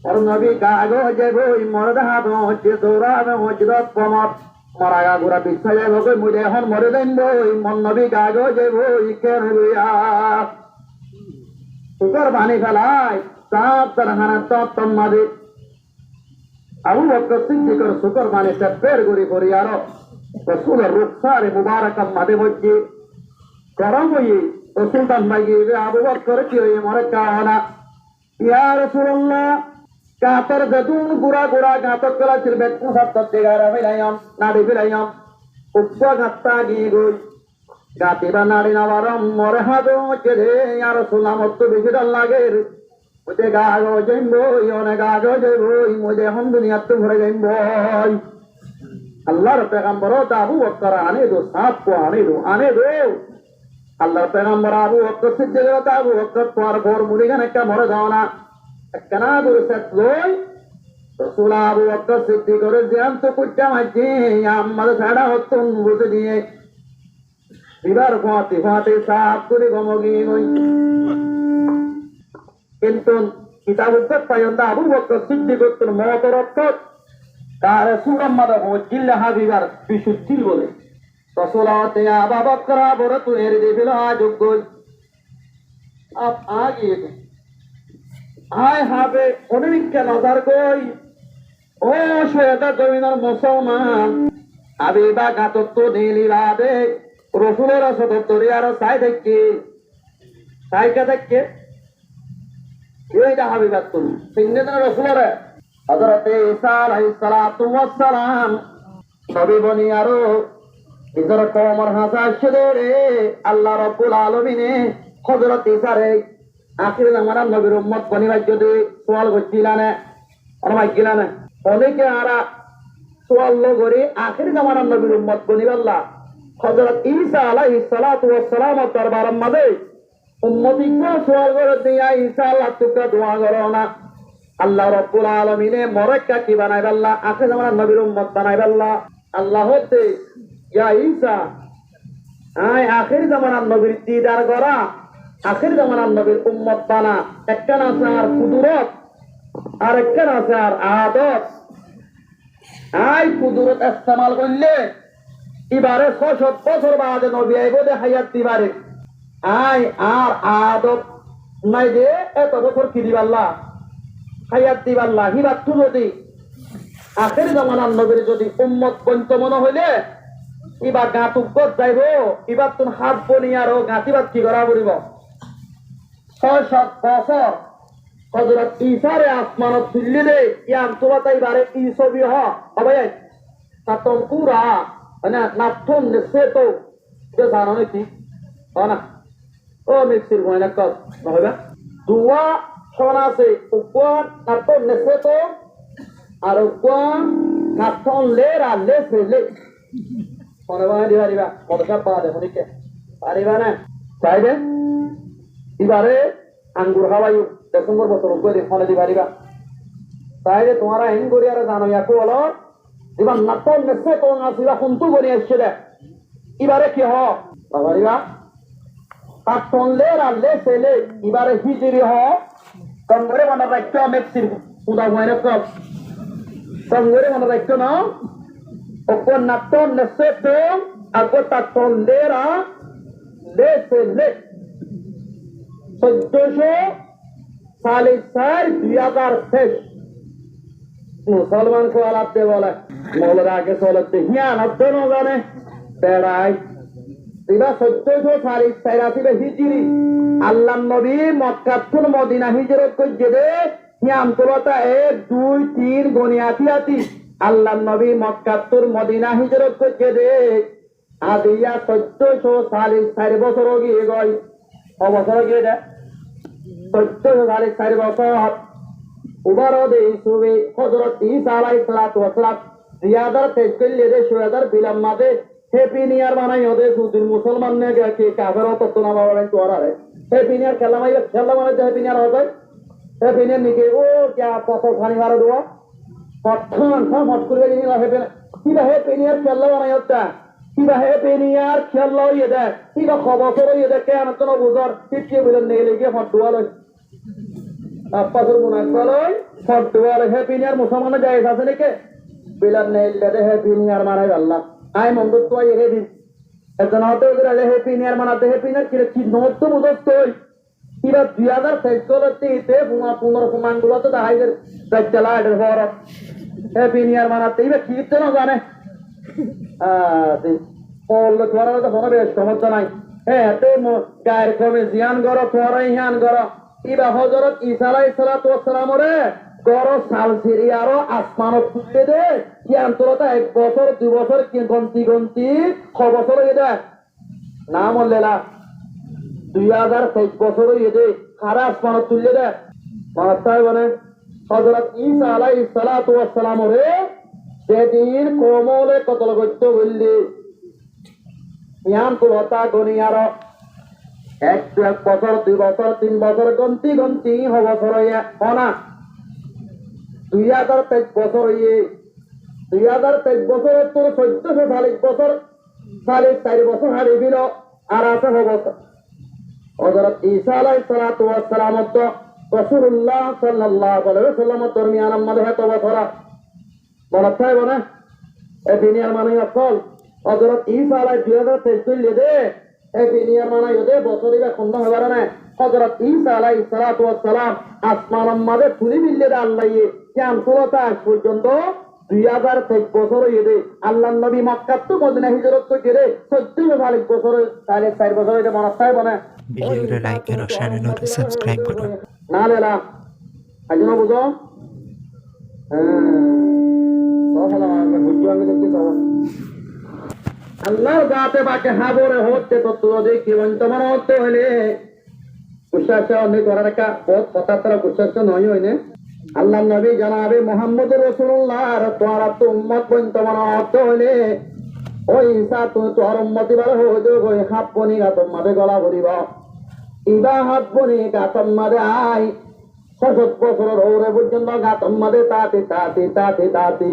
S1: और नबी कागो जेबो मरदा हाबो जे दोरा में हजरत पमत মরাগা গুড়া পিছা যাইব কই মুই এখন মরে যাইব মন নবী গাগো যাইব কেন লইয়া সুকর বানি ফেলাই সাত তারহানা তম মাদে আবু বকর সিদ্দিকের সুকর বানি পের গুড়ি করি আর রাসূলের রুখসারে মুবারক মাদে বজ্জি গরম হই সুলতান ভাই আবু বকর কি হই মরে কাওনা ইয়া রাসূলুল্লাহ কাতর গদুন গুড়া গুড়া গাতক কলা চিরবেট সব তেগারা ফেলাইম নাড়ি ফেলাইম উচ্চ গাত্তা গি গই গাতিবা নাড়ি নাবারম মরে হাদো চেরে আর সুলাম তো বেশি ডর লাগে ওতে গাগো যাইব ইনে গাগো যাইব মুদে হম দুনিয়া তো ঘরে যাইব আল্লাহর পেগম্বর আবু বকর আনে দো সাপ কো আনে দো আল্লাহর পেগম্বর আবু বকর সিদ্দিক আবু বকর তোর ভোর মুড়িগান একটা মরে যাও না একনা করে সেটলই রাসূল আবু বকর সিদ্দিক করে জান তো কুচ্চা মাঝে আমাদের ছাড়া হতন বুঝে দিয়ে বিবার ফাতে সাপ করে গমগি হই কিন্তু কিতাব উদ্দেশ্য পায়ন্দা আবু বকর সিদ্দিক তোর মত রক্ত তার সুরম মাদা হজিল্লা হাবিবার বিশুদ্ধি বলে রাসূল আতে আবু বকর বড় তুই এর দিবিল যোগ্য আপ আগে আয় হাবে অনেককে নজর কই ও শয়তা জমিনের মুসলমান আবিবা গাতত দিলি বাদে রাসূলের সদতরি আর সাই দেখি সাইকা দেখে এইটা হাবিবাতুন সিন্নাতুন রাসূলের হযরত ঈসা আলাইহিস সালাতু ওয়াস সালাম নবী বনি আরো ইজর কওমর হাসা শরীরে আল্লাহ রাব্বুল আলামিনে হযরত ঈসা রে আখির জামানার নবীর উম্মত বনিবার যদি সওয়াল করছিলানে আর মাইকিলানে অনেকে আরা সওয়াল লগরি আখির জামানার নবীর উম্মত বনিবাল্লাহ হযরত ঈসা আলাইহিস সালাতু ওয়াস সালাম দরবারের মাঝে উম্মতিকে সওয়াল করে দিয়া ঈসা আল্লাহ তুকা দোয়া করো না আল্লাহ রাব্বুল আলামিনে মরক্কা কি বানাইবাল্লাহ আখির জামানার নবীর উম্মত বানাইবাল্লাহ আল্লাহ হতে ইয়া ঈসা আয় আখির জামানার নবীর দিদার করা আখির জামানার নবীর উম্মত বানা একটা আছে আর কুদরত আর একটা আছে আর আদত আয় কুদরত ইস্তেমাল করলে এবারে 600 বছর বাদে নবী আইবদে হায়াত দিবারে আয় আর আদত নাই দে এত বছর কি দিবাল্লাহ হায়াত দিবাল্লাহ হিবাত তু যদি আখির জামানার নবীর যদি উম্মত বন্ত মনে হইলে ইবা গাঁতুকত যাইব ইবার তুমি হাত বনিয়ারও গাঁতিবাদ কি করা পড়িব 600 বছর হযরত ঈসারে আসমানত তুললি দে ইয়াম তোরা তাইবারে ই ছবি হবে তাতন পুরা মানে নাথন নেছে তো যে জানো নাকি না ও মিক্সির বয়না কত হবে দুয়া ছনা আছে উপর নাথন নেছে তো আর উপর নাথন লেরা লেছে লে মনে বানাই দিবা কতটা পা দেখো নিকে পারিবা না চাইবে এবারে আঙ্গুর খাওয়াইও ডিসেম্বর বছর করে ফলে দিবা তাইলে তোমারা হেন করি আর জানো ইয়াকো হলো এবার নাটন নেছে তো আসিবা ফোনটো করে আসছে দে এবারে কি পারিবা তার টনলে রালে সেলে এবারে হিজিরি কংগ্রে মনে রাখতো মেক্সির উদা মনে কব কংগ্রে মনে রাখতো না ওপর নাটন নেছে তো আগো তার টনলে রা লে সেলে 1446 মুসলমান को आलाते बोले मौलरा के सोलते हियान अब दोनों जाने बेड़ाई इबा 1446 में हिजरी अल्लाह नबी मक्का तुन मदीना हिजरत को जेदे हियान तो बता 1 2 3 गोनियाती आती अल्लाह नबी मक्का तुन मदीना हिजरत को जेदे आदिया 1446 বছর होगी गई অবসর গিয়ে দে 1446 বছর উবারো দে সুবে হযরত ঈসা আলাইহিস সালাতু ওয়াস সালাম জিয়াদার তেজকল দে শুয়াদার বিলাম মাদে হ্যাপি নিউ ইয়ার বানাই ওদে দুদিন মুসলমান নে কে কাফের তো না বাবা তোরা রে হ্যাপি নিউ ইয়ার খেলা মানে হ্যাপি নিউ ইয়ার হবে হ্যাপি নিউ নিকে ও क्या পথর খানি মারা দোয়া পথন মত করে নি হ্যাপি নিউ ইয়ার খেলা বানাই ওটা কিবা হ্যাপি নিউ ইয়ার খেলা হইয়ে দে কিবা খবর হইয়ে দে কেন তো বুঝার কিছু বলে নেই লেগে ফটোয়া লই আপনাদের মনে করলেই ফটোয়া হ্যাপি নিউ ইয়ার মুসলমানে যায় আছে নাকি বিলাল নেই দে হ্যাপি নিউ ইয়ার মানাই আল্লাহ আই মন্দ তো এই দিন এজন হতে গেলে হ্যাপি নিউ ইয়ার মানাতে হ্যাপি নিউ ইয়ার কি নোট তো বুঝতই কিবা 2046 তে পুনা পুনর্সমান গুলো তো হাইদের চালা এর পর হ্যাপি নিউ ইয়ার মানাতে ইবা কি তো না জানে পড়লে তোরা তো কোনো বেশ সমস্যা নাই হ্যাঁ তে গায়ের কমে জিয়ান গড় তোরা ইহান গড় ইবা হযরত ঈসা আলাইহিস সালাতু ওয়াস সালাম রে গড় সাল সিরিয়ারো আসমানত তুলে দে ইয়ান তোরা 1 বছর 2 বছর কি গন্তি ক বছর হয়ে দে নাম লেলা 2023 বছর হয়ে দে সারা আসমানত তুলে দে মাতায় বলে হযরত ঈসা আলাইহিস সালাতু ওয়াস সালাম রে যেদিন কোমলে কতল করতে বললি ইয়ান তো হতা গনিয়ার 1 বছর 2 বছর 3 বছর গন্তি বছর হইয়া না 2023 বছর হইয়ে 2023 বছর তো 1440 বছর 4.5 বছর হারিয়ে দিল আর আছে বছর হযরত ঈসা আলাইহিস সালাতু ওয়াস সালাম তো রাসূলুল্লাহ সাল্লাল্লাহু আলাইহি ওয়াসাল্লাম দরমিয়ান আমাদের হেতো বছর বলা চাই বলে এই দুনিয়ার মানে অকল হযরত ঈসা আলাইহিস 2023 দে এই দুনিয়ার মানে ওদে বছরিবা খন্ড হবার না হযরত ঈসা আলাইহিস সালাতু ওয়াস সালাম আসমানের মাঝে তুলি মিললে আল্লাহ কিয়াম সুরতা পর্যন্ত 2023 বছর হইয়ে আল্লাহ নবী মক্কা তো মদিনা হিজরত করে 1440 বছর 4.5 বছর এটা মনে চাই বলে
S2: ভিডিওরে লাইক করো চ্যানেলরে সাবস্ক্রাইব করো
S1: না লেলা আজ না বুঝো আল্লাহর গাতে বাকে হাবরে হচ্ছে তো তুলো দেখি তোমার হতে হলে কুশাসে অনেক করার একটা বহুত কথা তারা কুশাসে নয় হইনে আল্লাহ নবী জানাবে মোহাম্মদ রসুল্লাহ তোরা তো উম্মত বইন তোমার অর্থ হলে ওই ঈসা তুমি তোর উম্মতি বার হয়ে যাও ওই হাত বনি গাতম মাঝে গলা ভরিব ইবা হাত বনি গাতম মাঝে আই ৬০ বছরের ওরে পর্যন্ত গাতম মাঝে তাতি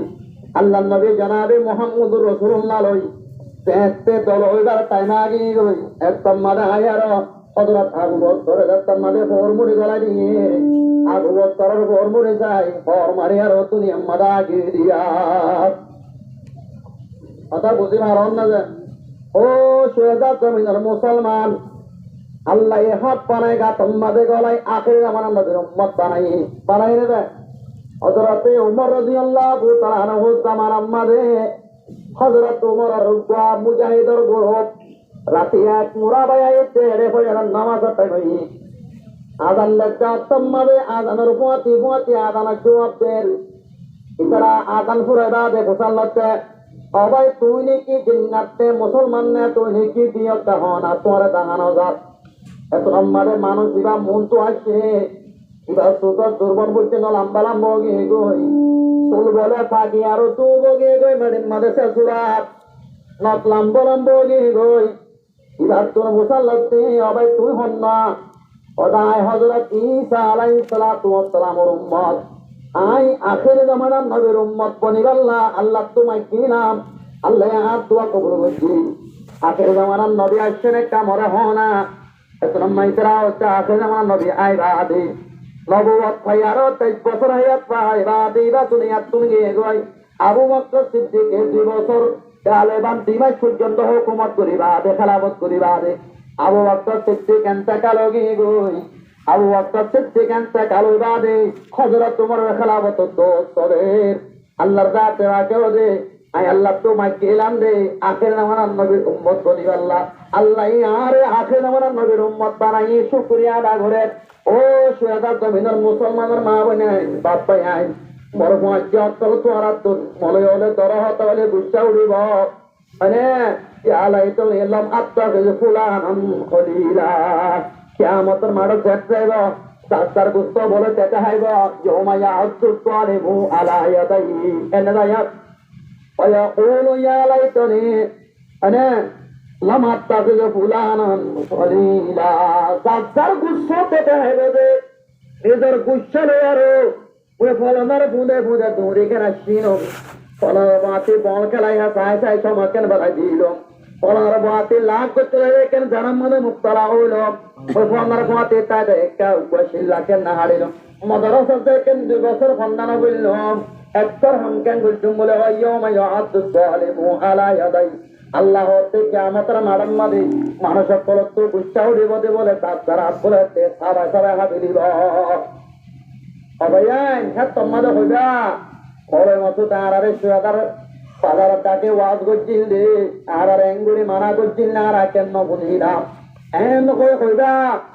S1: আল্লাহ নবী জানাবে মোহাম্মদ রসুল্লাহ লই পেঁচতে দল হইবার টাইম আগে গই একদম মাঝে আই আর হযরত আবু বকর একদম মাঝে ফরমুড়ি গলা দিয়ে আবু বকরের ফরমুড়ি যাই ফর মারি আর দুনিয়া মাঝে আগে দিয়া কথা বুঝি মারন না যে ও সোয়েদা জমিনের মুসলমান আল্লাহ এ হাত বানায় গা তোমাদের গলায় আখের আমার নবীর উম্মত বানাই নেবে হযরতে উমর রাদিয়াল্লাহু তাআলা আনহু জামান আম্মাদে হযরত উমর রুবা মুজাহিদর গ্রুপ রাতে এক মুরাবায়াতে রে পয়রা নামাজ পড়াই আযান লাগা তোমাদের আযানের পতি আযান জবাব দেন ইতরা আযান ফুরাইবা দে গোসাল্লাতে সবাই তুই নাকি জিন্নাতে মুসলমান নে তুই নাকি দিও তখন আর তোর দাঁড়ানো যাক এত আমাদের মানুষ দিবা মন তো আসে এবার সুতর দুর্বল বলছে না লম্বা লম্বা গিয়ে গই চুল বলে ফাঁকি আরো তু গিয়ে গই মেডিন মাদেশে সুরাত নত লম্বা লম্বা গিয়ে গই এবার তোর মুসাল্লাতে অবাই তুই হন না ওদায় হযরত ঈসা আলাইহিস সালাতু ওয়াস সালামের উম্মত আই আখের জামানার নবীর উম্মত বনিবাল্লাহ আল্লাহ তোমায় কি নাম আল্লাহ আর দোয়া কবুল করছি আখের জামানার নবী আসছেন একটা মরে হনা এখন মাইতরা হচ্ছে আখের জামানার নবী আইবা আদি নবুয়ত ভাই আরো 23 বছর হায়াত পাইবা দিবা দুনিয়া তুমি গিয়ে গই আবু বকর সিদ্দিক 2 বছর তালেবান 2 মাস পর্যন্ত হুকুমত করিবা খেলাফত করিবা আবু বকর সিদ্দিক এন্তেকাল গিয়ে গই আবু বকর সিদ্দিক এন্তেকাল বাদে হযরত উমরের খেলাফত তো সরের আল্লাহর দাতে রাখে দে আই আল্লাহ তো মাইকে এলাম দে আখের জামানার নবীর উম্মত বনিবা আল্লাহ আরে আখের জামানার নবীর উম্মত বানাই শুকরিয়া আদা করে ও সুয়াদা জমিনের মুসলমানের মা বোনে বাপ ভাই আই বড় মহাজ্য অন্তর তো আর তো মলে হলে দরা হতে হলে গুচ্ছা উড়িব মানে আলাইতো এলাম আত্মা ফুলান খলিলা কিয়ামতের মাঠে শেষ যাইব সাতার গুস্ত বলে চেতা হাইব যৌমায়া আত্মু আলা ইয়াদাই এনে দায়াত ويقول يا ليتني أنا لم أتخذ فلانا خليلا সাতার গুস্ত চেতা হাইব দে এদের গুচ্ছা লয়ারো ওই ফলনার ফুঁদে ফুঁদে দৌড়ে কেন আসিন ফলার বাতি বল খেলাই সাই সাই সমাকেন বেলা দিল ফলার বাতি লাভ করতে কেন জানার মধ্যে মুক্তলা হইল ওই ফলার বাতি তাই একটা উপশিল্লা কেন না হারিল মাদ্রাসা কেন 2 বছর সন্ধান বলল একবার হামকেন বলছুম বলে আল্লাহ হতে কিয়ামতের মাঠের মাঝে মানুষের ফলত গুচ্ছা উঠিব বলে তার দ্বারা বলে সবাই সবাই হাতে দিব অবয়ান হ্যাঁ তোমাদের হইবা খবরের মতো তার সুয়াদার বাজার তাকে ওয়াজ করছিল রে আর এঙ্গুরি মানা করছিল না আর কেন বুঝিলাম এন কই হইবা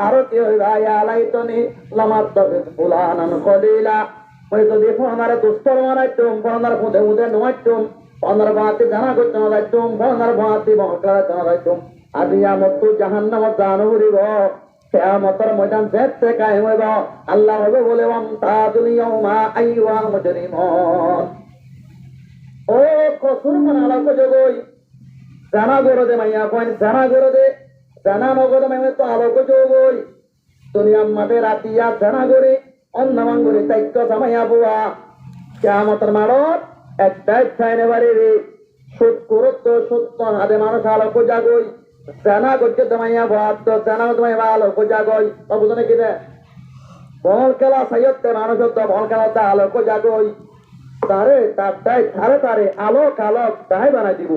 S1: আরো কি হইবা আলাইতনি লামাত ফুলানান খলিলা ওই তো দেখো আমার দুস্তর মারাইতুম বনার ফুদে মুদে নয়াইতুম বনার বাতে জানা করতে লাইতুম বনার বাতে বহকারা জানা লাইতুম আদিয়া মত জাহান্নাম জানো হরিব কিয়ামতের ময়দান যেতে কায়েম হইব আল্লাহ হবে বলে ওয়ামতাদুল ইয়াউমা আইয়ুহাল মুজরিমুন ও কসুর মানালা কো জগই জানা গরো দে মাইয়া কোন জানা গরো দে জানা নগদ মাইয়া তো আলো কো জগই দুনিয়া মাঠে রাতিয়া জানা গরে অন্নমান গরে তাইক্য সামাইয়া বুয়া কিয়ামতের মাঠত একটাই ছাইনে বাড়ি রে সুদ করত সত্য আদে মানুষ আলো কো জাগই জানা করছে তোমাইয়া ভাত তো জানা তোমায় ভালো কো জাগই তো বুঝনে কি রে বল খেলা সাইয়তে মানুষ তো বল খেলাতে আলো কো জাগই তারে তাই তারে তারে আলোক আলোক তাই বানাই দিব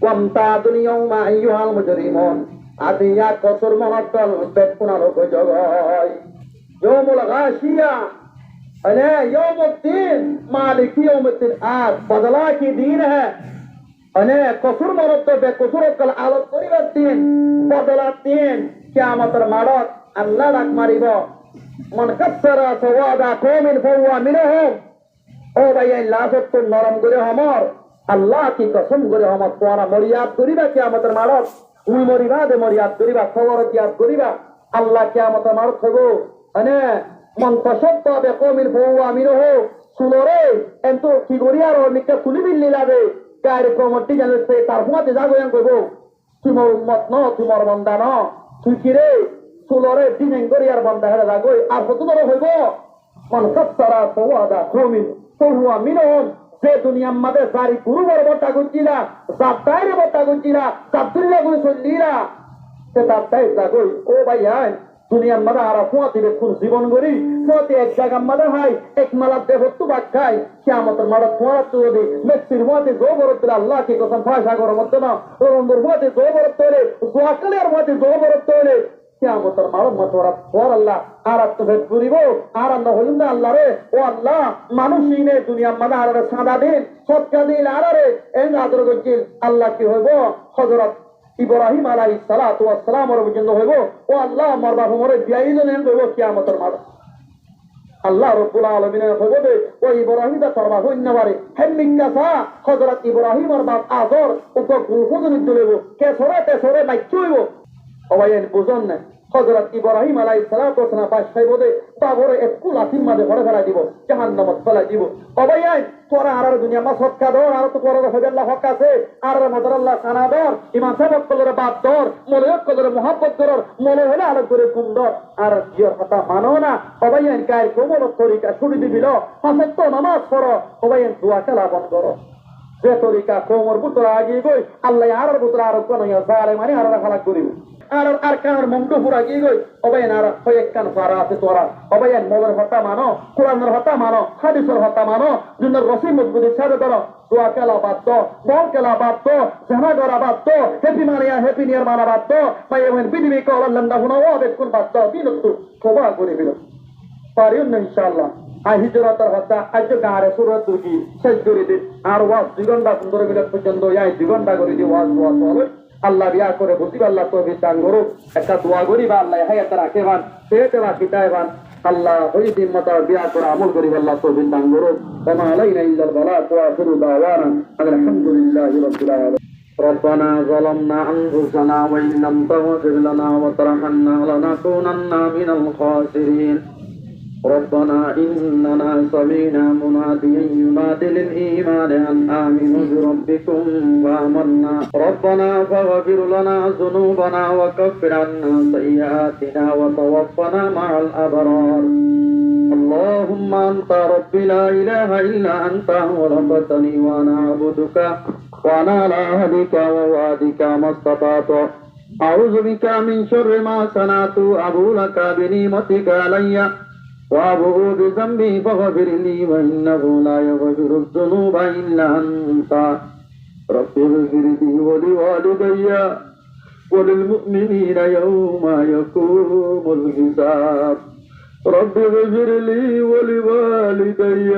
S1: ওয়ামতাদুল ইয়াউমা আইয়ুহাল মুজরিমুন আদিয়া কসর মনতল বেকুন আলোক জগই যৌমুল গাশিয়া अने यौमुद्दीन मालिक यौमुद्दीन आज बदला की दीन है अने कसूर मरद तो बेकसूर कल आलोक करिबार दिन बदला दिन कियामतेर माठत अल्लाह डाक मारिब মান কাসসারা সাওয়াদা কওমিন ফাহুয়া মিনহুম। ও ভাই লাজত তো নরম করে হমর আল্লাহ কি কসম করে হমর তোরা মরিয়াদ করিবা কিয়ামতের মারত উই মরিবা দে মরিয়াদ করিবা খবর ইয়াদ করিবা আল্লাহ কিয়ামতের মারত হবো মানে মান তাসাব্বা বিকওমিন ফাহুয়া মিনহুম। সুলরে এন্তো কি করি আর নিকা তুলি বিল্লি লাগে কারে কমটি জানতে তার হুয়াতে জাগয়ান কইবো তোমার উম্মত ন তোমার বান্দা ন তুই কি রে সুলরে দিনেন করি আর বান্দা হেরা যাগই আর কত বড় হইব মান কাসসারা সাওয়াদা কওমিন ফাহুয়া মিনহুম। যে দুনিয়ার মধ্যে সারি গুরু বড় বটা গুজিরা সাতাইরে বটা গুজিরা সাতুল্লা গুলো চলিরা সে তাই যাগই ও ভাইয়া দুনিয়ার মধ্যে আর ফুয়াতে বেকুন জীবন গরি ফুয়াতে এক জায়গার মধ্যে হয় এক মালাত দেহত্তু বাদ খায় কিয়ামতের মারাত ফুয়াত যদি মেসির ফুয়াতে জো বরত দিলে আল্লাহ কি কসম ফায়সা করো মত না রন্দর ফুয়াতে জো বরত তোলে জোয়াকালের ফুয়াতে জো বরত তোলে কিয়ামতের মারাত মতরা ফুয়ার আল্লাহ আর তো ভেদ করিব আর আল্লাহ হইল না আল্লাহ রে ও আল্লাহ মানুষই নে দুনিয়ার মধ্যে আর সাদা দিন সৎকা দিন আর রে এই আদর গজিল আল্লাহ কি হইব হযরত ইব্রাহিম আলাইহিস সালাতু ওয়াস সালাম এর জন্য হইব ও আল্লাহ আমার বাবা মরে বিয়াইল নেন হইব কিয়ামতের মাঠে আল্লাহ রাব্বুল আলামিন হইব দে ও ইব্রাহিম দা তরবা হইনবারে হেমিকাসা হযরত ইব্রাহিম আর বাপ আজর ওকে গুলফুদন দিলেব কে সরে মাইচুইব ও ভাইয়েন বুঝন না হযরত ইব্রাহিম আলাইহিস সালাতু ওয়াস সালাম পাশ খাইব দে বাবরে একু লাথির মাঝে ভরে ফেলা দিব জাহান্নামত ফেলা দিব ও ভাইয়েন তোরা আর দুনিয়া মা সৎকা দর আর তো পরে হবে আল্লাহ হক আছে আর মদর আল্লাহ সানা দর ইমান সাহেব কলরে বাদ দর মলয়ক কলরে মোহাব্বত দর মলে হলে আলো করে কুমদর আর জিয়র কথা মানো না অবাইয়ান কার কোমল তরিকা ছুটি দিবিল হাসত তো নামাজ পড়ো অবাইয়ান দোয়া খেলা বন্ধ করো যে তরিকা কোমর পুতরা আগিয়ে গই আল্লাহ আর পুতরা আর কোন জালে মানে আর খালাক করিব আর কার মন্দ পুরা গিয়ে গই অবাইয়ান আর কয়েক কান ফারা আছে তোরা অবাইয়ান মলের হতা মানো কোরআনের হতা মানো হাদিসের হতা মানো দুনিয়ার রসি মজবুতি সাথে ধরো দোয়া খেলা বাদ দো বল খেলা বাদ দো জানা করা বাদ দো হ্যাপি মানিয়া হ্যাপি নিয়ার মানা বাদ দো ভাই এমন পৃথিবী কল লন্ডা হুনা ও বেকুন বাদ দো বিনতু কোবা করে বিল পারিও না ইনশাআল্লাহ আই হিজরতের হতা আজ গারে সুরত দুজি শেষ করে দি আর ওয়াজ 2 ঘন্টা 15 মিনিট পর্যন্ত এই 2 ঘন্টা করে দি ওয়াজ হবে আল্লাহ বিয়া করে বুঝিব আল্লাহ তৌফিক দান করুক একটা দোয়া করিবা আল্লাহ হায়াত রাখেবান পেটে রাখিতাইবান আল্লাহ ওই দিন মতো বিয়া করে আমল করিব আল্লাহ তৌফিক দান করুক ওমা আলাইনা ইল্লাল বালাগ ওয়া আখিরু দাওয়ানা আলহামদুলিল্লাহি রাব্বিল আলামিন ربنا ظلمنا أنفسنا وإن لم تغفر لنا وترحمنا لنكونن من الخاسرين ربنا إننا سمعنا مناديا ينادي للإيمان أن آمنوا بربكم فآمنا ربنا فاغفر لنا ذنوبنا وكفر عنا سيئاتنا وتوفنا مع الأبرار اللهم أنت ربي لا إله إلا أنت خلقتني وأنا عبدك وأنا على عهدك ووعدك ما استطعت أعوذ بك من شر ما صنعت أبو لك بنعمتك علي وأبوء بذنبي فاغفر لي وإنه لا يغفر الذنوب إلا أنت رب اغفر لي ولوالدي وللمؤمنين يوم يقوم الحساب رب اغفر لي ولوالدي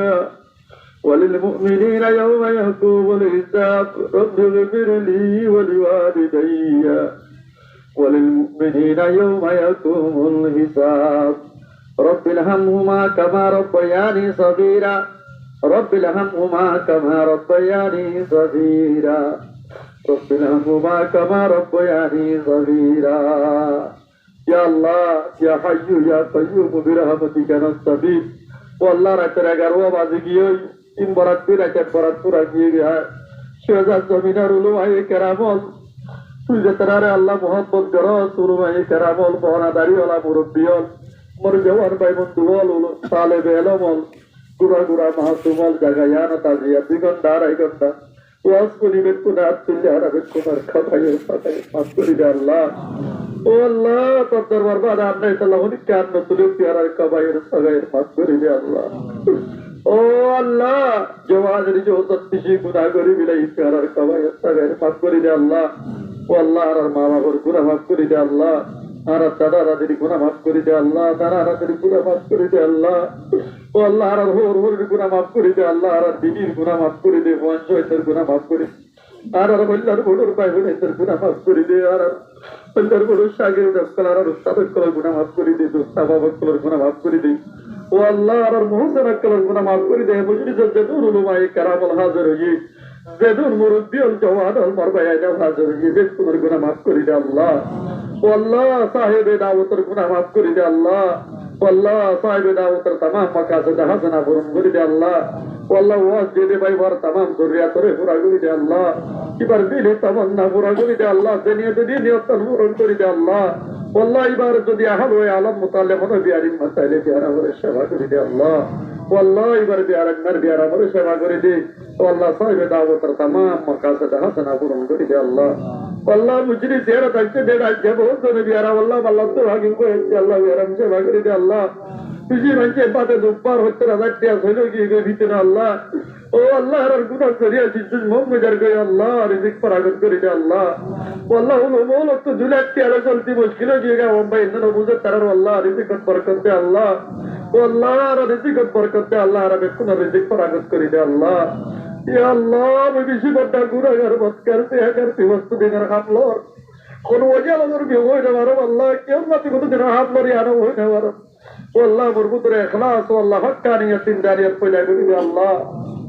S1: وللمؤمنين يوم يقوم الحساب رب اغفر لي ولوالدي وللمؤمنين يوم يقوم الحساب رب ارحمهما كما ربياني صغيرا رب ارحمهما كما ربياني صغيرا رب ارحمهما كما ربياني صغيرا يا الله يا حي يا قيوم برحمتك نستغيث والله رتنا غروا بازگیوی این برات پیرا برات پورا کیگا شوزا زمینار علماء کرامول তুই তারারে আল্লাহ মোহাম্মদ করো সুরমাই کرامول বহনাদারি ওলা মুরব্বিয়ল মোর জওয়ান ভাই বন্ধু বল তালেবে এলমল গুড়া মাহাতুমল জাগায়ানা তাজিয়া 2 ঘন্টা 2.5 ঘন্টা ওয়াজ করিবেন কোনা তুলে হারাবেন কোনার খাবাইয়ের পাতায় মাফ করি দে আল্লাহ ও আল্লাহ তোর দরবার বাদা আমরা আল্লাহ অনেক কান তুলে পিয়ারার খাবাইয়ের সাগায়ের মাফ করি দে আল্লাহ ও আল্লাহ জওয়ানের যে সত্যি গুনাহ করি বিলাই পিয়ারার খাবাইয়ের সাগায়ের মাফ করি দে আল্লাহ ও আল্লাহ আর মা বাবার গুনাহ মাফ করি দে আল্লাহ আর দাদা দাদির গুনাহ মাফ করে দে আল্লাহ দাদা দাদির গুনাহ মাফ করে দে আল্লাহ ও আল্লাহ আর হোর গুনাহ মাফ করে দে আল্লাহ আর দিদির গুনাহ মাফ করে দে বংশের গুনাহ মাফ করে আর বল্লার বড়র ভাই বোনের গুনাহ মাফ করে দে আর আল্লাহর বড় শাগির দস্কলার আর উস্তাদ কলার গুনাহ মাফ করে দে দোস্তা বাবা কলার গুনাহ মাফ করে দে ও আল্লাহ আর মোহসেন কলার গুনাহ মাফ করে দে মুজরিদ জাদুর উলমায়ে কেরামুল হাজির হই বেদুন মুরব্বি আল জওয়াদ আল মারবায়া হাজির হই বেদুর গুনাহ মাফ করে দে আল্লাহ ও আল্লাহ সাহেবে দাওয়াতের গুনাহ মাফ করে দে আল্লাহ ও আল্লাহ সাহেবে দাওয়াতের तमाम মাকাসিদ হাসানা পূরণ করে দে আল্লাহ ও আল্লাহ ওয়াজ দে ভাই ওর तमाम জরুরিয়াতরে পুরা করে দে আল্লাহ এবার দিলে তামান্না পুরা করে দে আল্লাহ দুনিয়া যদি নিয়ত পূরণ করে দে আল্লাহ والله এবার যদি আহল হয়ে আলম মুতাল্লিমুন বিআরি মাসাইলে বিআরা করে সেবা করে দে আল্লাহ والله এবার বিআরা নর বিআরা করে সেবা করে দে والله সাহেবে দাওয়াতের तमाम মাকাসিদ হাসানা পূরণ করে দে আল্লাহ والله মুজরি তেরা তাকে দে রাজ্য বহুত জন বিআরা والله আল্লাহ তো হাকিম কো আল্লাহ বিআরা সেবা করে দে আল্লাহ তুই মঞ্চে বাদে দুপার হতে রাজাটিয়া হলো কি ভিতরে আল্লাহ ও আল্লাহ আর গুনাহ করিয়া জিজ্ঞেস মোহাম্মদ আর গয় আল্লাহ রিজিক পরাগত করে দে আল্লাহ والله মোল তো জুলাতি আলা চলতি মুশকিল হয়ে গেল ও ভাই ইন্দ্র বুঝে তার আল্লাহ রিজিক বরকত দে আল্লাহ والله আর রিজিক বরকত দে আল্লাহ আর বেকুন রিজিক পরাগত করে দে আল্লাহ ইয়া আল্লাহ আমি বেশি বড় গুনাহগার মত করতে বস্তু দেনার হামলর কোন ওজা লগর বি হই না মারো আল্লাহ কেউ না কত দিন হামলর ইয়ানো হই না মারো والله مربوطه اخلاص والله حقانيه داريات পয়লা করি দে আল্লাহ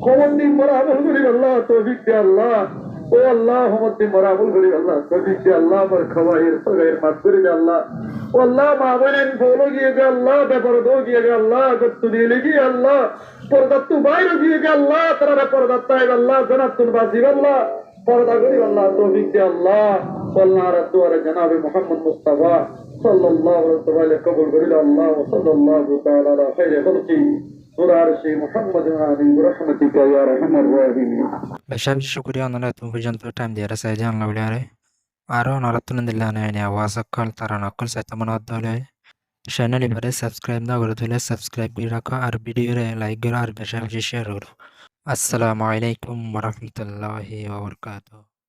S1: কোমন্দি মরাবুল করি আল্লাহ তৌফিক দে আল্লাহ ও আল্লাহ কোমন্দি মরাবুল করি আল্লাহ তৌফিক দে আল্লাহ পর খওয়াইর সগাইর মাফ করে দে আল্লাহ والله মা বলেন বলো গিয়ে দে আল্লাহ বেপর দো গিয়ে দে আল্লাহ গত্তু দিলে গিয়ে আল্লাহ পরদত্তু বাইরে গিয়ে দে আল্লাহ তারা পরদত্তাই আল্লাহ জান্নাতুল বাসির আল্লাহ পরদা করি আল্লাহ তৌফিক দে আল্লাহ والله رسول الله جناب محمد مصطفى صلى الله عليه قبول করিল আল্লাহ وصلى الله تعالى على خير خلقه ورارشي محمد وعلي برحمتك يا ارحم الراحمين
S2: বেশা বেশি শুকরিয়া ওনারা তুমি পর্যন্ত টাইম দিয়ে রাসায় জানলা বলে আরো নরাতন দিল্লা নেয় আওয়াজ কল তারা নকল সাইতে মনে হলে চ্যানেল এবারে সাবস্ক্রাইব না করে দিলে সাবস্ক্রাইব করে রাখো আর ভিডিও লাইক করো আর বেশা বেশি শেয়ার করো আসসালামু আলাইকুম ওয়া রাহমাতুল্লাহি ওয়া বারাকাতুহু